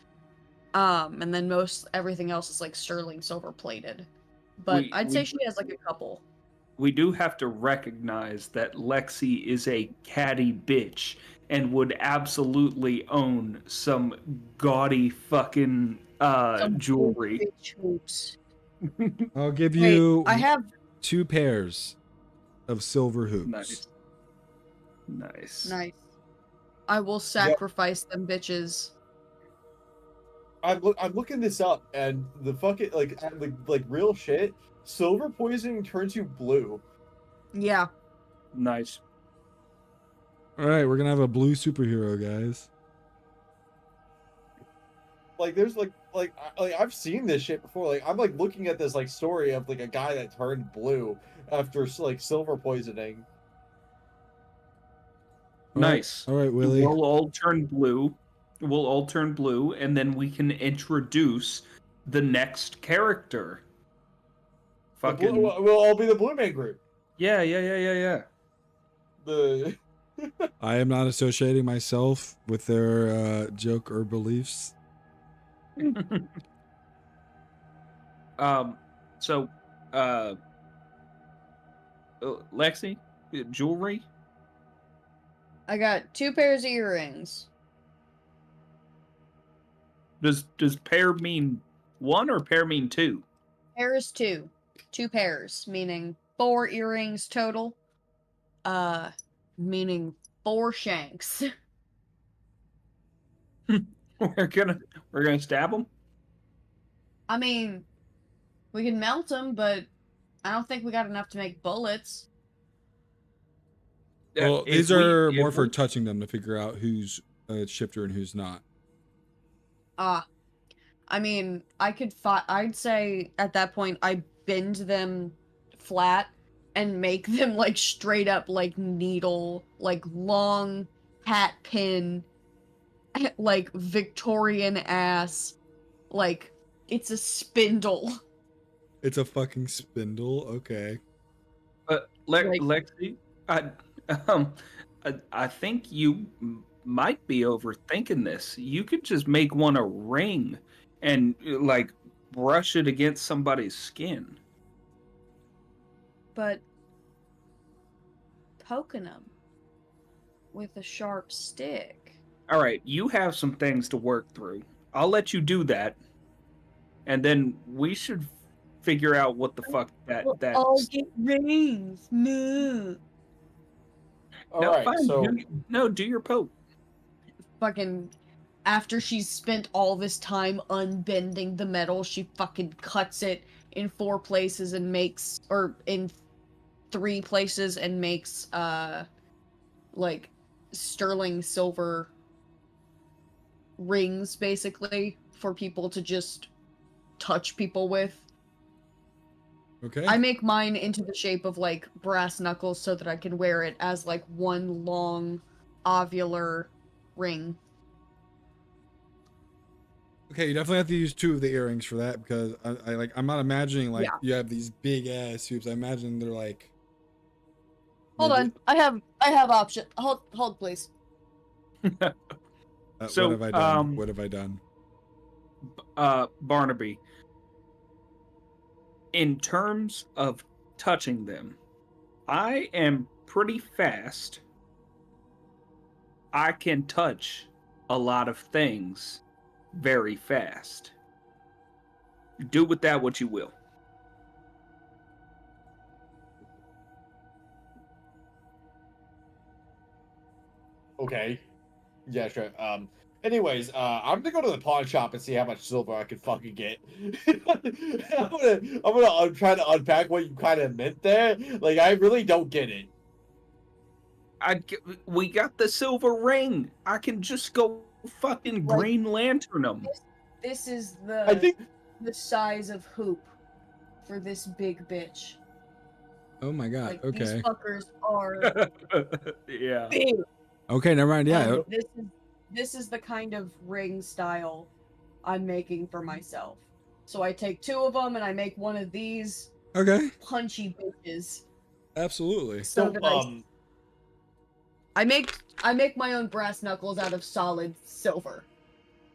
And then everything else is like sterling silver plated. But I'd say she has like a couple. we do have to recognize that Lexi is a catty bitch and would absolutely own some gaudy fucking Some jewelry. bitch hoops. I'll give Wait, you I have 2 pairs of silver hoops. Nice. Nice. nice. I will sacrifice them bitches. I'm looking this up, and the fucking like real shit. Silver poisoning turns you blue. Yeah. Nice. All right, we're gonna have a blue superhero, guys. Like there's like I've seen this shit before. Like I'm like looking at this like story of like a guy that turned blue after like silver poisoning. Nice. All right, Willie. We'll all turn blue. We'll all turn blue, and then we can introduce the next character. Fucking We'll all be the Blue Man Group. yeah. The I am not associating myself with their joke or beliefs. So, Lexi, jewelry. I got 2 pairs of earrings. Does pair mean 1 or pair mean 2? Pair is 2. 2 pairs, meaning 4 earrings total. Meaning 4 shanks. We're gonna stab them. I mean, we can melt them, but I don't think we got enough to make bullets. Well, these are more for touching them to figure out who's a shifter and who's not. I mean, I'd say at that point I bend them flat and make them like straight up like needle, like long hat pin, like Victorian ass, like it's a spindle. It's a fucking spindle. Okay. Lexi, I think you might be overthinking this. You could just make one a ring and like brush it against somebody's skin. But poking them with a sharp stick. All right, you have some things to work through. I'll let you do that, and then we should figure out what the fuck that. I'll get rings. No. all right. Fine. So Do your poke. Fucking after she's spent all this time unbending the metal, she fucking cuts it in 4 places and makes, or in 3 places and makes like sterling silver rings basically for people to just touch people with. Okay. I make mine into the shape of like brass knuckles so that I can wear it as like one long ovular ring. Okay, you definitely have to use 2 of the earrings for that because I'm not imagining like Yeah. you have these big ass hoops. I imagine they're like. Hold maybe- on, I have option. Hold please. So, what have I done? What have I done? Barnaby, in terms of touching them, I am pretty fast. I can touch a lot of things very fast. Do with that what you will. okay, yeah, sure. Anyways, I'm gonna go to the pawn shop and see how much silver I can fucking get. I'm gonna try to unpack what you kind of meant there. Like, I really don't get it. We got the silver ring. I can just go fucking Like- Green Lantern them. This is I think the size of hoop for this big bitch. Oh my god. Like these Okay. fuckers are Yeah. big. Okay, never mind. Yeah. And this is the kind of ring style I'm making for myself. So I take 2 of them and I make one of these Okay. punchy bitches. Absolutely. So so. that I make my own brass knuckles out of solid silver,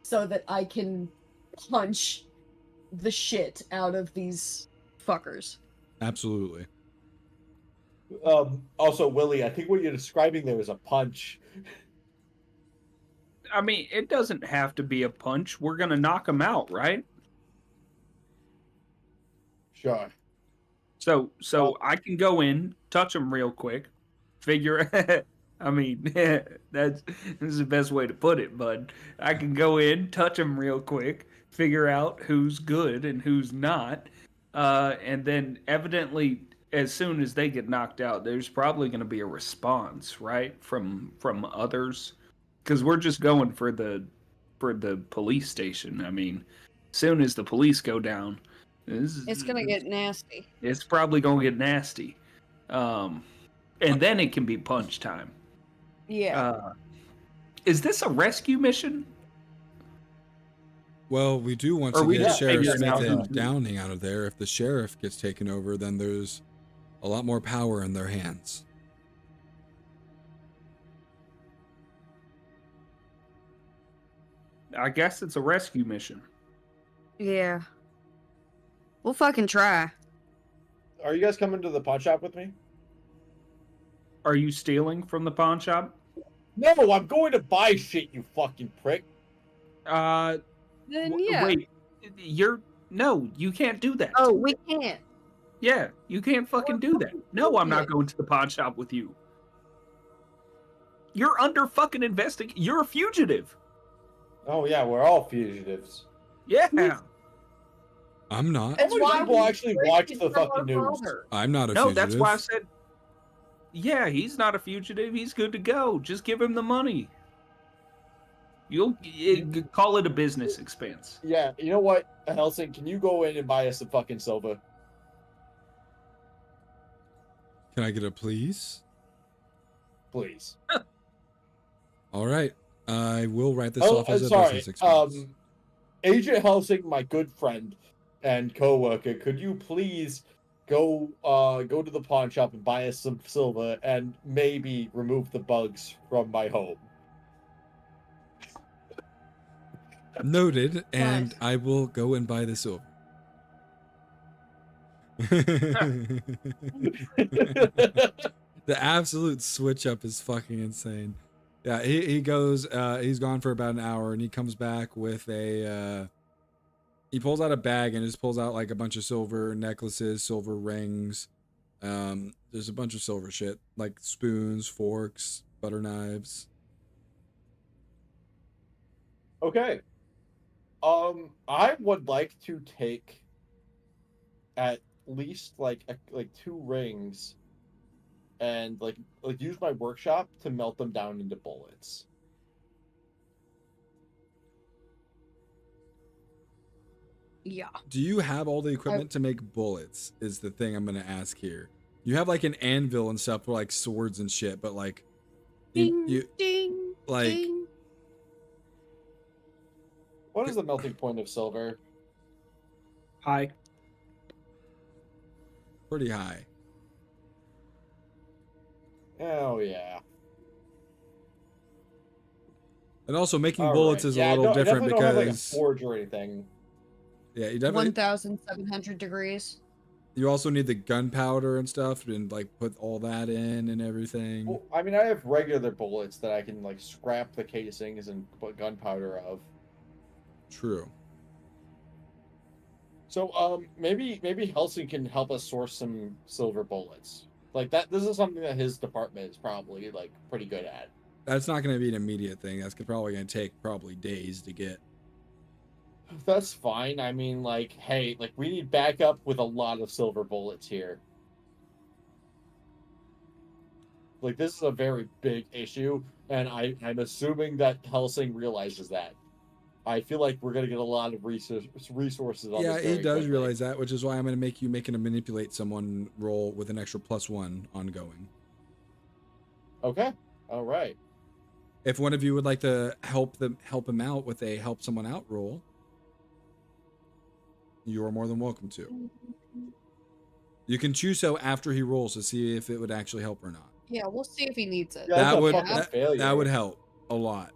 so that I can punch the shit out of these fuckers. Absolutely. Also, Willie, I think what you're describing there is a punch. I mean, it doesn't have to be a punch. We're gonna knock him out, right? Sure. So Well- I can go in, touch him real quick, figure. I mean, this is the best way to put it, bud. I can go in, touch him real quick, figure out who's good and who's not, and then evidently, as soon as they get knocked out, there's probably going to be a response, right, from others, because we're just going for the police station. I mean, soon as the police go down, It's gonna get nasty. it's probably gonna get nasty. And then it can be punch time. Yeah. Is this a rescue mission? Well, we do want Or to we get just Sheriff figure it Smith out and who's- Downing out of there. If the sheriff gets taken over, then there's a lot more power in their hands. I guess it's a rescue mission. Yeah. We'll fucking try. Are you guys coming to the pawn shop with me? Are you stealing from the pawn shop? No, I'm going to buy shit, you fucking prick. Then yeah. Wait, no, you can't do that. Oh, we can't. Yeah, you can't fucking do that. No, I'm not going to the pawn shop with you. You're under fucking You're a fugitive. Oh yeah, we're all fugitives. Yeah. I'm not. How many people actually watch the fucking news? I'm not a No, fugitive. that's why I said. Yeah, he's not a fugitive. He's good to go. Just give him the money. You'll call it a business expense. Yeah, you know what, Helsing, can you go in and buy us some fucking silver? Can I get a please? Please. All right. I will write this off as a sorry. business expense. Agent Helsing, my good friend and co-worker, could you please go to the pawn shop and buy us some silver and maybe remove the bugs from my home? Noted, and Nice. I will go and buy the silver. The absolute switch up is fucking insane. Yeah, he goes, he's gone for about an hour, and he comes back with he pulls out a bag and just pulls out like a bunch of silver necklaces, silver rings. There's a bunch of silver shit, like spoons, forks, butter knives. Okay. I would like to take at least like 2 rings and like use my workshop to melt them down into bullets. Yeah. Do you have all the equipment to make bullets? Is the thing I'm gonna ask here. You have like an anvil and stuff for like swords and shit, but like, you Ding. like Ding. What is the melting point of silver? Hi. pretty high. Oh yeah. And also making All bullets right. is Yeah, a little no, I different definitely don't have, because like a forge or anything. yeah, you definitely 1,700 degrees. you also need the gunpowder and stuff and like put all that in and everything. Well, I mean, I have regular bullets that I can like scrap the casings and put gunpowder of. True. So, maybe Helsing can help us source some silver bullets. Like that. This is something that his department is probably like pretty good at. That's not going to be an immediate thing. That's probably going to take probably days to get. That's fine. I mean, like, hey, like we need backup with a lot of silver bullets here. Like this is a very big issue, and I'm assuming that Helsing realizes that. I feel like we're gonna get a lot of resources on Yeah, this. he very does quickly. realize that, which is why I'm going to make you making a manipulate someone roll with an extra +1 ongoing. Okay. All right. If one of you would like to help him out with a help someone out roll, you are more than welcome to. You can choose so after he rolls to see if it would actually help or not. Yeah, we'll see if he needs it. Yeah, that's That a would fucking failure. that would help a lot.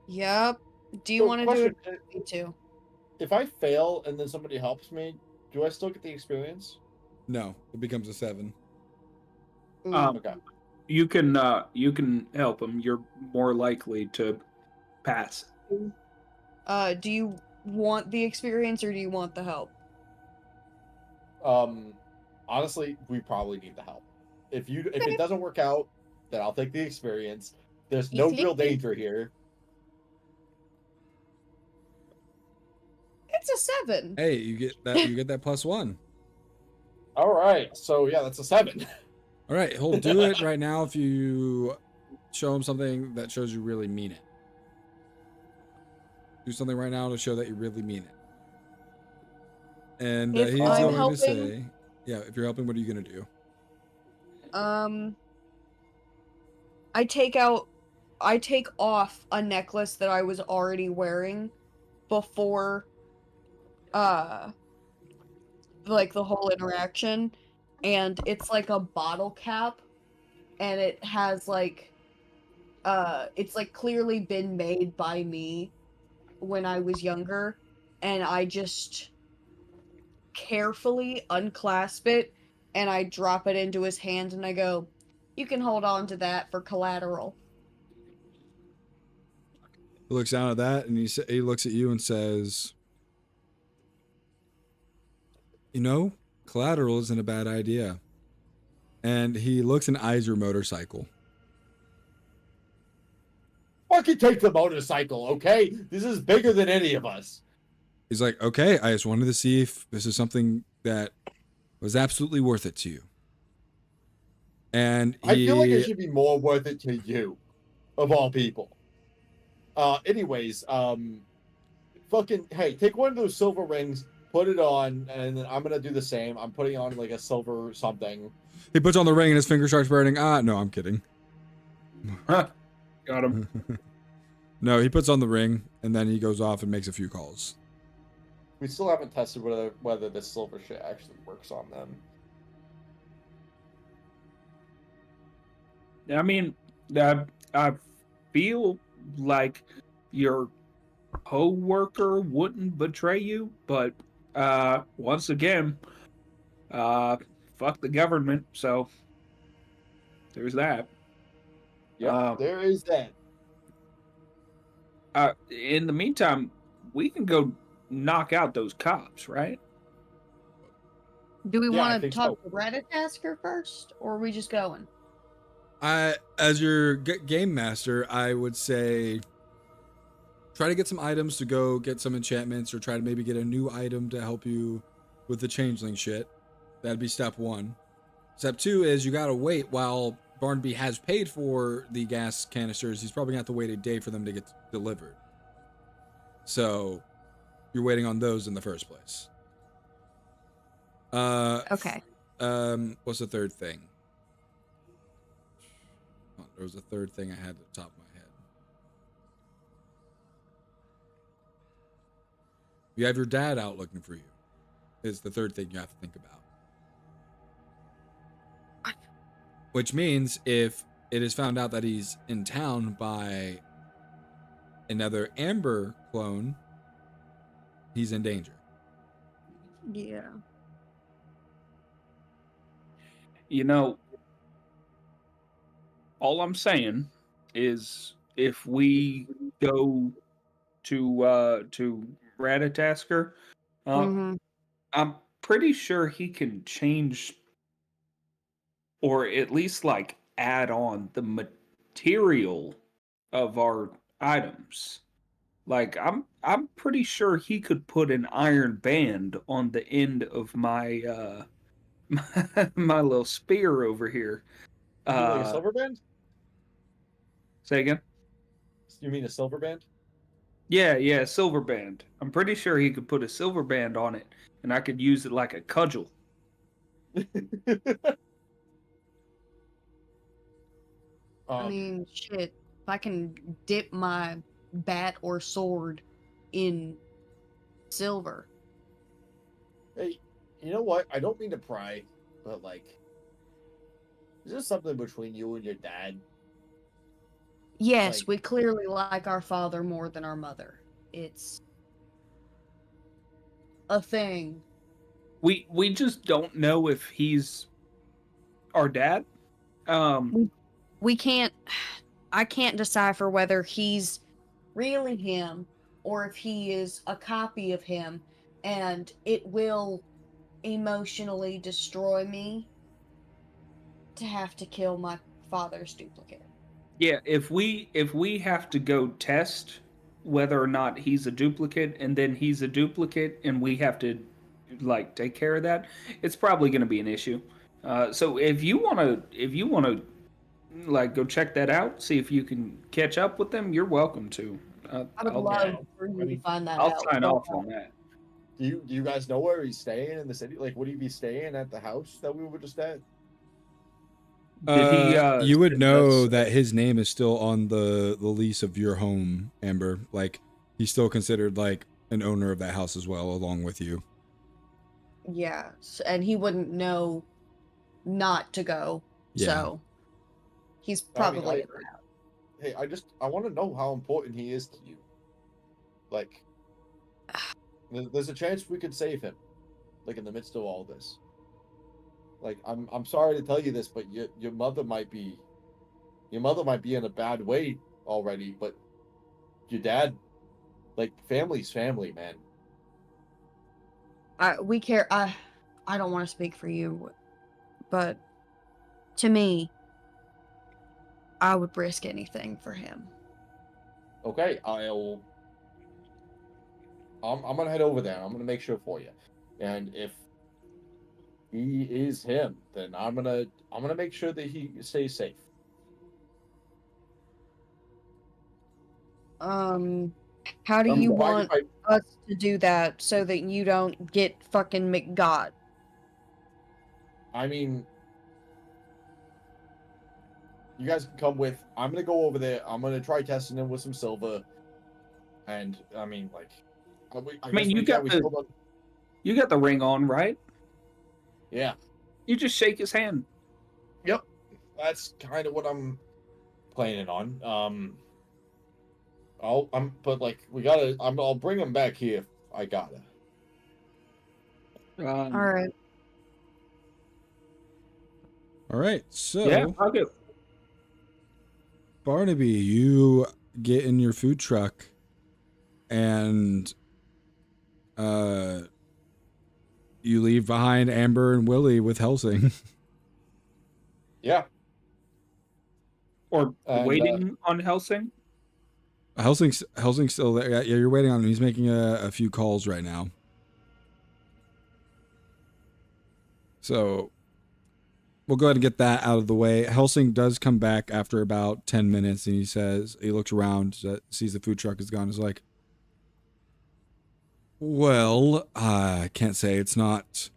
Yep. Do you So, want to do question, it? Me too. If I fail and then somebody helps me, do I still get the experience? No, it becomes a 7. Okay. You can help him. You're more likely to pass. Do you want the experience or do you want the help? Honestly, we probably need the help. If it doesn't work out, then I'll take the experience. There's no real danger here. It's a 7. Hey, you get that. You get that +1. All right. So yeah, that's a 7. All right, he'll do it right now if you show him something that shows you really mean it. Do something right now to show that you really mean it. And If he's I'm going helping- to say, yeah, if you're helping, what are you going to do? I take off a necklace that I was already wearing before like the whole interaction, and it's like a bottle cap, and it has like it's like clearly been made by me when I was younger, and I just carefully unclasp it and I drop it into his hand and I go, "You can hold on to that for collateral." He looks down at that and he looks at you and says, "You know, collateral isn't a bad idea." And he looks and eyes your motorcycle. Fucking take the motorcycle, okay? This is bigger than any of us. He's like, "Okay, I just wanted to see if this is something that was absolutely worth it to you." And I feel like it should be more worth it to you, of all people. Anyways, fucking, hey, take one of those silver rings, put it on, and then I'm gonna do the same. I'm putting on like a silver something. he puts on the ring and his finger starts burning. No, I'm kidding. Got him. No, he puts on the ring and then he goes off and makes a few calls. We still haven't tested whether this silver shit actually works on them. I mean, I feel like your co-worker wouldn't betray you, but once again, fuck the government. So there's that. Yeah, there is that. In the meantime, we can go knock out those cops, right? Do we Yeah, I want to think talk so. to Ratatasker first, or are we just going? As your game master, I would say try to get some items to go get some enchantments, or try to maybe get a new item to help you with the changeling shit. That'd be step 1. Step 2 is you gotta wait while Barnaby has paid for the gas canisters. He's probably gonna have to wait a day for them to get delivered. So you're waiting on those in the first place. Okay. What's the third thing? Oh, there was a third thing I had at the top of my head. You have your dad out looking for you. Is the third thing you have to think about. Which means if it is found out that he's in town by another Amber clone, he's in danger. Yeah. You know, all I'm saying is if we go to Ratatasker, Mm-hmm. I'm pretty sure he can change or at least like add on the material of our items. Like I'm pretty sure he could put an iron band on the end of my my little spear over here. You mean like a silver band? Say again? You mean a silver band? Yeah, silver band. I'm pretty sure he could put a silver band on it, and I could use it like a cudgel. I mean, shit. If I can dip my bat or sword in silver. Hey, you know what? I don't mean to pry, but like, is there something between you and your dad? Yes, Like- we clearly like our father more than our mother. It's a thing. We just don't know if he's our dad. We can't. I can't decipher whether he's really him or if he is a copy of him, and it will emotionally destroy me to have to kill my father's duplicate. Yeah, if we have to go test whether or not he's a duplicate, and then he's a duplicate, and we have to like take care of that, it's probably going to be an issue. So if you wanna like go check that out, see if you can catch up with them, you're welcome to. I would love for you to find that I'll out. sign off on that. Do you guys know where he's staying in the city? Like, would he be staying at the house that we were just at? Did he, you would know that his name is still on the lease of your home, Amber. Like, he's still considered like an owner of that house as well, along with you. Yeah, and he wouldn't know not to go. Yeah. So he's probably. Hey, I want to know how important he is to you. Like, there's a chance we could save him, like in the midst of all this. Like, I'm sorry to tell you this, but your mother might be in a bad way already. But your dad, like, family's family, man. We care. I don't want to speak for you, but to me, I would risk anything for him. Okay, I'm gonna head over there. I'm gonna make sure for you, and if he is him, then I'm gonna make sure that he stays safe. How do you want us to do that so that you don't get fucking McGot? I mean, you guys can come with. I'm gonna go over there. I'm gonna try testing him with some silver, and I mean, like, you got the ring on, right? Yeah. You just shake his hand. Yep. That's kind of what I'm planning on. But like, I'll bring him back here if I gotta. All right. All right. So yeah, I'll go. Barnaby, you get in your food truck, and you leave behind Amber and Willie with Helsing. Yeah. Or waiting on Helsing. Helsing's still there. Yeah, you're waiting on him. He's making a few calls right now. So we'll go ahead and get that out of the way. Helsing does come back after about 10 minutes, and he looks around, sees the food truck is gone, is like, well, I can't say it's not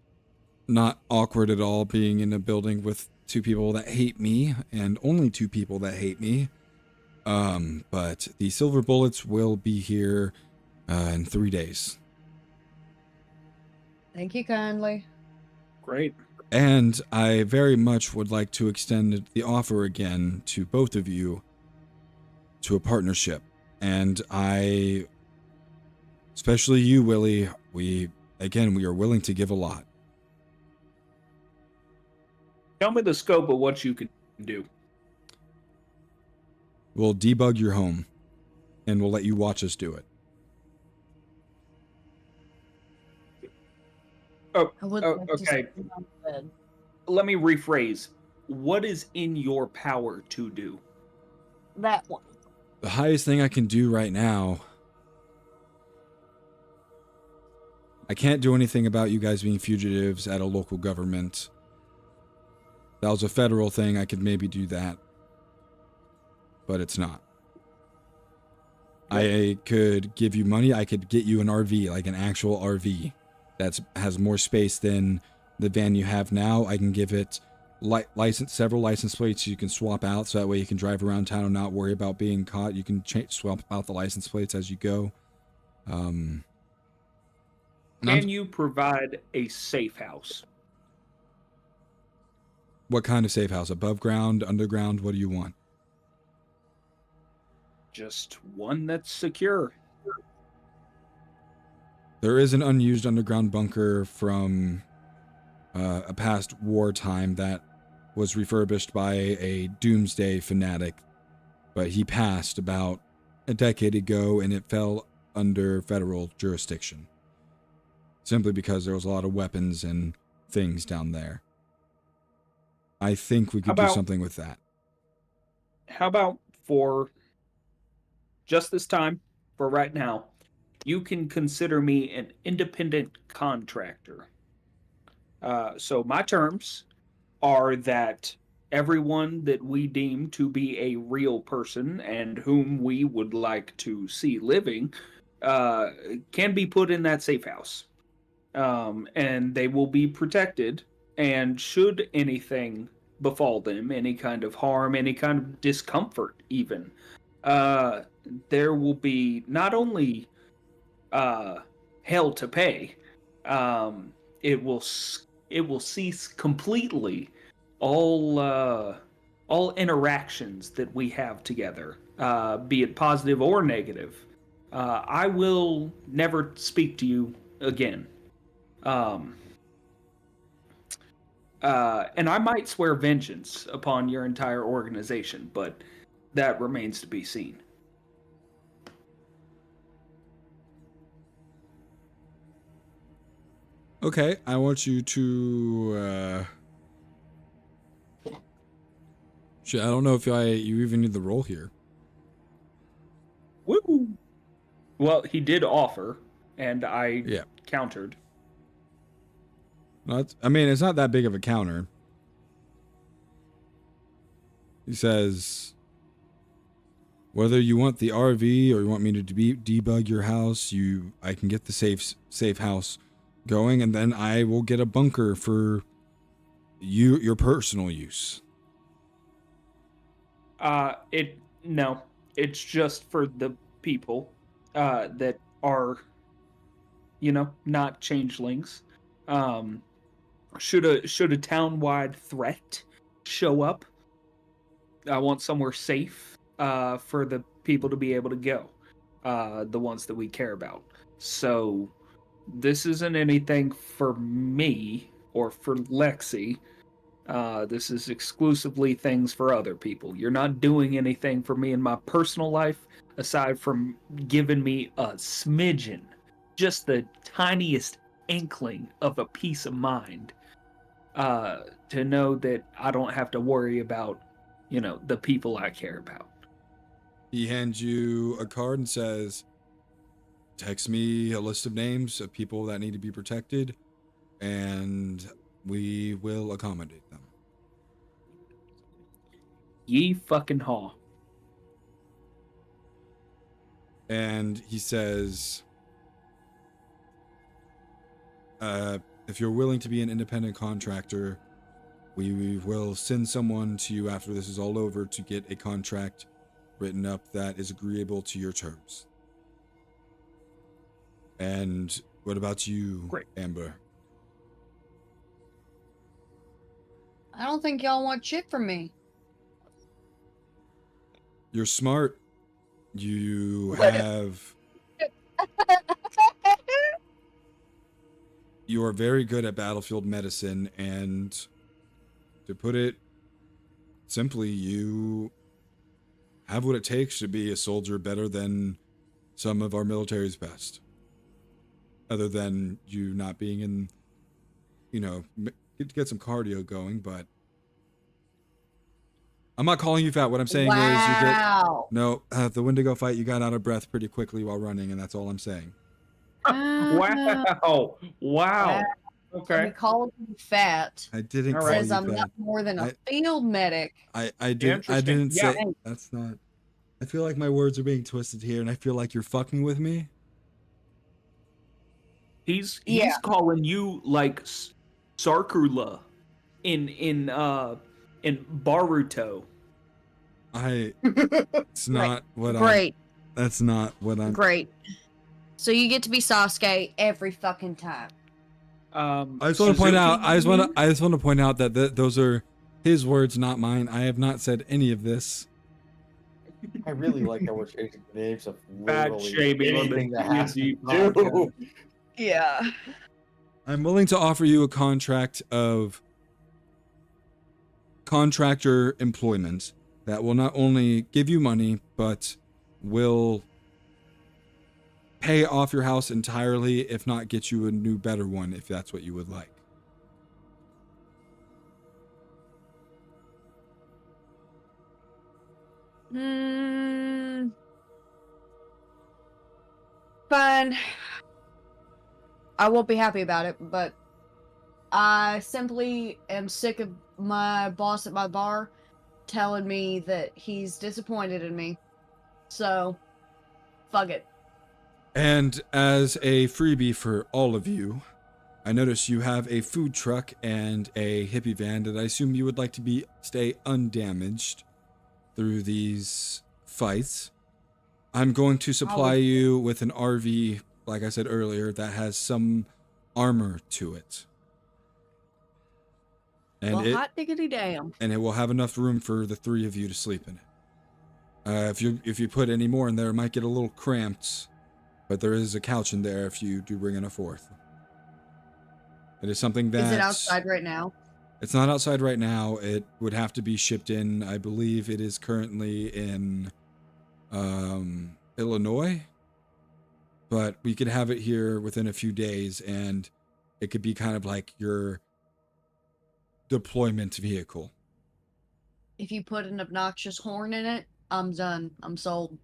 awkward at all being in a building with two people that hate me, and only two people that hate me. But the silver bullets will be here in 3 days. Thank you kindly. Great. And I very much would like to extend the offer again to both of you to a partnership. And especially you, Willie, we are willing to give a lot. Tell me the scope of what you can do. We'll debug your home, and we'll let you watch us do it. Okay. Let me rephrase. What is in your power to do? That one. The highest thing I can do right now, I can't do anything about you guys being fugitives at a local government. If that was a federal thing, I could maybe do that. But it's not. I could give you money. I could get you an RV, like an actual RV that has more space than the van you have now. I can give it several license plates you can swap out, so that way you can drive around town and not worry about being caught. You can swap out the license plates as you go. Can you provide a safe house? What kind of safe house? Above ground, underground? What do you want? Just one that's secure. There is an unused underground bunker from a past wartime that was refurbished by a doomsday fanatic, but he passed about a decade ago and it fell under federal jurisdiction. Simply because there was a lot of weapons and things down there. I think we could do something with that. How about for just this time, for right now, you can consider me an independent contractor. So my terms are that everyone that we deem to be a real person and whom we would like to see living can be put in that safe house. And they will be protected, and should anything befall them, any kind of harm, any kind of discomfort even, there will be not only hell to pay, it will cease completely all interactions that we have together, be it positive or negative. I will never speak to you again. And I might swear vengeance upon your entire organization, but that remains to be seen. Okay, I want you to, shit, I don't know if you even need the roll here. Woo! Well, he did offer, and I countered. I mean, it's not that big of a counter. He says, whether you want the RV or you want me to debug your house, I can get the safe house going, and then I will get a bunker for your personal use. No, it's just for the people that are, not changelings. Should a town-wide threat show up, I want somewhere safe for the people to be able to go, the ones that we care about. So this isn't anything for me or for Lexi. This is exclusively things for other people. You're not doing anything for me in my personal life aside from giving me a smidgen, just the tiniest inkling of a peace of mind, to know that I don't have to worry about, the people I care about. He hands you a card and says, text me a list of names of people that need to be protected, and we will accommodate them. Ye fucking haw. And he says, if you're willing to be an independent contractor, we will send someone to you after this is all over to get a contract written up that is agreeable to your terms. And what about you, Amber? I don't think y'all want shit from me. You're smart. You have... You are very good at battlefield medicine, and to put it simply, you have what it takes to be a soldier better than some of our military's best. Other than you not being in, get some cardio going, but I'm not calling you fat. What I'm saying is the Wendigo fight, you got out of breath pretty quickly while running, and that's all I'm saying. Wow. Okay. He called me fat. I didn't call says you I'm fat. not more than a field medic. I didn't say that's not. I feel like my words are being twisted here, and I feel like you're fucking with me. He's calling you like Sarkula in Baruto. It's not what Great. That's not what I'm. Great. So you get to be Sasuke every fucking time. I just want to point out. I just want to point out that those are his words, not mine. I have not said any of this. I really like that we're changing the names of Bad shaming on anything the that has to D&D do. podcast. Yeah. I'm willing to offer you a contract contractor employment that will not only give you money, but will pay off your house entirely, if not get you a new, better one, if that's what you would like. Fine. I won't be happy about it, but I simply am sick of my boss at my bar telling me that he's disappointed in me. So, fuck it. And as a freebie for all of you, I notice you have a food truck and a hippie van that I assume you would like to stay undamaged through these fights. I'm going to supply you with an RV, like I said earlier, that has some armor to it. And Well, hot diggity damn. And it will have enough room for the 3 of you to sleep in it. If you put any more in there, it might get a little cramped, but there is a couch in there if you do bring in a 4th. It is something that... Is it outside right now? It's not outside right now. It would have to be shipped in. I believe it is currently in Illinois, but we could have it here within a few days, and it could be kind of like your deployment vehicle. If you put an obnoxious horn in it, I'm done. I'm sold.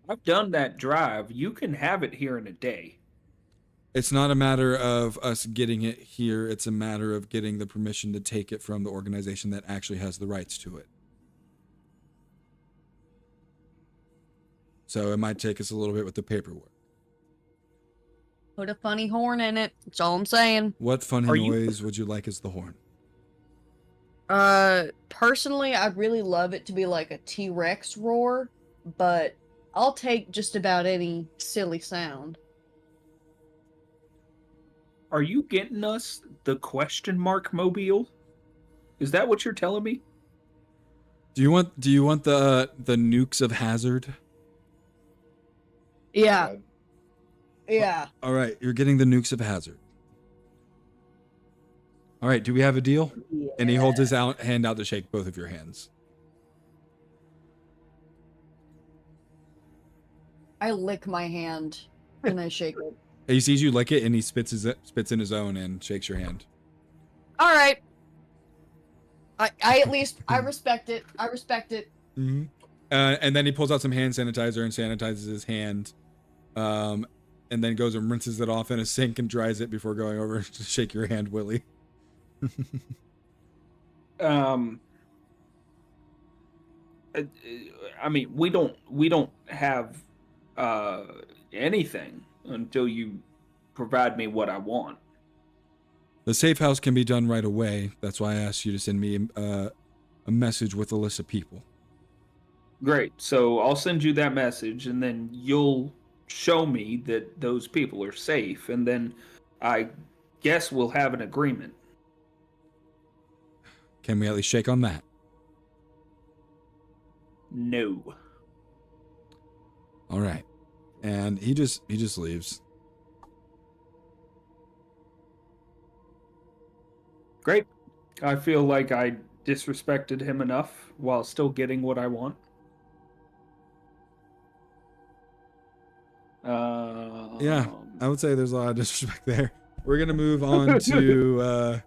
I've done that drive. You can have it here in a day. It's not a matter of us getting it here. It's a matter of getting the permission to take it from the organization that actually has the rights to it. So it might take us a little bit with the paperwork. Put a funny horn in it. That's all I'm saying. What funny noise would you like as the horn? Personally, I'd really love it to be like a T-Rex roar, but I'll take just about any silly sound. Are you getting us the question mark mobile? Is that what you're telling me? Do you want the nukes of Hazard? Yeah. Yeah. All right, you're getting the nukes of Hazard. All right, do we have a deal? Yeah. And he holds his hand out to shake both of your hands. I lick my hand and I shake it. He sees you lick it and he spits in his own and shakes your hand. All right. I at least I respect it. I respect it. Mm-hmm. And then he pulls out some hand sanitizer and sanitizes his hand, and then goes and rinses it off in a sink and dries it before going over to shake your hand, Willie. I mean, we don't have anything until you provide me what I want. The safe house can be done right away. That's why I asked you to send me a message with a list of people. Great. So I'll send you that message, and then you'll show me that those people are safe, and then I guess we'll have an agreement. Can we at least shake on that? No. All right. And he just leaves. Great. I feel like I disrespected him enough while still getting what I want. Yeah, I would say there's a lot of disrespect there. We're going to move on to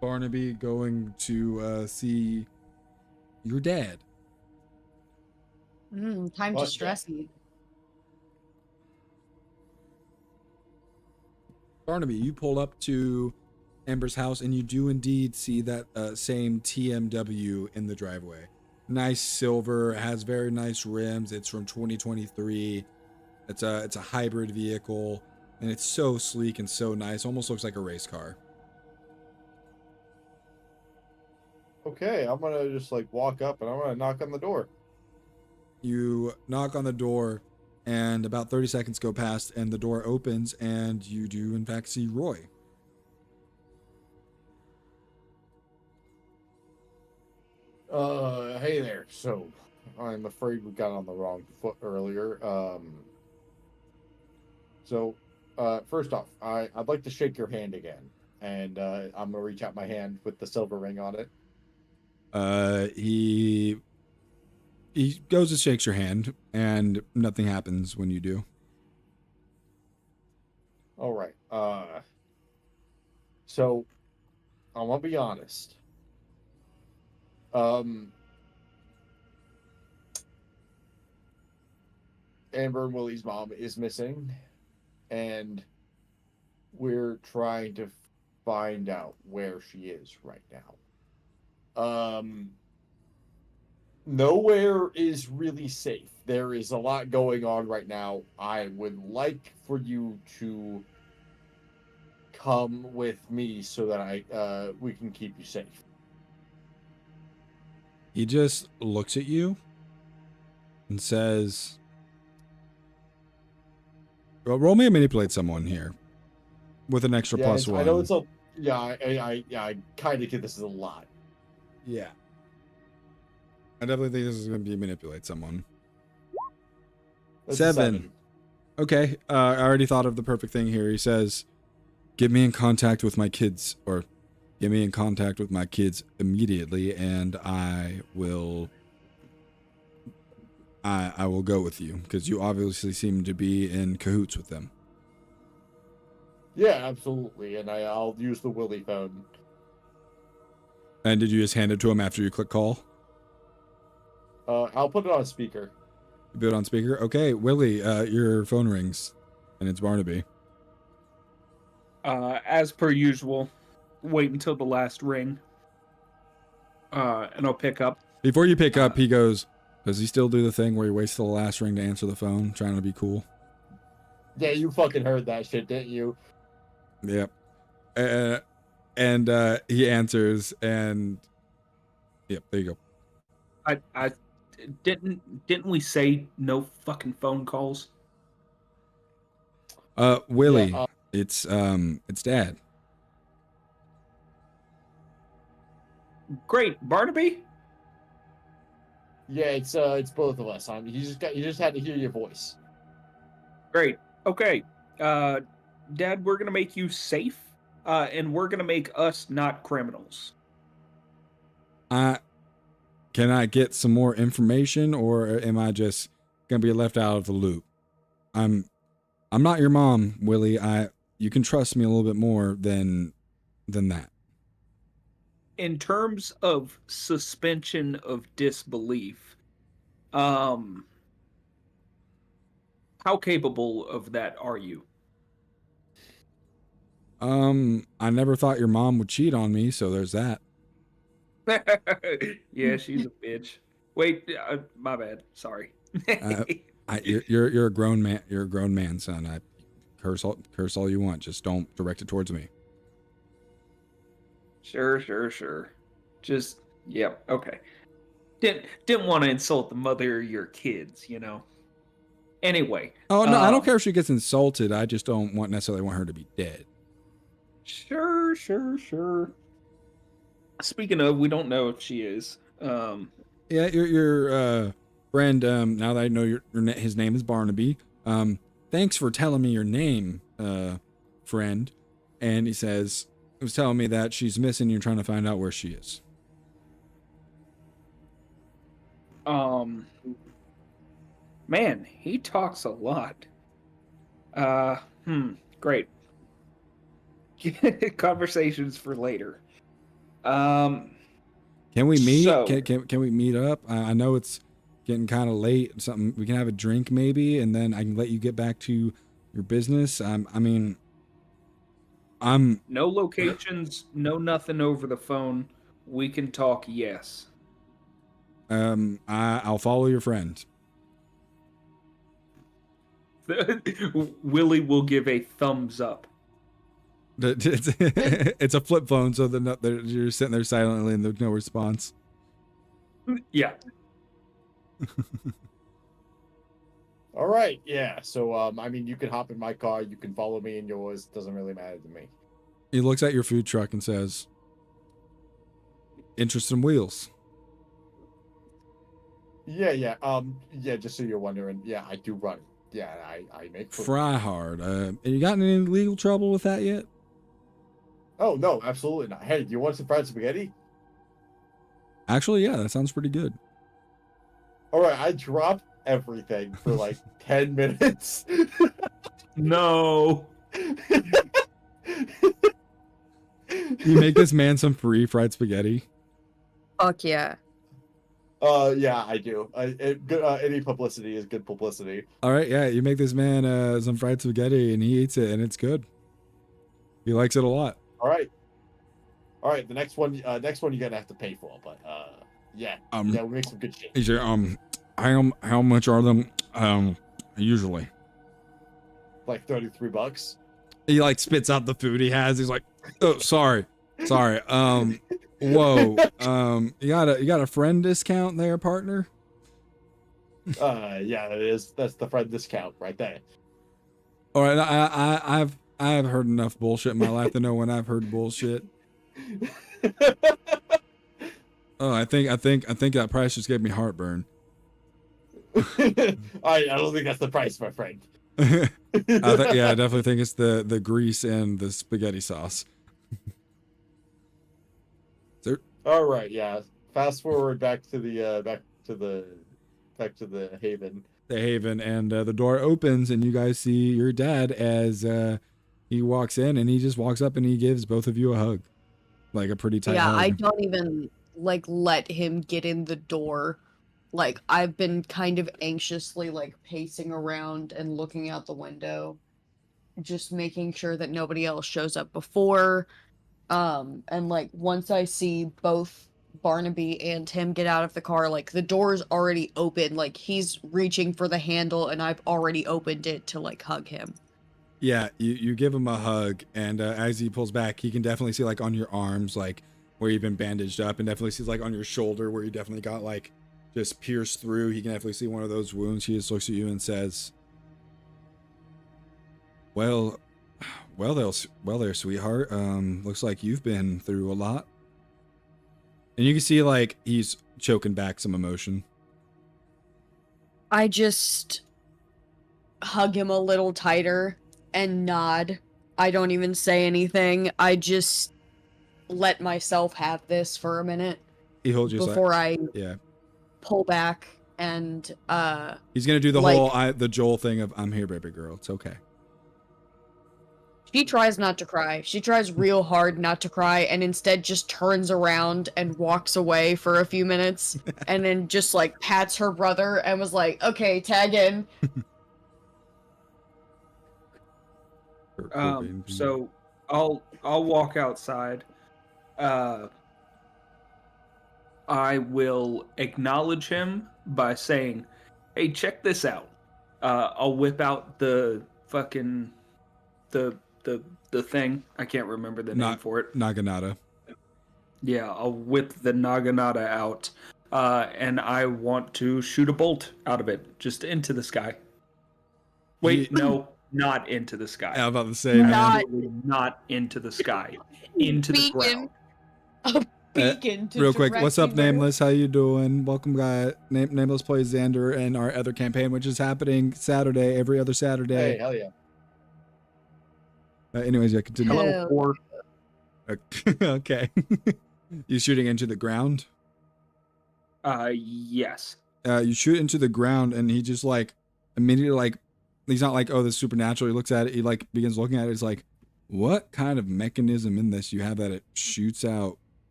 Barnaby going to see your dad. Time to stress you. Barnaby, you pull up to Amber's house and you do indeed see that same TMW in the driveway. Nice silver, has very nice rims. It's from 2023. It's a hybrid vehicle, and it's so sleek and so nice. Almost looks like a race car. Okay, I'm gonna just like walk up and I'm gonna knock on the door. You knock on the door, and about 30 seconds go past, and the door opens, and you do in fact see Roy. Hey there. So, I'm afraid we got on the wrong foot earlier. First off, I'd like to shake your hand again. and I'm gonna reach out my hand with the silver ring on it. He goes and shakes your hand, and nothing happens when you do. All right. So I want to be honest. Amber and Willie's mom is missing, and we're trying to find out where she is right now. Nowhere is really safe. There is a lot going on right now. I would like for you to come with me so that we can keep you safe. He just looks at you and says, well, roll me a manipulate someone here with an extra plus one. I know it's a I kind of get this is a lot. Yeah. I definitely think this is going to be manipulate someone. That's 7. Okay. I already thought of the perfect thing here. He says, get me in contact with my kids, or get me in contact with my kids immediately, and I will go with you, because you obviously seem to be in cahoots with them. Yeah, absolutely. And I'll use the Willie phone. And did you just hand it to him after you click call? I'll put it on speaker. You put it on speaker? Okay, Willie, your phone rings, and it's Barnaby. As per usual, wait until the last ring. And I'll pick up. Before you pick up, he goes, does he still do the thing where he waits till the last ring to answer the phone, trying to be cool? Yeah, you fucking heard that shit, didn't you? Yep. And he answers, and yep, there you go. I didn't we say no fucking phone calls? Willie, Yeah, it's Dad. Great, Barnaby. Yeah, it's both of us. You just had to hear your voice. Great. Okay. Dad, we're gonna make you safe, and we're gonna make us not criminals. Can I get some more information, or am I just gonna be left out of the loop? I'm not your mom, Willie. You can trust me a little bit more than that. In terms of suspension of disbelief, how capable of that are you? I never thought your mom would cheat on me, so there's that. Yeah, she's a bitch. Wait, my bad. Sorry. You're a grown man. You're a grown man, son. I curse all you want. Just don't direct it towards me. Sure. Just yeah, okay. Didn't want to insult the mother of your kids, you know. Anyway. Oh no, I don't care if she gets insulted. I just don't necessarily want her to be dead. Sure. Speaking of, we don't know if she is. Yeah, your friend. Now that I know his name is Barnaby. Thanks for telling me your name, friend. And he says, he was telling me that she's missing. You're trying to find out where she is. Man, he talks a lot. Great. Conversations for later. Can we meet? So, can we meet up? I know it's getting kind of late. Something we can have a drink maybe, and then I can let you get back to your business. I'm no locations, no nothing over the phone. We can talk. Yes. I'll follow your friend. Willie will give a thumbs up. It's a flip phone, so you're sitting there silently and there's no response. Yeah. All right, yeah. So, I mean, you can hop in my car. You can follow me in yours. Doesn't really matter to me. He looks at your food truck and says, "Interest in wheels." Yeah. Yeah. Just so you're wondering, yeah, I do run. Yeah, I make food. Fry hard. You got in any legal trouble with that yet? Oh no, absolutely not. Hey, do you want some fried spaghetti? Actually, yeah, that sounds pretty good. All right, I dropped everything for like 10 minutes. No. You make this man some free fried spaghetti. Fuck yeah. Yeah, I do. Any publicity is good publicity. All right, yeah, you make this man some fried spaghetti, and he eats it, and it's good. He likes it a lot. All right. The next one you're gonna have to pay for, but yeah, we make some good shit. He said, how much are them? Usually. Like $33. He like spits out the food he has. He's like, oh, sorry. Whoa. You got a friend discount there, partner? Yeah, it is. That's the friend discount right there. All right, I've heard enough bullshit in my life to know when I've heard bullshit. Oh, I think that price just gave me heartburn. I don't think that's the price, my friend. I definitely think it's the grease and the spaghetti sauce. All right, yeah. Fast forward back to the Haven. The Haven, and the door opens, and you guys see your dad as he walks in, and he just walks up and he gives both of you a hug, like a pretty tight hug. I don't even like let him get in the door. Like, I've been kind of anxiously like pacing around and looking out the window, just making sure that nobody else shows up before. And like once I see both Barnaby and him get out of the car, like the door's already open, like he's reaching for the handle and I've already opened it to like hug him. Yeah, you give him a hug, and as he pulls back, he can definitely see like on your arms, like where you've been bandaged up, and definitely sees like on your shoulder where you definitely got like just pierced through. He can definitely see one of those wounds. He just looks at you and says, well there, sweetheart. Looks like you've been through a lot. And you can see like he's choking back some emotion. I just hug him a little tighter and nod. I don't even say anything. I just let myself have this for a minute He holds you before I yeah. pull back, and He's gonna do the like- whole the Joel thing of I'm here, baby girl. It's okay. she tries not to cry. She tries real hard not to cry, and instead just turns around and walks away for a few minutes, and then just like pats her brother and was like, "Okay, tag in." So I'll walk outside. I will acknowledge him by saying, "Hey, check this out." I'll whip out the fucking the thing. I can't remember the name for it. Naginata. Yeah, I'll whip the Naginata out, and I want to shoot a bolt out of it, just into the sky. Wait, no, not into the sky. I'm about to say, man. Not into the sky, into the ground. Beacon to Real quick, what's up, direct you Nameless? How you doing? Welcome, guy. Nameless plays Xander in our other campaign, which is happening Saturday, every other Saturday. Hey, hell yeah. Anyways, yeah, continue. Hello. Or Okay. You shooting into the ground? yes. You shoot into the ground, and he just like immediately like he's not like, oh, this is supernatural. He looks at it. He like begins looking at it. He's like, what kind of mechanism in this you have that it shoots out?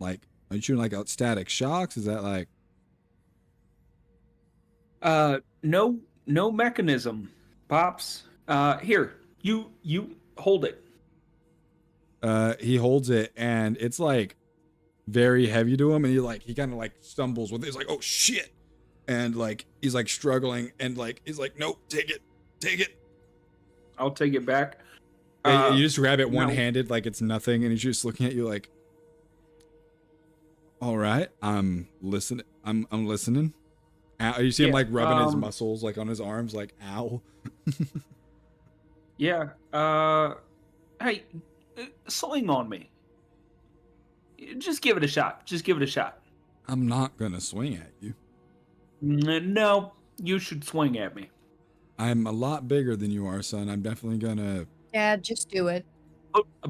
Like, are you shooting like out static shocks? Is that like? No mechanism, Pops. Here, you hold it. He holds it, and it's like very heavy to him, and he kind of like stumbles with it. He's like, oh shit, and like he's like struggling, and like he's like, nope, take it. I'll take it back. You just grab it no. one-handed like it's nothing, and he's just looking at you like, all right, I'm listening. I'm listening. Ow. You see him like rubbing his muscles like on his arms, like ow. Yeah. Hey, sling on me. Just give it a shot. I'm not gonna swing at you. No, you should swing at me. I'm a lot bigger than you are, son. I'm definitely gonna. Dad, just do it.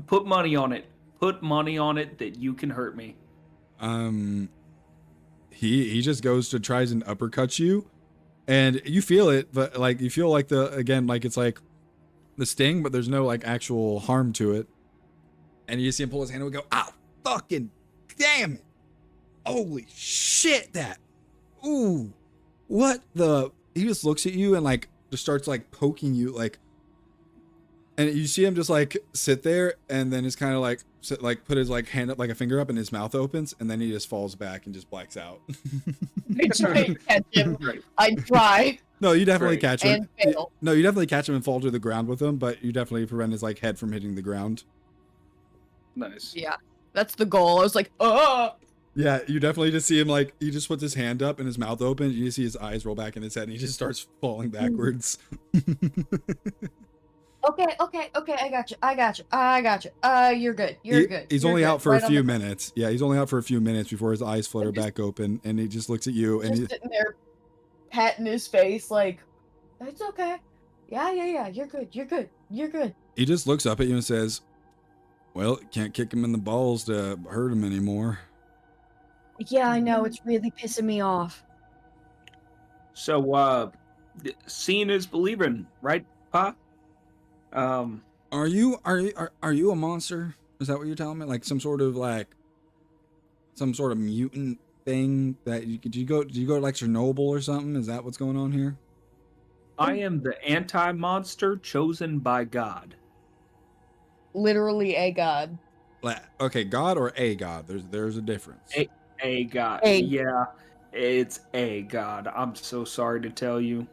Put money on it. Put money on it that you can hurt me. He just goes to tries and uppercuts you, and you feel it, but like you feel like it's like the sting, but there's no like actual harm to it. And you see him pull his hand and go, "Ow, fucking damn it! Holy shit, that! Ooh, what the?" He just looks at you and like just starts like poking you, like, and you see him just like sit there, and then he's kind of like put his like hand up, like a finger up, and his mouth opens, and then he just falls back and just blacks out. I try to catch him. I try. No, you definitely catch him. And fail. No, you definitely catch him and fall to the ground with him, but you definitely prevent his like head from hitting the ground. Nice. Yeah, that's the goal. I was like, oh. Yeah, you definitely just see him like he just puts his hand up and his mouth open. And you see his eyes roll back in his head, and he just starts falling backwards. Okay, I got you. You're good. You're good. He's You're only good. out for Right a on few the- minutes. Yeah, he's only out for a few minutes before his eyes flutter just- back open, and he just looks at you, and Just sitting there, patting his face, like, it's okay. Yeah. You're good. he just looks up at you and says, "Well, can't kick him in the balls to hurt him anymore." Yeah, I know. It's really pissing me off. So, seeing is believing, right, Pa? Are you a monster? Is that what you're telling me? Like some sort of mutant thing that did you go to like Chernobyl or something? Is that what's going on here? I am the anti-monster chosen by God. Literally a god. Okay, God or a god? There's a difference. A God. A. Yeah, it's a God. I'm so sorry to tell you.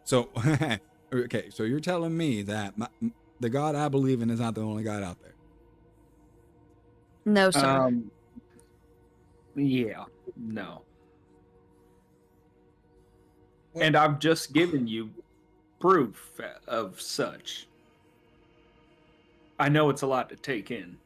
So okay, so you're telling me that the God I believe in is not the only God out there. No, sir. Yeah, no. And I've just given you proof of such. I know it's a lot to take in.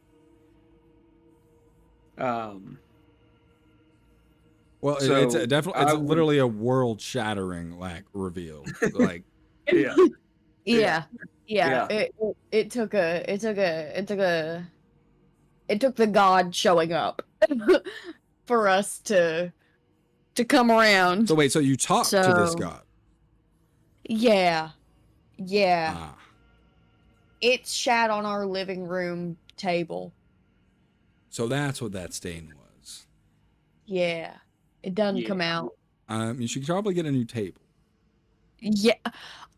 Well, So, it's definitely I it's would- literally a world-shattering like reveal. Like Yeah. Yeah. Yeah. It took the god showing up for us to come around. so wait, so you talked to this So- God? Yeah. Ah. It's shat on our living room table. So that's what that stain was. Yeah. It doesn't Yeah. come out. You should probably get a new table. Yeah.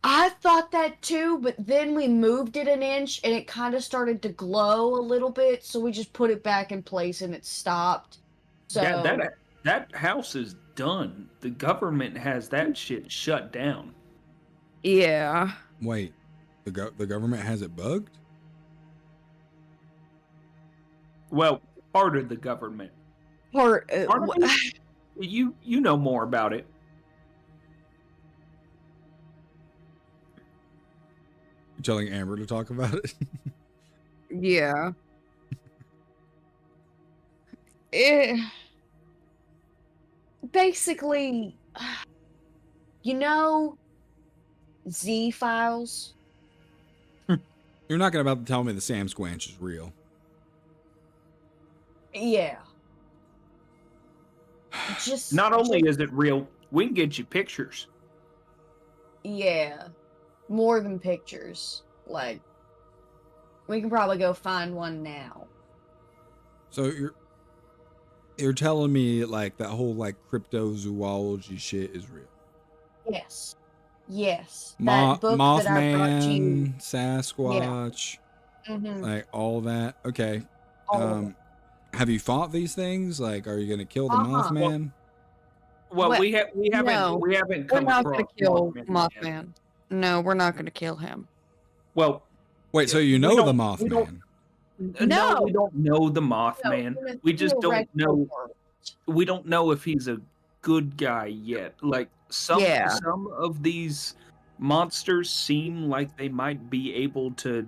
I thought that too, but then we moved it an inch and it kind of started to glow a little bit, so we just put it back in place and it stopped. So That house is done. The government has that shit shut down. yeah. Wait, the government has it bugged? Well, part of the government. Part Part of it? You know more about it. You're telling Amber to talk about it? yeah. It basically, you know, Z files. You're not gonna about to tell me the Sam Squanch is real. Yeah. Just Not only is it real, we can get you pictures. yeah, more than pictures. Like, we can probably go find one now. So you're telling me like that whole like cryptozoology shit is real? Yes. Yes. That book that I brought to you. Mothman, Sasquatch, Mhm. like all that. Okay. All of it. Have you fought these things? Like, are you gonna kill the Uh-huh. Mothman? Well, What? we haven't No, we haven't We're come not going to across kill yet. Mothman. No, we're not going to kill him. Well, Wait, so you we know the don't- we Mothman? don't- No. no, we don't know the Mothman. No, in a We just don't theoretical know. world. We don't know if he's a good guy yet. Like some of these monsters seem like they might be able to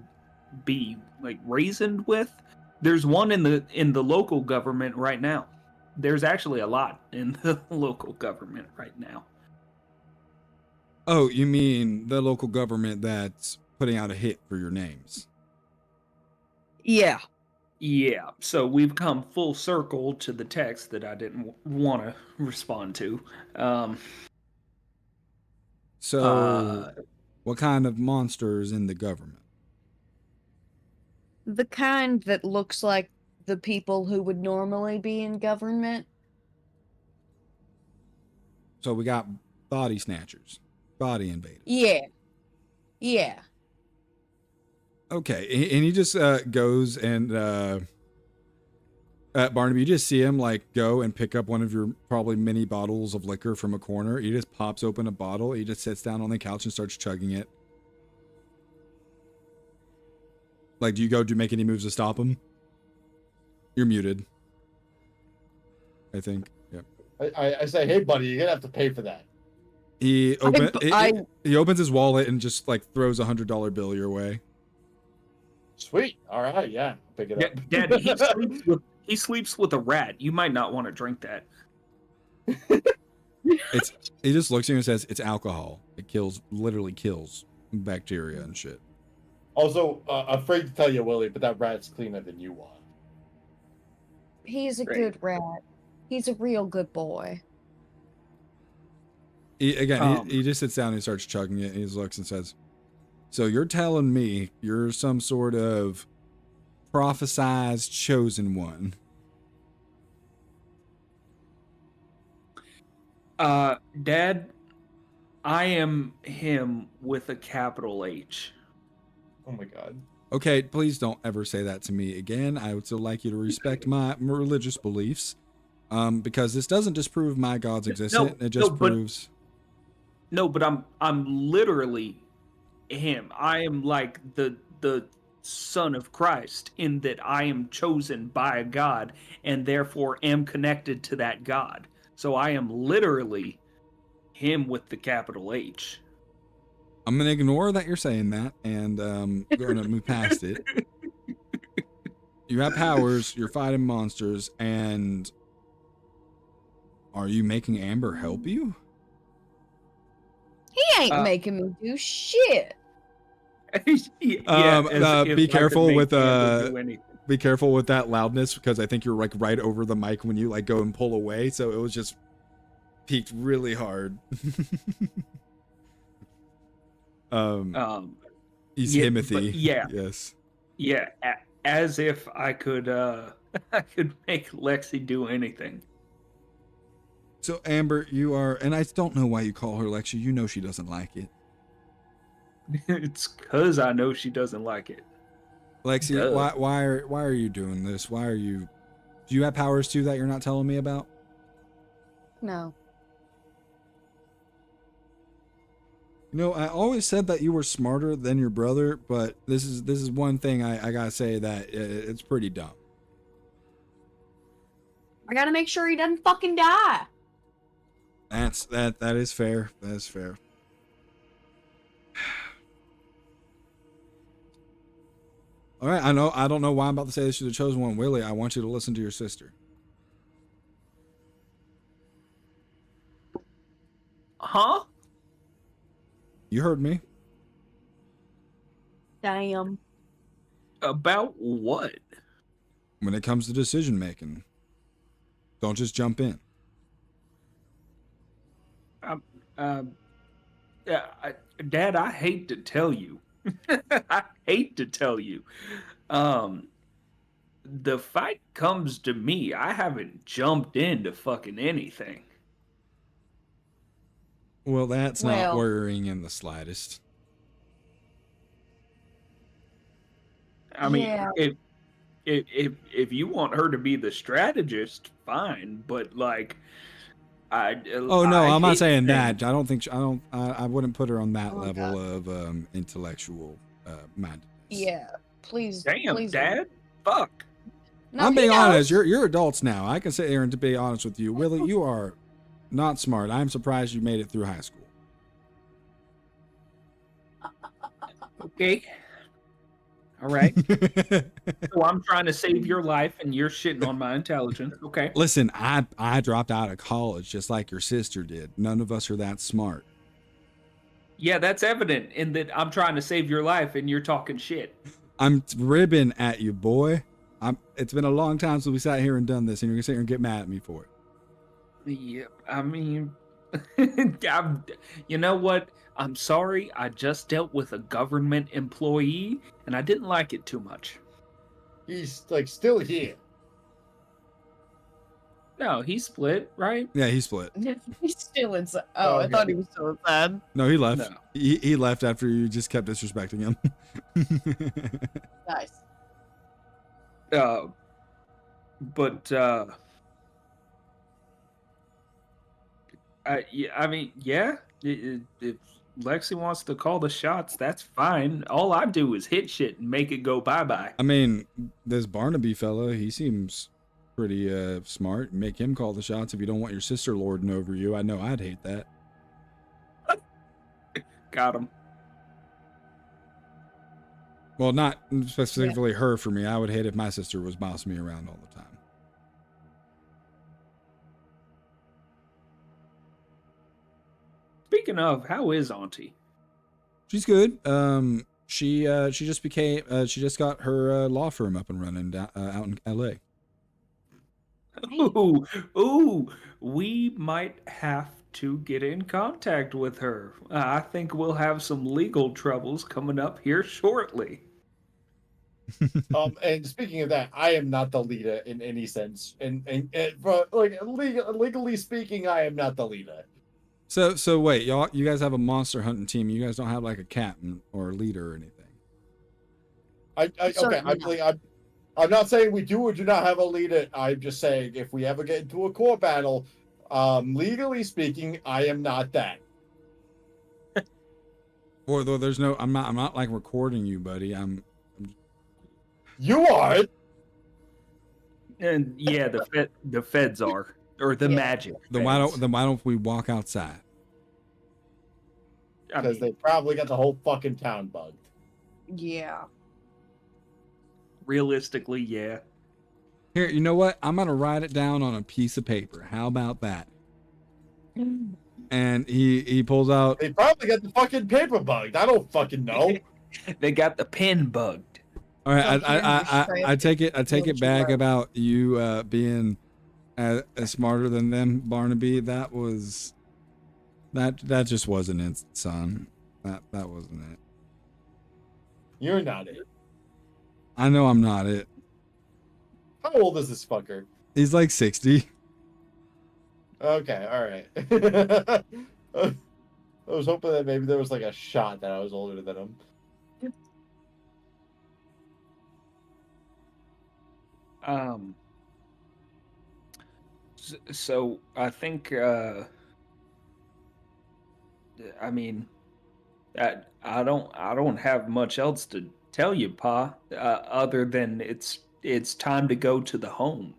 be like reasoned with. There's one in the local government right now. There's actually a lot in the local government right now. Oh, you mean the local government that's putting out a hit for your names? Yeah. Yeah, so we've come full circle to the text that I didn't want to respond to. So, what kind of monster is in the government? The kind that looks like the people who would normally be in government. So we got body snatchers, body invaders. Yeah. Yeah. Okay, and he just goes and Barnaby, you just see him like go and pick up one of your probably mini bottles of liquor from a corner. He just pops open a bottle. He just sits down on the couch and starts chugging it. Like, do you make any moves to stop him? You're muted. I think. Yep. I say, hey, buddy, you're gonna have to pay for that. He opens his wallet and just like throws $100 bill your way. Sweet. All right. Yeah. Pick it up. Dad, he sleeps with a rat. You might not want to drink that. He just looks at you and says, "It's alcohol. It literally kills bacteria and shit." Also, afraid to tell you, Willie, but that rat's cleaner than you are. He's a good rat. He's a real good boy. He just sits down and he starts chugging it, and he looks and says, "So you're telling me you're some sort of prophesized chosen one?" Dad, I am him with a capital H. Oh my God. Okay, please don't ever say that to me again. I would still like you to respect my religious beliefs, because this doesn't disprove my God's existence. It just proves. No, but I'm literally him. I am like the Son of Christ in that I am chosen by a God and therefore am connected to that God. So I am literally him with the capital H. I'm gonna ignore that you're saying that, and going to move past it. You have powers. You're fighting monsters, and are you making Amber help you? He ain't making me do shit. Be careful with be careful with that loudness, because I think you're like right over the mic when you like go and pull away, so it was just peaked really hard. He's Timothy. Yeah. Yes. Yeah, as if I could I could make Lexi do anything. So Amber, you are, and I don't know why you call her Lexi. You know she doesn't like it. It's cause I know she doesn't like it. Lexi, why are you doing this? Why are you? Do you have powers too that you're not telling me about? No. You know, I always said that you were smarter than your brother, but this is one thing I gotta say that it's pretty dumb. I gotta make sure he doesn't fucking die. That is fair. That is fair. All right, I don't know why I'm about to say this. You're the chosen one, Willie. I want you to listen to your sister. Huh? You heard me. Damn. About what? When it comes to decision making, don't just jump in. Dad, I hate to tell you. I hate to tell you. The fight comes to me. I haven't jumped into fucking anything. Well, that's not worrying in the slightest. I mean, if you want her to be the strategist, fine. But like, oh no, I'm not saying that. I wouldn't put her on that level of intellectual mindedness. Yeah, please. Damn, please Dad. Fuck. No, I'm being he knows. honest. You're adults now. I can sit here and to be honest with you, Willie. You are not smart. I'm surprised you made it through high school. Okay. All right. So I'm trying to save your life, and you're shitting on my intelligence. Okay. Listen, I dropped out of college just like your sister did. None of us are that smart. Yeah, that's evident in that I'm trying to save your life, and you're talking shit. I'm ribbing at you, boy. It's been a long time since we sat here and done this, and you're gonna sit here and get mad at me for it. Yeah, I mean, you know what? I'm sorry. I just dealt with a government employee, and I didn't like it too much. He's like still here. No, he split, right? Yeah, he split. He's still inside. Oh, I Okay. thought he was still inside. No, he left. No. He left after you just kept disrespecting him. Nice. But I mean, yeah. If Lexi wants to call the shots, that's fine. All I do is hit shit and make it go bye bye. I mean, this Barnaby fella, he seems pretty smart. Make him call the shots if you don't want your sister lording over you. I know I'd hate that. Got him. Well, not specifically her for me. I would hate if my sister was bossing me around all the time. Speaking of, how is Auntie? She's good. She just got her law firm up and running out in LA. Ooh, we might have to get in contact with her. I think we'll have some legal troubles coming up here shortly. And speaking of that, I am not the leader in any sense. And but like legally speaking, I am not the leader. So wait, you guys have a monster hunting team. You guys don't have like a captain or a leader or anything. I'm not saying we do or do not have a leader. I'm just saying if we ever get into a court battle, legally speaking, I am not that. Or though there's no, I'm not like recording you, buddy. You are. And yeah, the feds are, or the magic. Then why don't we walk outside? Because they probably got the whole fucking town bugged. Yeah. Realistically, yeah. Here, you know what? I'm gonna write it down on a piece of paper. How about that? And he pulls out. They probably got the fucking paper bugged. I don't fucking know. They got the pen bugged. All right, I take it back about you being smarter than them, Barnaby. That just wasn't it, son. That wasn't it. You're not it. I know I'm not it. How old is this fucker? He's like 60. Okay, all right. I was hoping that maybe there was like a shot that I was older than him. So I think I mean I don't have much else to tell you, Pa, other than it's time to go to the home.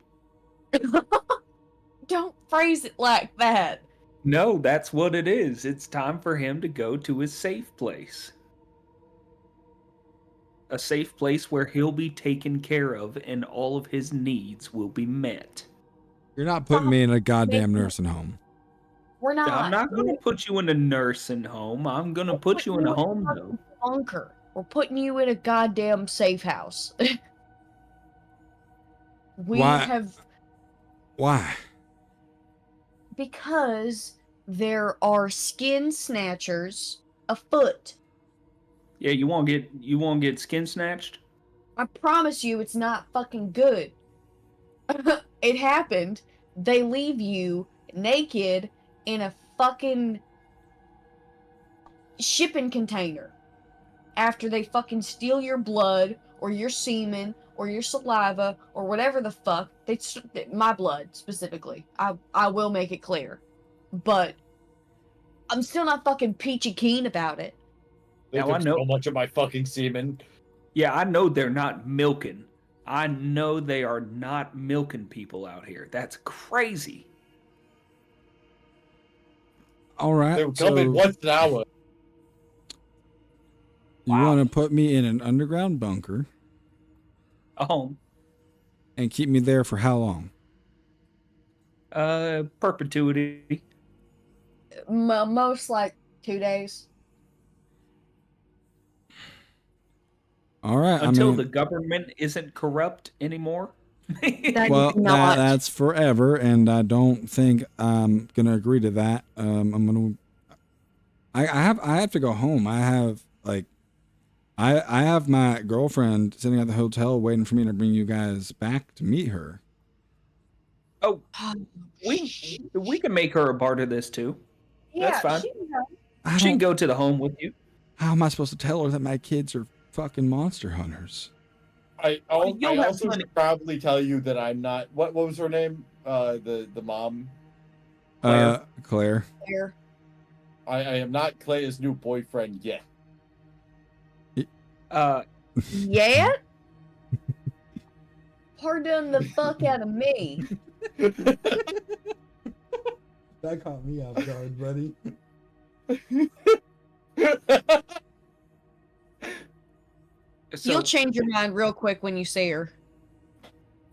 Don't phrase it like that. No, that's what it is. It's time for him to go to his safe place. A safe place where he'll be taken care of and all of his needs will be met. You're not putting me in a goddamn nursing home. We're not. I'm not going to put you in a nursing home. I'm going to put you in a home, though. Bunker. We're putting you in a goddamn safe house. Why? Why? Because there are skin snatchers afoot. Yeah, you won't get skin snatched? I promise you it's not fucking good. It happened. They leave you naked in a fucking shipping container after they fucking steal your blood or your semen or your saliva or whatever the fuck. My blood specifically. I will make it clear. But I'm still not fucking peachy keen about it. They Now I took know- so much of my fucking semen. Yeah, I know they're not milking. I know they are not milking people out here. That's crazy. All right. They were coming once an hour. You want to put me in an underground bunker A home. and keep me there for how long? Perpetuity. Most like 2 days. All right. Until I mean, the government isn't corrupt anymore. That well, is not. that's forever, and I don't think I'm gonna agree to that. I'm gonna. I have to go home. I have like, I have my girlfriend sitting at the hotel waiting for me to bring you guys back to meet her. Oh, we can make her a part of this too. That's fine. I She can don't. go to the home with you. How am I supposed to tell her that my kids are fucking monster hunters? I You'll have also plenty- should probably tell you that I'm not. What was her name? The mom. Claire. Here. I am not Clay's new boyfriend yet. Yeah? Pardon the fuck out of me. That caught me off guard, buddy. So, You'll change your mind real quick when you see her.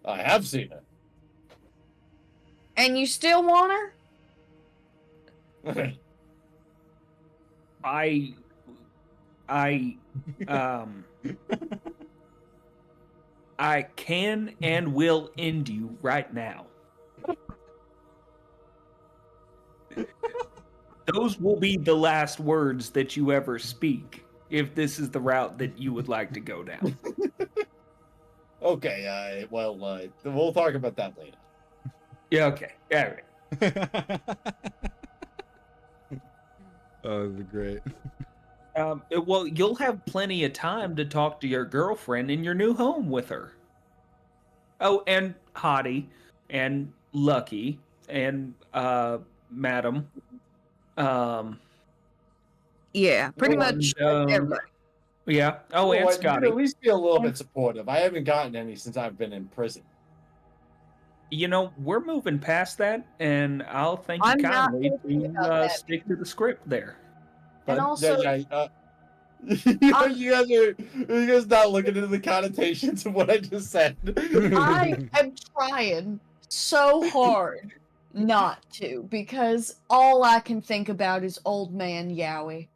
I have seen it. And you still want her? I I can and will end you right now. Those will be the last words that you ever speak if this is the route that you would like to go down. Okay. Well, we'll talk about that later. Yeah, okay. All right. Oh, this is great. Well, you'll have plenty of time to talk to your girlfriend in your new home with her. Oh, and Hottie, and Lucky, and Madam. Yeah, pretty much everybody. Yeah. Oh, You know and what? You can Scotty. at least be a little bit supportive. I haven't gotten any since I've been in prison. You know, we're moving past that, and I'll thank you I'm not kindly thinking about to that. stick to the script there. And also, you guys not looking into the connotations of what I just said. I am trying so hard not to because all I can think about is old man Yowie.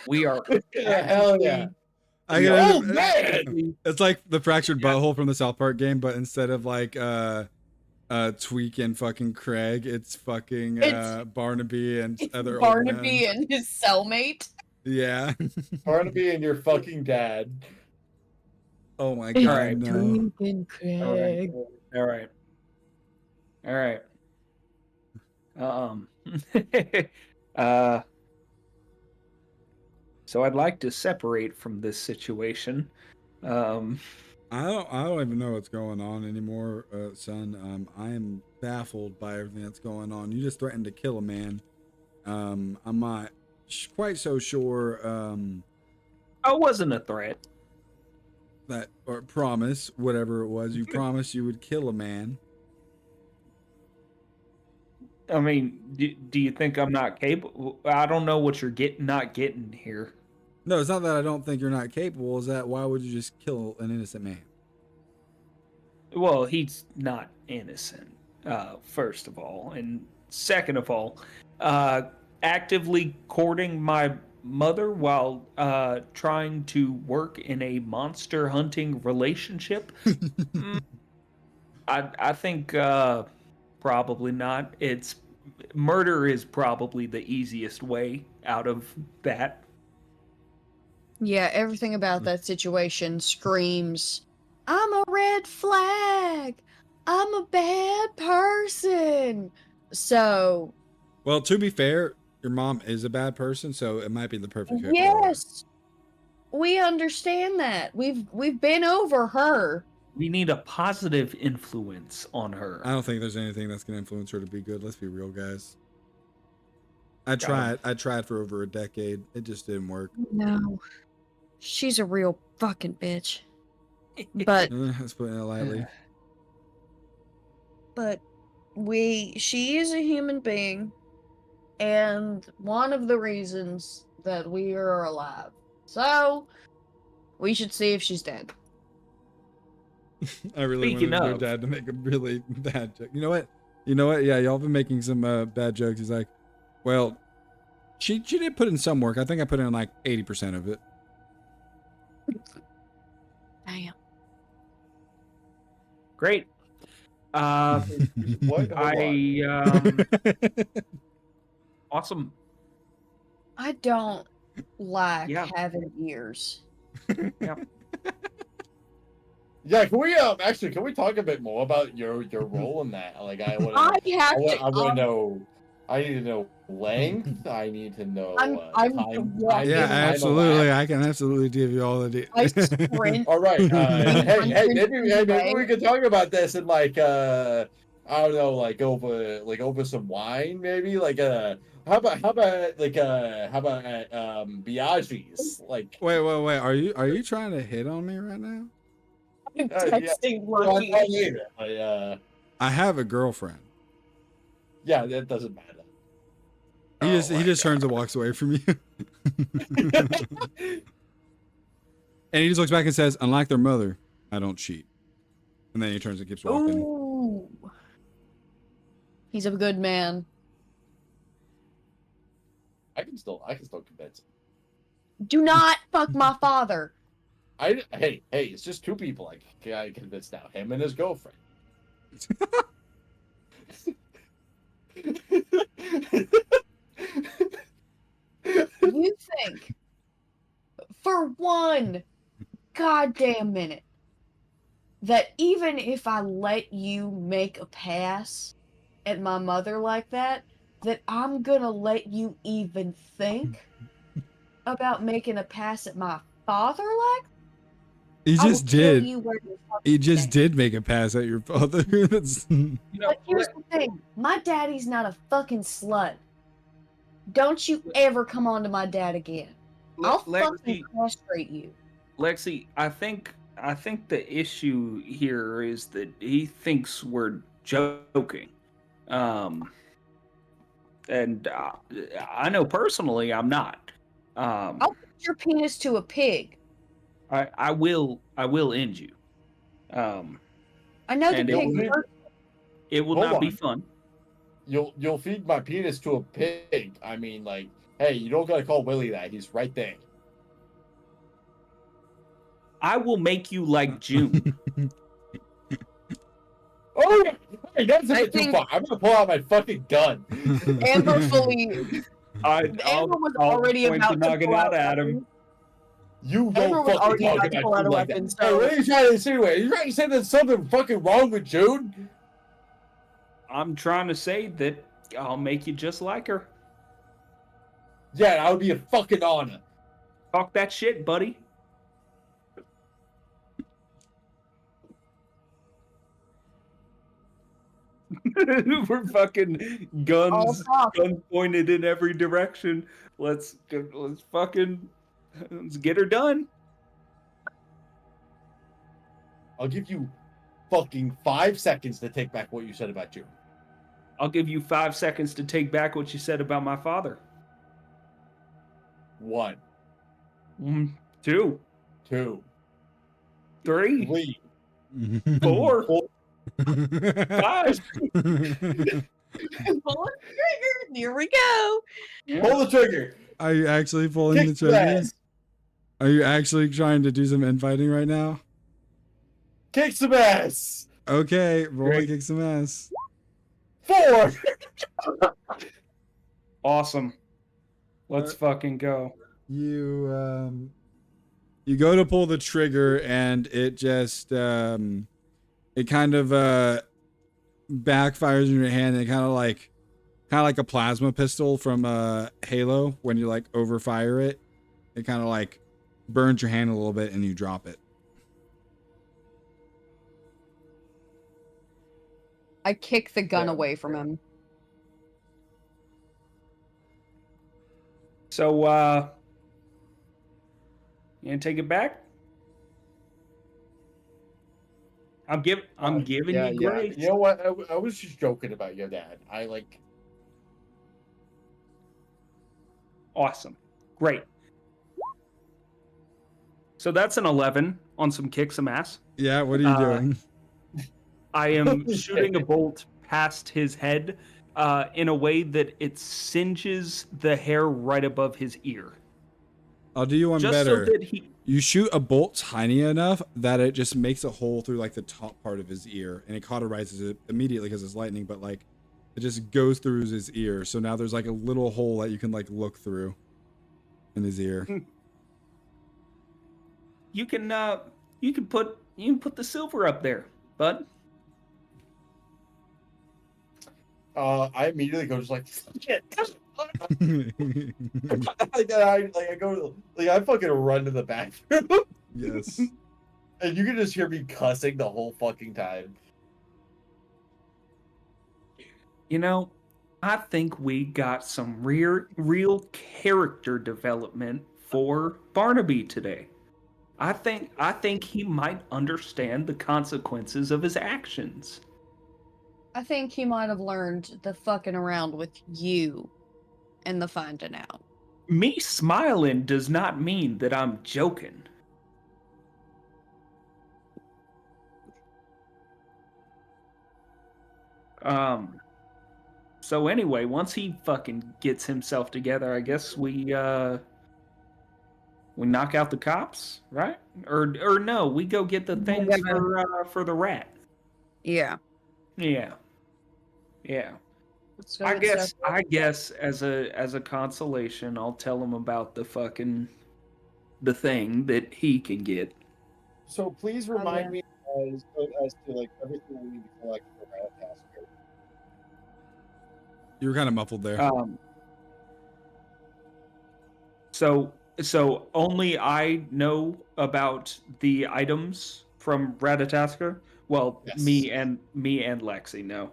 We are Yeah, hell yeah. I gotta, Oh man! It's like the fractured butthole from the South Park game, but instead of like Tweak and fucking Craig, it's fucking It's- Barnaby and other Barnaby old men. and his cellmate. Yeah. Barnaby and your fucking dad. Oh my god, Alright. no. Tweaking all right. Craig. All right. All right. So I'd like to separate from this situation. I don't even know what's going on anymore, son. I am baffled by everything that's going on. You just threatened to kill a man. I'm not quite so sure I wasn't a threat. that or promise whatever it was. You promised you would kill a man. I mean, do you think I'm not capable? I don't know what you're not getting here. No, it's not that I don't think you're not capable. Is that why would you just kill an innocent man? Well, he's not innocent, first of all. And second of all, actively courting my mother while trying to work in a monster hunting relationship? I think probably not. Murder is probably the easiest way out of that. Yeah, everything about that situation screams, I'm a red flag. I'm a bad person. So, Well, to be fair, your mom is a bad person, so it might be the perfect fit for her. yes. We understand that. We've been over her. We need a positive influence on her. I don't think there's anything that's gonna influence her to be good. Let's be real, guys. I tried for over a decade. It just didn't work. No. She's a real fucking bitch. But Let's put it lightly. she is a human being, and one of the reasons that we are alive. So we should see if she's dead. I really Speaking wanted your of- dad to make a really bad joke. You know what? Yeah, y'all been making some bad jokes. He's like, well, she did put in some work. I think I put in like 80% of it. Great. What? Hold on. Awesome. I don't like Yeah. having ears. Yeah, can we can we talk a bit more about your role in that? Like, I want I want to know. I need to know length. I need to know I'm time. walking. Yeah, time absolutely. elapsed. I can absolutely give you all the I details. sprint. All right. Hey, maybe Right. we could talk about this in like I don't know, like over some wine, maybe like how about Biaggi's? Like, Wait. Are you trying to hit on me right now? I'm yeah. texting well, Lucky. later. I have a girlfriend. Yeah, that doesn't matter. He just turns and walks away from you. And he just looks back and says, "Unlike their mother, I don't cheat." And then he turns and keeps walking. Ooh. He's a good man. I can still convince him. Do not fuck my father. Hey, it's just two people I convinced now. Him and his girlfriend. You think for one goddamn minute that even if I let you make a pass at my mother like that I'm gonna let you even think about making a pass at my father like? He I will just kill did. you where you He fucking just stand. did make a pass at your father. That's- But here's the thing. My daddy's not a fucking slut. Don't you ever come on to my dad again. I'll fucking castrate you. Lexi, I think the issue here is that he thinks we're joking. And I know personally I'm not. I'll put your penis to a pig. I will end you. I know the And pig it- hurts. It will Hold not be on. fun. You'll feed my penis to a pig. I mean, like, hey, you don't gotta call Willie that. He's right there. I will make you like June. Oh, hey, that's a I bit too think- far. I'm gonna pull out my fucking gun. Amber fully. Amber was already point about to knock it pull out out at him. weapons. You Amber don't was fucking already talk about to pull out about a June like weapon, that. so- Hey, what are you trying to insinuate? You trying to say there's something fucking wrong with June? I'm trying to say that I'll make you just like her. Yeah, that would be a fucking honor. Talk that shit, buddy. We're fucking All guns talk. pointed in every direction. Let's fucking get her done. I'll give you fucking 5 seconds to take back what you said about June. I'll give you 5 seconds to take back what you said about my father. 1, 2, 2, 3, 3, 4, 5. Pull the trigger. Here we go. Pull the trigger. Are you actually pulling the Kick the trigger? ass. Are you actually trying to do some infighting right now? Kick some ass. Okay, roll Great. and kick some ass. 4. Awesome. Let's fucking go. You go to pull the trigger and it just it kind of backfires in your hand and kind of like a plasma pistol from Halo when you like overfire it. It kind of like burns your hand a little bit and you drop it. I kick the gun Yeah. away from him. So, you gonna take it back? I'm giving you grace. You know what? I was just joking about your dad. I like. Awesome. Great. So that's an 11 on some kick some ass. Yeah, what are you doing? I am shooting a bolt past his head in a way that it singes the hair right above his ear. I'll do you one Just better. so that he You shoot a bolt tiny enough that it just makes a hole through like the top part of his ear, and it cauterizes it immediately because it's lightning. But like, it just goes through his ear. So now there's like a little hole that you can like look through in his ear. You can put the silver up there, bud. I immediately go just like shit. I go like I fucking run to the bathroom. Yes. And you can just hear me cussing the whole fucking time. You know, I think we got some real character development for Barnaby today. I think he might understand the consequences of his actions. I think he might have learned the fucking around with you and the finding out. Me smiling does not mean that I'm joking. So anyway, once he fucking gets himself together, I guess we knock out the cops, right? Or no, we go get the things for the rat. Yeah. Yeah. Let's go I get guess stuff. as a consolation, I'll tell him about the thing that he can get. So please remind me as to like everything we need to collect for Ratatasker. You were kind of muffled there. So only I know about the items from Ratatasker. Well, Yes. me and Lexi know.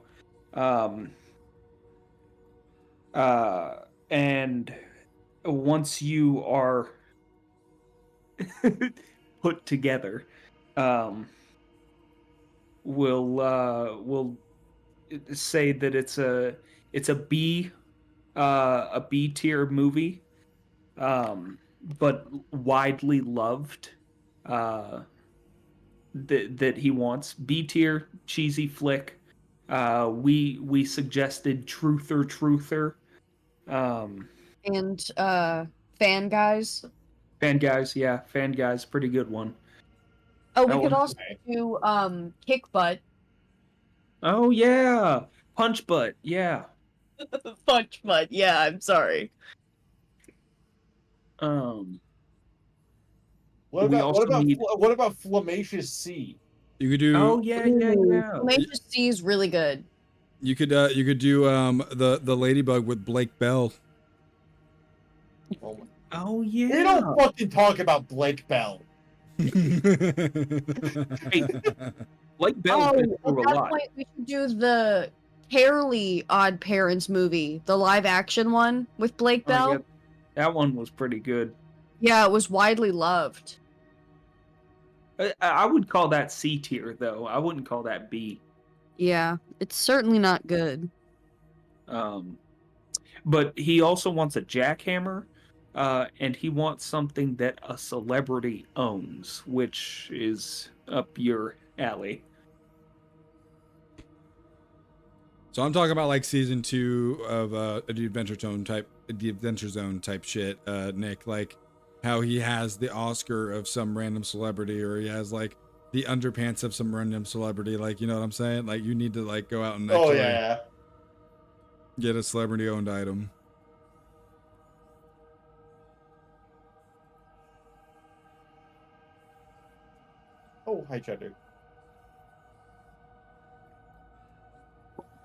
And once you are put together, we'll say that it's a B tier movie, but widely loved. That he wants B tier cheesy flick. We suggested Truther. And Fan Guys. Fan Guys, pretty good one. Oh, That we could one's also do Kick Butt. Oh yeah, Punch Butt, yeah. Punch Butt, yeah, I'm sorry. What We also need- about Flamacious Sea? You could do. Oh yeah. Matrix C is really good. You could do the ladybug with Blake Bell. Oh yeah. We don't fucking talk about Blake Bell. Hey, Blake Bell Oh, been at through a that lot. point, we should do the Fairly Odd Parents movie, the live action one with Blake Oh, Bell. yeah, that one was pretty good. Yeah, it was widely loved. I would call that C tier though. I wouldn't call that B. Yeah, it's certainly not good. But he also wants a jackhammer, and he wants something that a celebrity owns, which is up your alley. So I'm talking about like season 2 of the Adventure Zone type shit, Nick. Like how he has the Oscar of some random celebrity, or he has like the underpants of some random celebrity. Like, you know what I'm saying? Like you need to like go out and actually get a celebrity owned item. Oh, hi, Cheddar.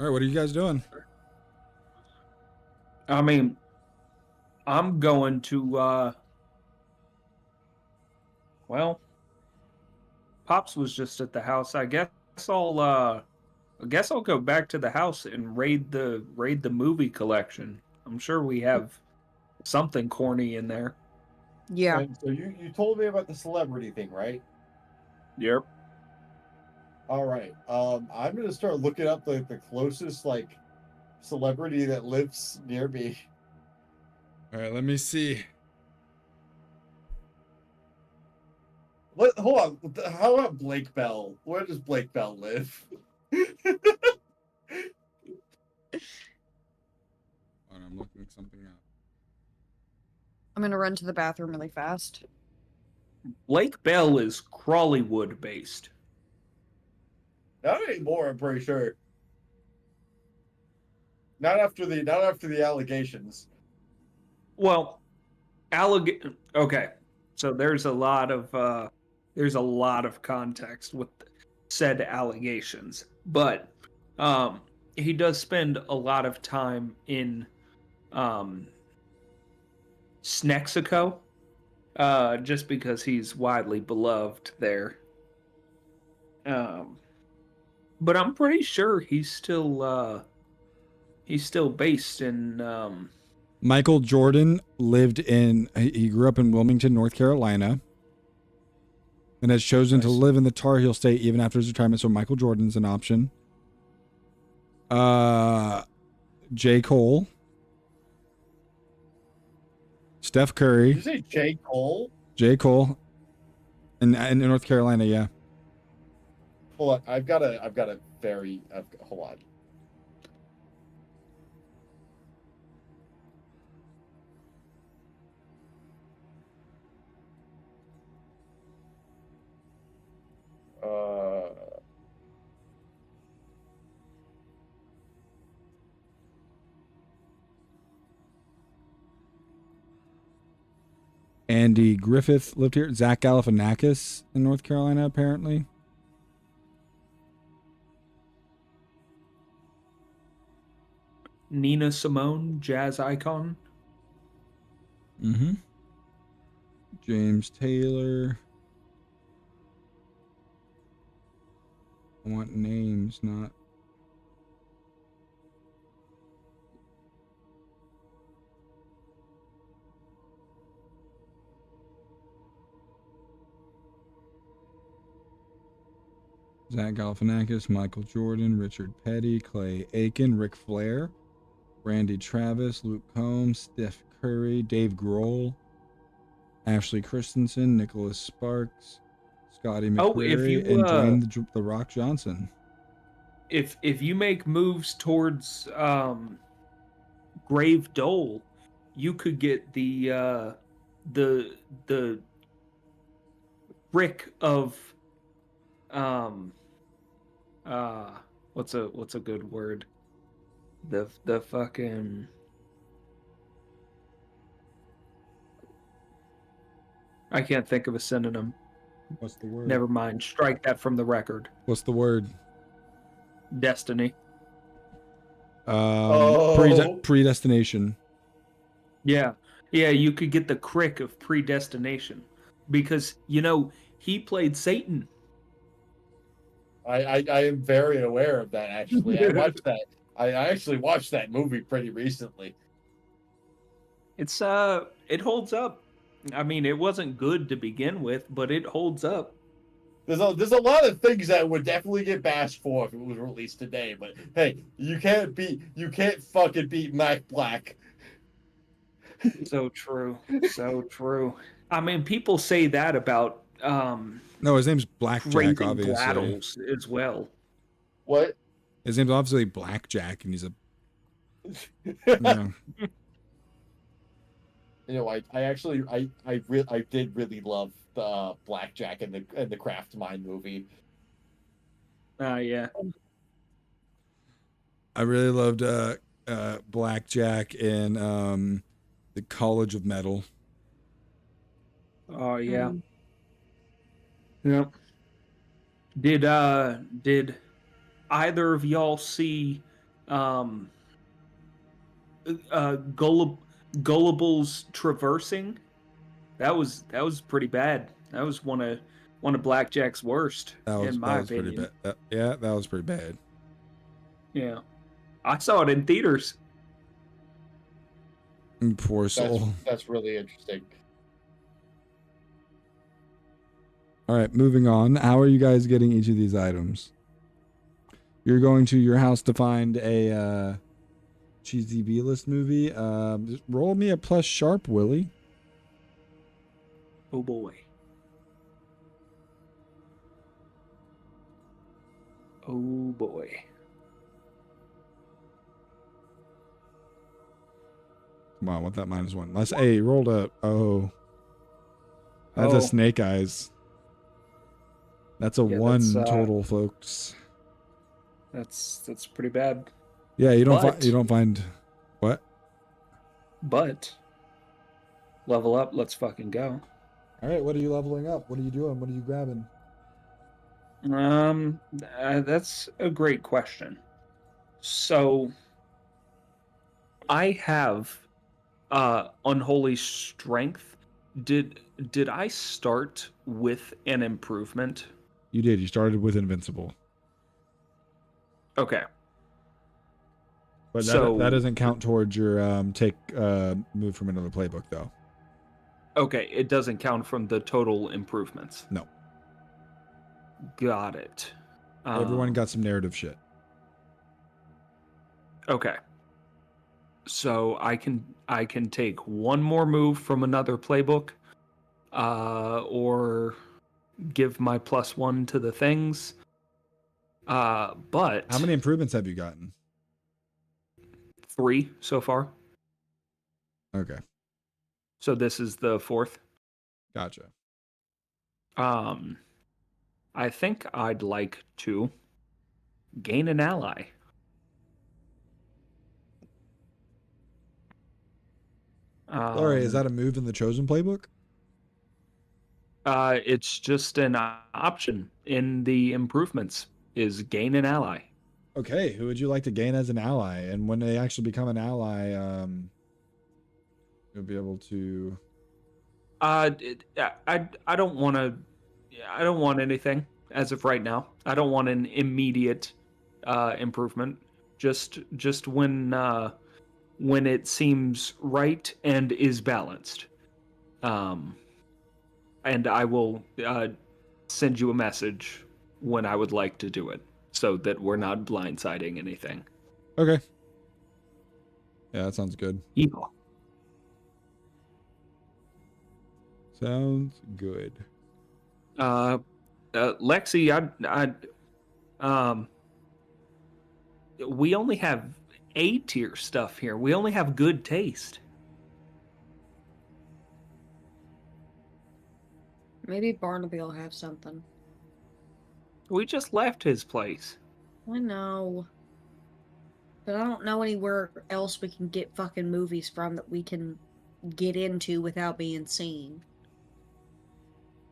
All right, what are you guys doing? I mean, I'm going to well, Pops was just at the house. I guess I'll go back to the house and raid the movie collection. I'm sure we have something corny in there. Yeah. And so you told me about the celebrity thing, right? Yep. All right. I'm gonna start looking up the closest like celebrity that lives near me. All right, let me see. Hold on. How about Blake Bell? Where does Blake Bell live? Hold on, I'm looking something up. I'm gonna run to the bathroom really fast. Lake Bell is Crawleywood based. Not anymore, I'm pretty sure. Not after the allegations. Well, okay. So there's a lot of context with said allegations, but he does spend a lot of time in Snexico, just because he's widely beloved there. But I'm pretty sure he's still based in. Michael Jordan he grew up in Wilmington, North Carolina, and has chosen to live in the Tar Heel state even after his retirement. So Michael Jordan's an option. J. Cole. Steph Curry. Did you say J. Cole? J. Cole. In North Carolina, yeah. Hold on, hold on. Andy Griffith lived here. Zach Galifianakis in North Carolina, apparently. Nina Simone, jazz icon. Mm-hmm. James Taylor. I want names, not... Zach Galifianakis, Michael Jordan, Richard Petty, Clay Aiken, Ric Flair, Randy Travis, Luke Combs, Steph Curry, Dave Grohl, Ashley Christensen, Nicholas Sparks, Scotty McCreery, and Dwayne the Rock Johnson. If you make moves towards Grave Dole, you could get the brick of what's a good word? The fucking I can't think of a synonym. What's the word? Never mind. Strike that from the record. What's the word? Destiny. Predestination. Yeah. Yeah, you could get the crick of predestination. Because, he played Satan. I am very aware of that, actually. I watched that. I actually watched that movie pretty recently. It holds up. I mean, it wasn't good to begin with, but it holds up. There's a lot of things that would definitely get bashed for if it was released today, but hey, you can't fucking beat Mac Black. So true. So true. I mean, people say that about no, his name's Blackjack, obviously. Battles as well. What? His name's obviously Blackjack, and he's a I did really love the Blackjack and the Craft Mine movie. Yeah. I really loved Blackjack in the College of Metal. Oh yeah. Yep. Did either of y'all see Gullible's Traversing? That was pretty bad. That was one of Blackjack's worst, in my opinion. Pretty bad. Yeah, that was pretty bad. Yeah. I saw it in theaters. Poor soul. That's really interesting. All right, moving on. How are you guys getting each of these items? You're going to your house to find a cheesy B-list movie. Just roll me a plus sharp, Willie. Oh boy. Oh boy. Come on, what that -1? Let's rolled a That's Oh. a Snake Eyes. That's a Yeah, one that's, total, folks. That's pretty bad. Yeah, you don't But- you don't find what? But level up. Let's fucking go. All right, what are you leveling up? What are you doing? What are you grabbing? That's a great question. So I have Unholy Strength. Did I start with an improvement? You did. You started with Invincible, Okay. but So- that doesn't count towards your take move from another playbook, though. Okay, it doesn't count from the total improvements. No. Got it. Everyone got some narrative shit. Okay. So I can take one more move from another playbook, or give my +1 to the things. But How many improvements have you gotten? 3 so far. Okay, So this is the 4th. gotcha. I think I'd like to gain an ally. Sorry, is that a move in the Chosen playbook? It's just an option in the improvements. Is gain an ally. Okay, who would you like to gain as an ally? And when they actually become an ally, you'll be able to. I don't want to. I don't want anything as of right now. I don't want an immediate improvement. Just when it seems right and is balanced. And I will send you a message when I would like to do it, so that we're not blindsiding anything. Okay. Yeah, that sounds good. Yeah. Sounds good. Lexi, we only have A tier stuff here. We only have good taste. Maybe Barnaby will have something. We just left his place. I know. But I don't know anywhere else we can get fucking movies from that we can get into without being seen.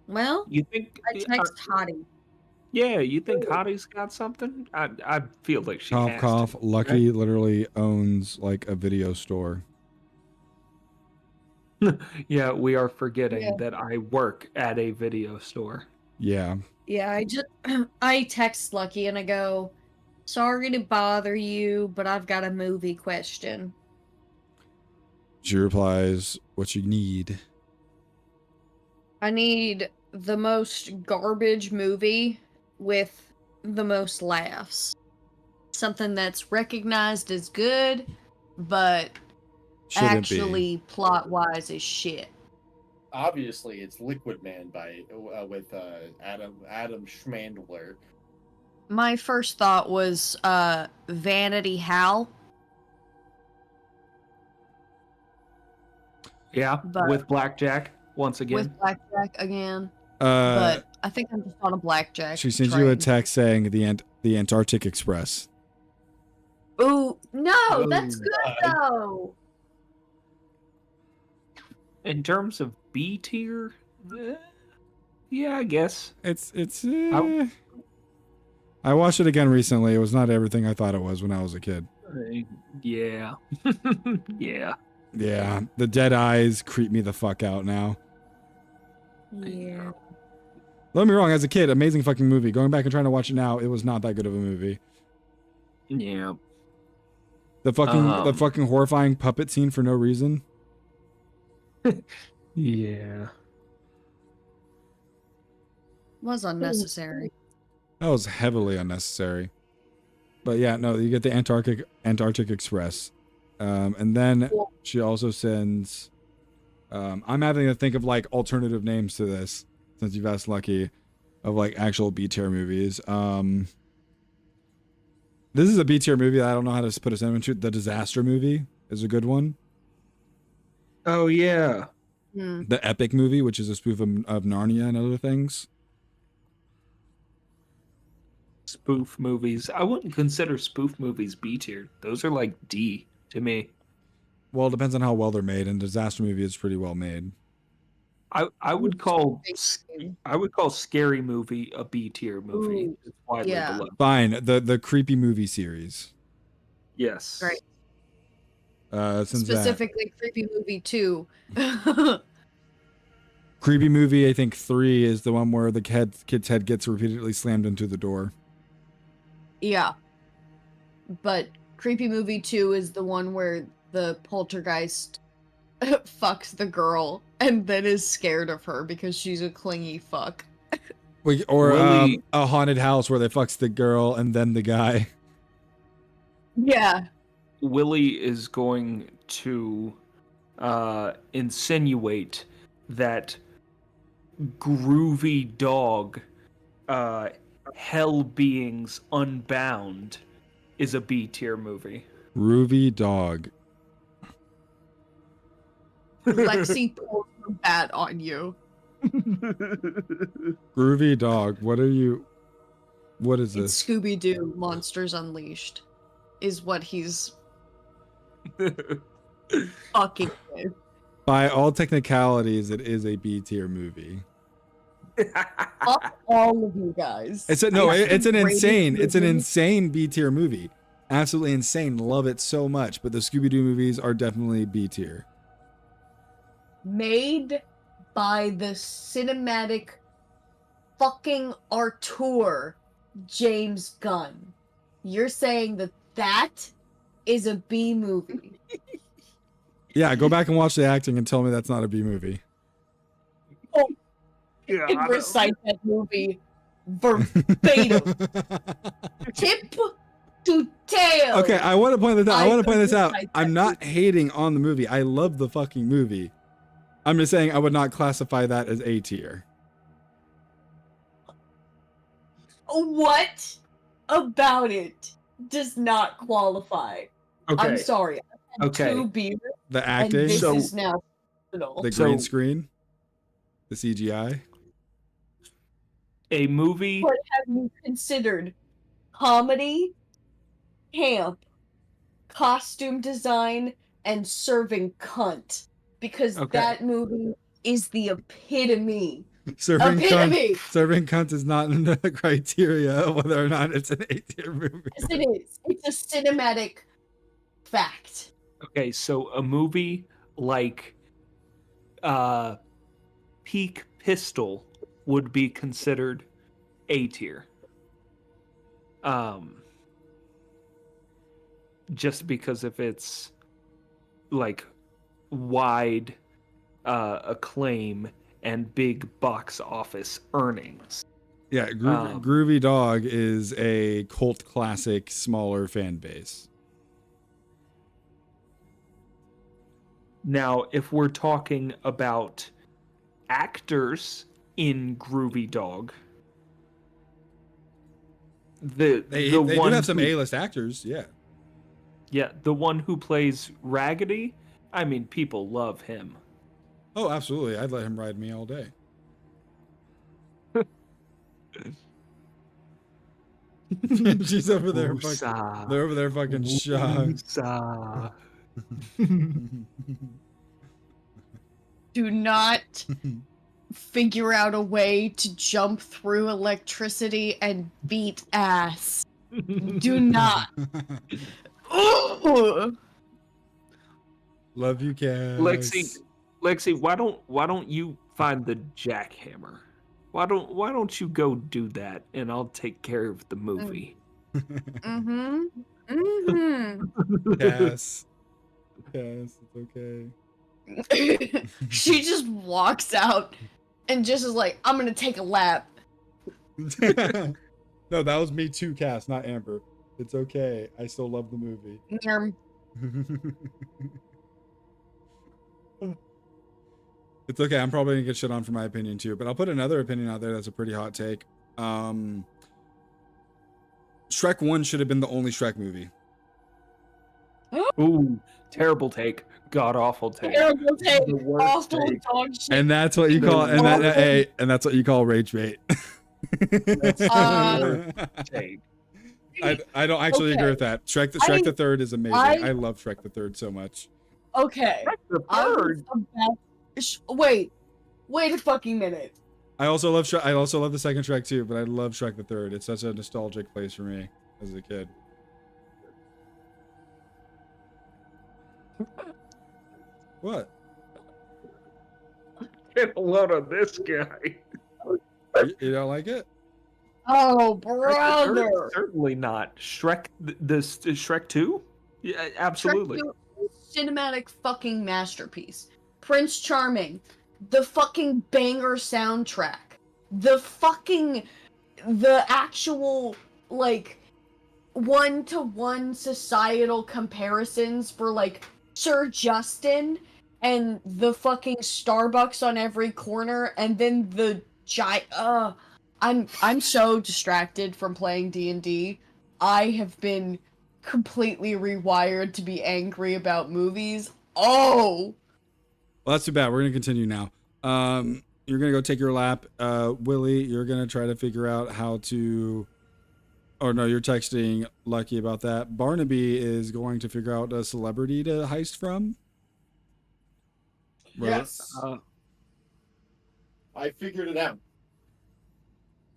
Well, You think? I text Hottie. Yeah, you think Hottie's got something? I feel like she Cough, has cough. to, Lucky literally owns like a video store. right? Yeah, we are forgetting Yeah. that I work at a video store. Yeah. Yeah, I text Lucky and I go, sorry to bother you, but I've got a movie question. She replies, "What you need?" I need the most garbage movie with the most laughs. Something that's recognized as good, but Shouldn't actually plot-wise is shit. Obviously, it's Liquid Man with Adam Schmandler. My first thought was Vanity Hal. Yeah, But- with Blackjack once again. With Blackjack again. be. But I think I'm just on a Blackjack. She sends you a train. text saying the Antarctic Express. Ooh, no, Oh, that's good God. though. In terms of B tier, yeah, I guess. It's How- I watched it again recently. It was not everything I thought it was when I was a kid. Yeah, yeah. Yeah, the dead eyes creep me the fuck out now. Yeah. Don't get me wrong, as a kid, amazing fucking movie. Going back and trying to watch it now, it was not that good of a movie. Yeah. The fucking horrifying puppet scene for no reason. Yeah. Was unnecessary. That was heavily unnecessary. But yeah, no, you get the Antarctic Express. And then Cool. she also sends I'm having to think of like alternative names to this since you've asked Lucky of like actual B tier movies. This is a B tier movie that I don't know how to put a sentiment to. The Disaster movie is a good one. Oh yeah. the Epic movie, which is a spoof of Narnia and other things. Spoof movies. I wouldn't consider spoof movies B tier. Those are like D to me. Well, it depends on how well they're made, and Disaster Movie is pretty well made. I would call Scary Movie a B tier movie. Ooh, It's widely yeah. beloved. Fine, the Creepy Movie series. Yes. Right. Since Specifically, Creepy Movie 2. Creepy Movie, I think 3 is the one where the kid's head gets repeatedly slammed into the door. Yeah. But Creepy Movie 2 is the one where the poltergeist fucks the girl and then is scared of her because she's a clingy fuck. Or Willie- a haunted house where they fucks the girl and then the guy. Yeah. Willie is going to insinuate that Groovy Dog, Hell Beings Unbound, is a B tier movie. Groovy Dog. Lexi pulls her bat on you. Groovy Dog. What is this? It's Scooby-Doo Monsters Unleashed is what he's fucking with. By all technicalities, it is a B tier movie. Fuck all of you guys. It's an insane B tier movie. Absolutely insane. Love it so much. But the Scooby-Doo movies are definitely B tier. Made by the cinematic fucking auteur James Gunn. You're saying that is a B movie? Yeah, go back and watch the acting and tell me that's not a B movie. Yeah, And recite that movie verbatim, tip to tail. Okay, I want to point this out. I want to could point this out. recite I'm that not hating on the movie. I love the fucking movie. I'm just saying I would not classify that as A tier. What about it does not qualify? Okay. I'm sorry. I had Okay. 2 beers, The and acting, this So- is now personal. the So- green screen, the CGI. A movie. But have you considered comedy, camp, costume design, and serving cunt? Because Okay. that movie is the epitome. Serving Epitome! serving cunt is not in the criteria of whether or not it's an A tier movie. Yes, it is. It's a cinematic fact. Okay, so a movie like Peak Pistol would be considered A tier. Just because if it's like wide acclaim and big box office earnings. Yeah, Groovy Dog is a cult classic, smaller fan base. Now, if we're talking about actors in Groovy Dog, They do have some A-list actors, yeah. Yeah, the one who plays Raggedy, I mean, people love him. Oh, absolutely. I'd let him ride me all day. She's over there. Woosah. They're over there fucking shocked. Woosah. Do not figure out a way to jump through electricity and beat ass. Do not. Ooh. Love you, Cass. Lexi, why don't you find the jackhammer? Why don't you go do that and I'll take care of the movie? Mm-hmm. Mm-hmm. Cass. Cass, it's okay. She just walks out and just is like, I'm gonna take a lap. No, that was me too, Cass, not Amber. It's okay. I still love the movie. It's okay. I'm probably gonna get shit on for my opinion too, but I'll put another opinion out there that's a pretty hot take. Shrek 1 should have been the only Shrek movie. Ooh, terrible take. God awful take. Terrible take. The worst Awful take. dog shit. And that's what you The call and worst and that's what you call rage bait. take. I don't actually agree with that. Shrek the Third is amazing. I love Shrek the Third so much. Okay. The I was third. wait a fucking minute. I also love the second Shrek too, but I love Shrek the Third. It's such a nostalgic place for me as a kid. What? Get a load of this guy. You don't like it? Oh, Shrek the Third? brother. Certainly not. Shrek. This Shrek 2? Yeah, absolutely. Shrek 2 is a cinematic fucking masterpiece. Prince Charming, the fucking banger soundtrack, the actual like one-to-one societal comparisons for like Sir Justin and the fucking Starbucks on every corner, and then the giant. I'm so distracted from playing D&D. I have been completely rewired to be angry about movies. Oh, Well, that's too bad. We're gonna continue now. You're gonna go take your lap. Willie, you're gonna try to figure out how to. Oh no, you're texting Lucky about that. Barnaby is going to figure out a celebrity to heist from. Yes. I figured it out.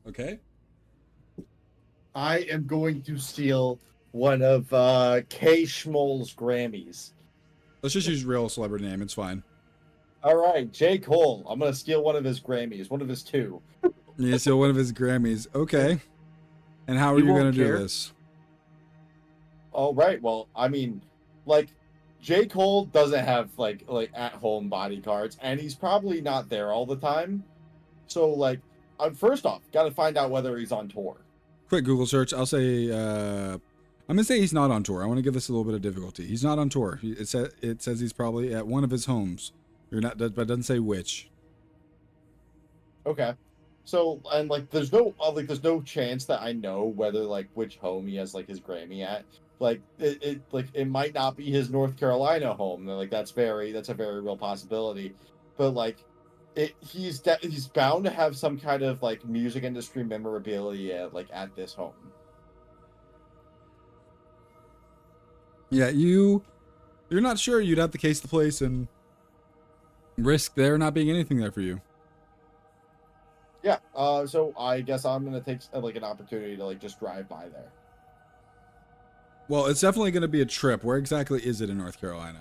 Okay. I am going to steal one of K. Schmoll's Grammys. Let's just use real celebrity name. It's fine. All right, J. Cole. I'm going to steal one of his Grammys, one of his 2. You steal one of his Grammys. Okay. And how are you going to do this? All right. Well, I mean, like, J. Cole doesn't have like at-home bodyguards, and he's probably not there all the time. So, like, first off, got to find out whether he's on tour. Quick Google search. I'll say. I'm gonna say he's not on tour. I want to give this a little bit of difficulty. He's not on tour. It says he's probably at one of his homes. You're not, but it doesn't say which. Okay. So, and like, there's no chance that I know whether like which home he has like his Grammy at. Like, it might not be his North Carolina home. Like, that's a very real possibility. But like, he's bound to have some kind of like music industry memorabilia like at this home. Yeah, you're not sure. You'd have to case the place and risk there not being anything there for you. Yeah. So I guess I'm gonna take like an opportunity to like just drive by there. Well, it's definitely going to be a trip. Where exactly is it in North Carolina?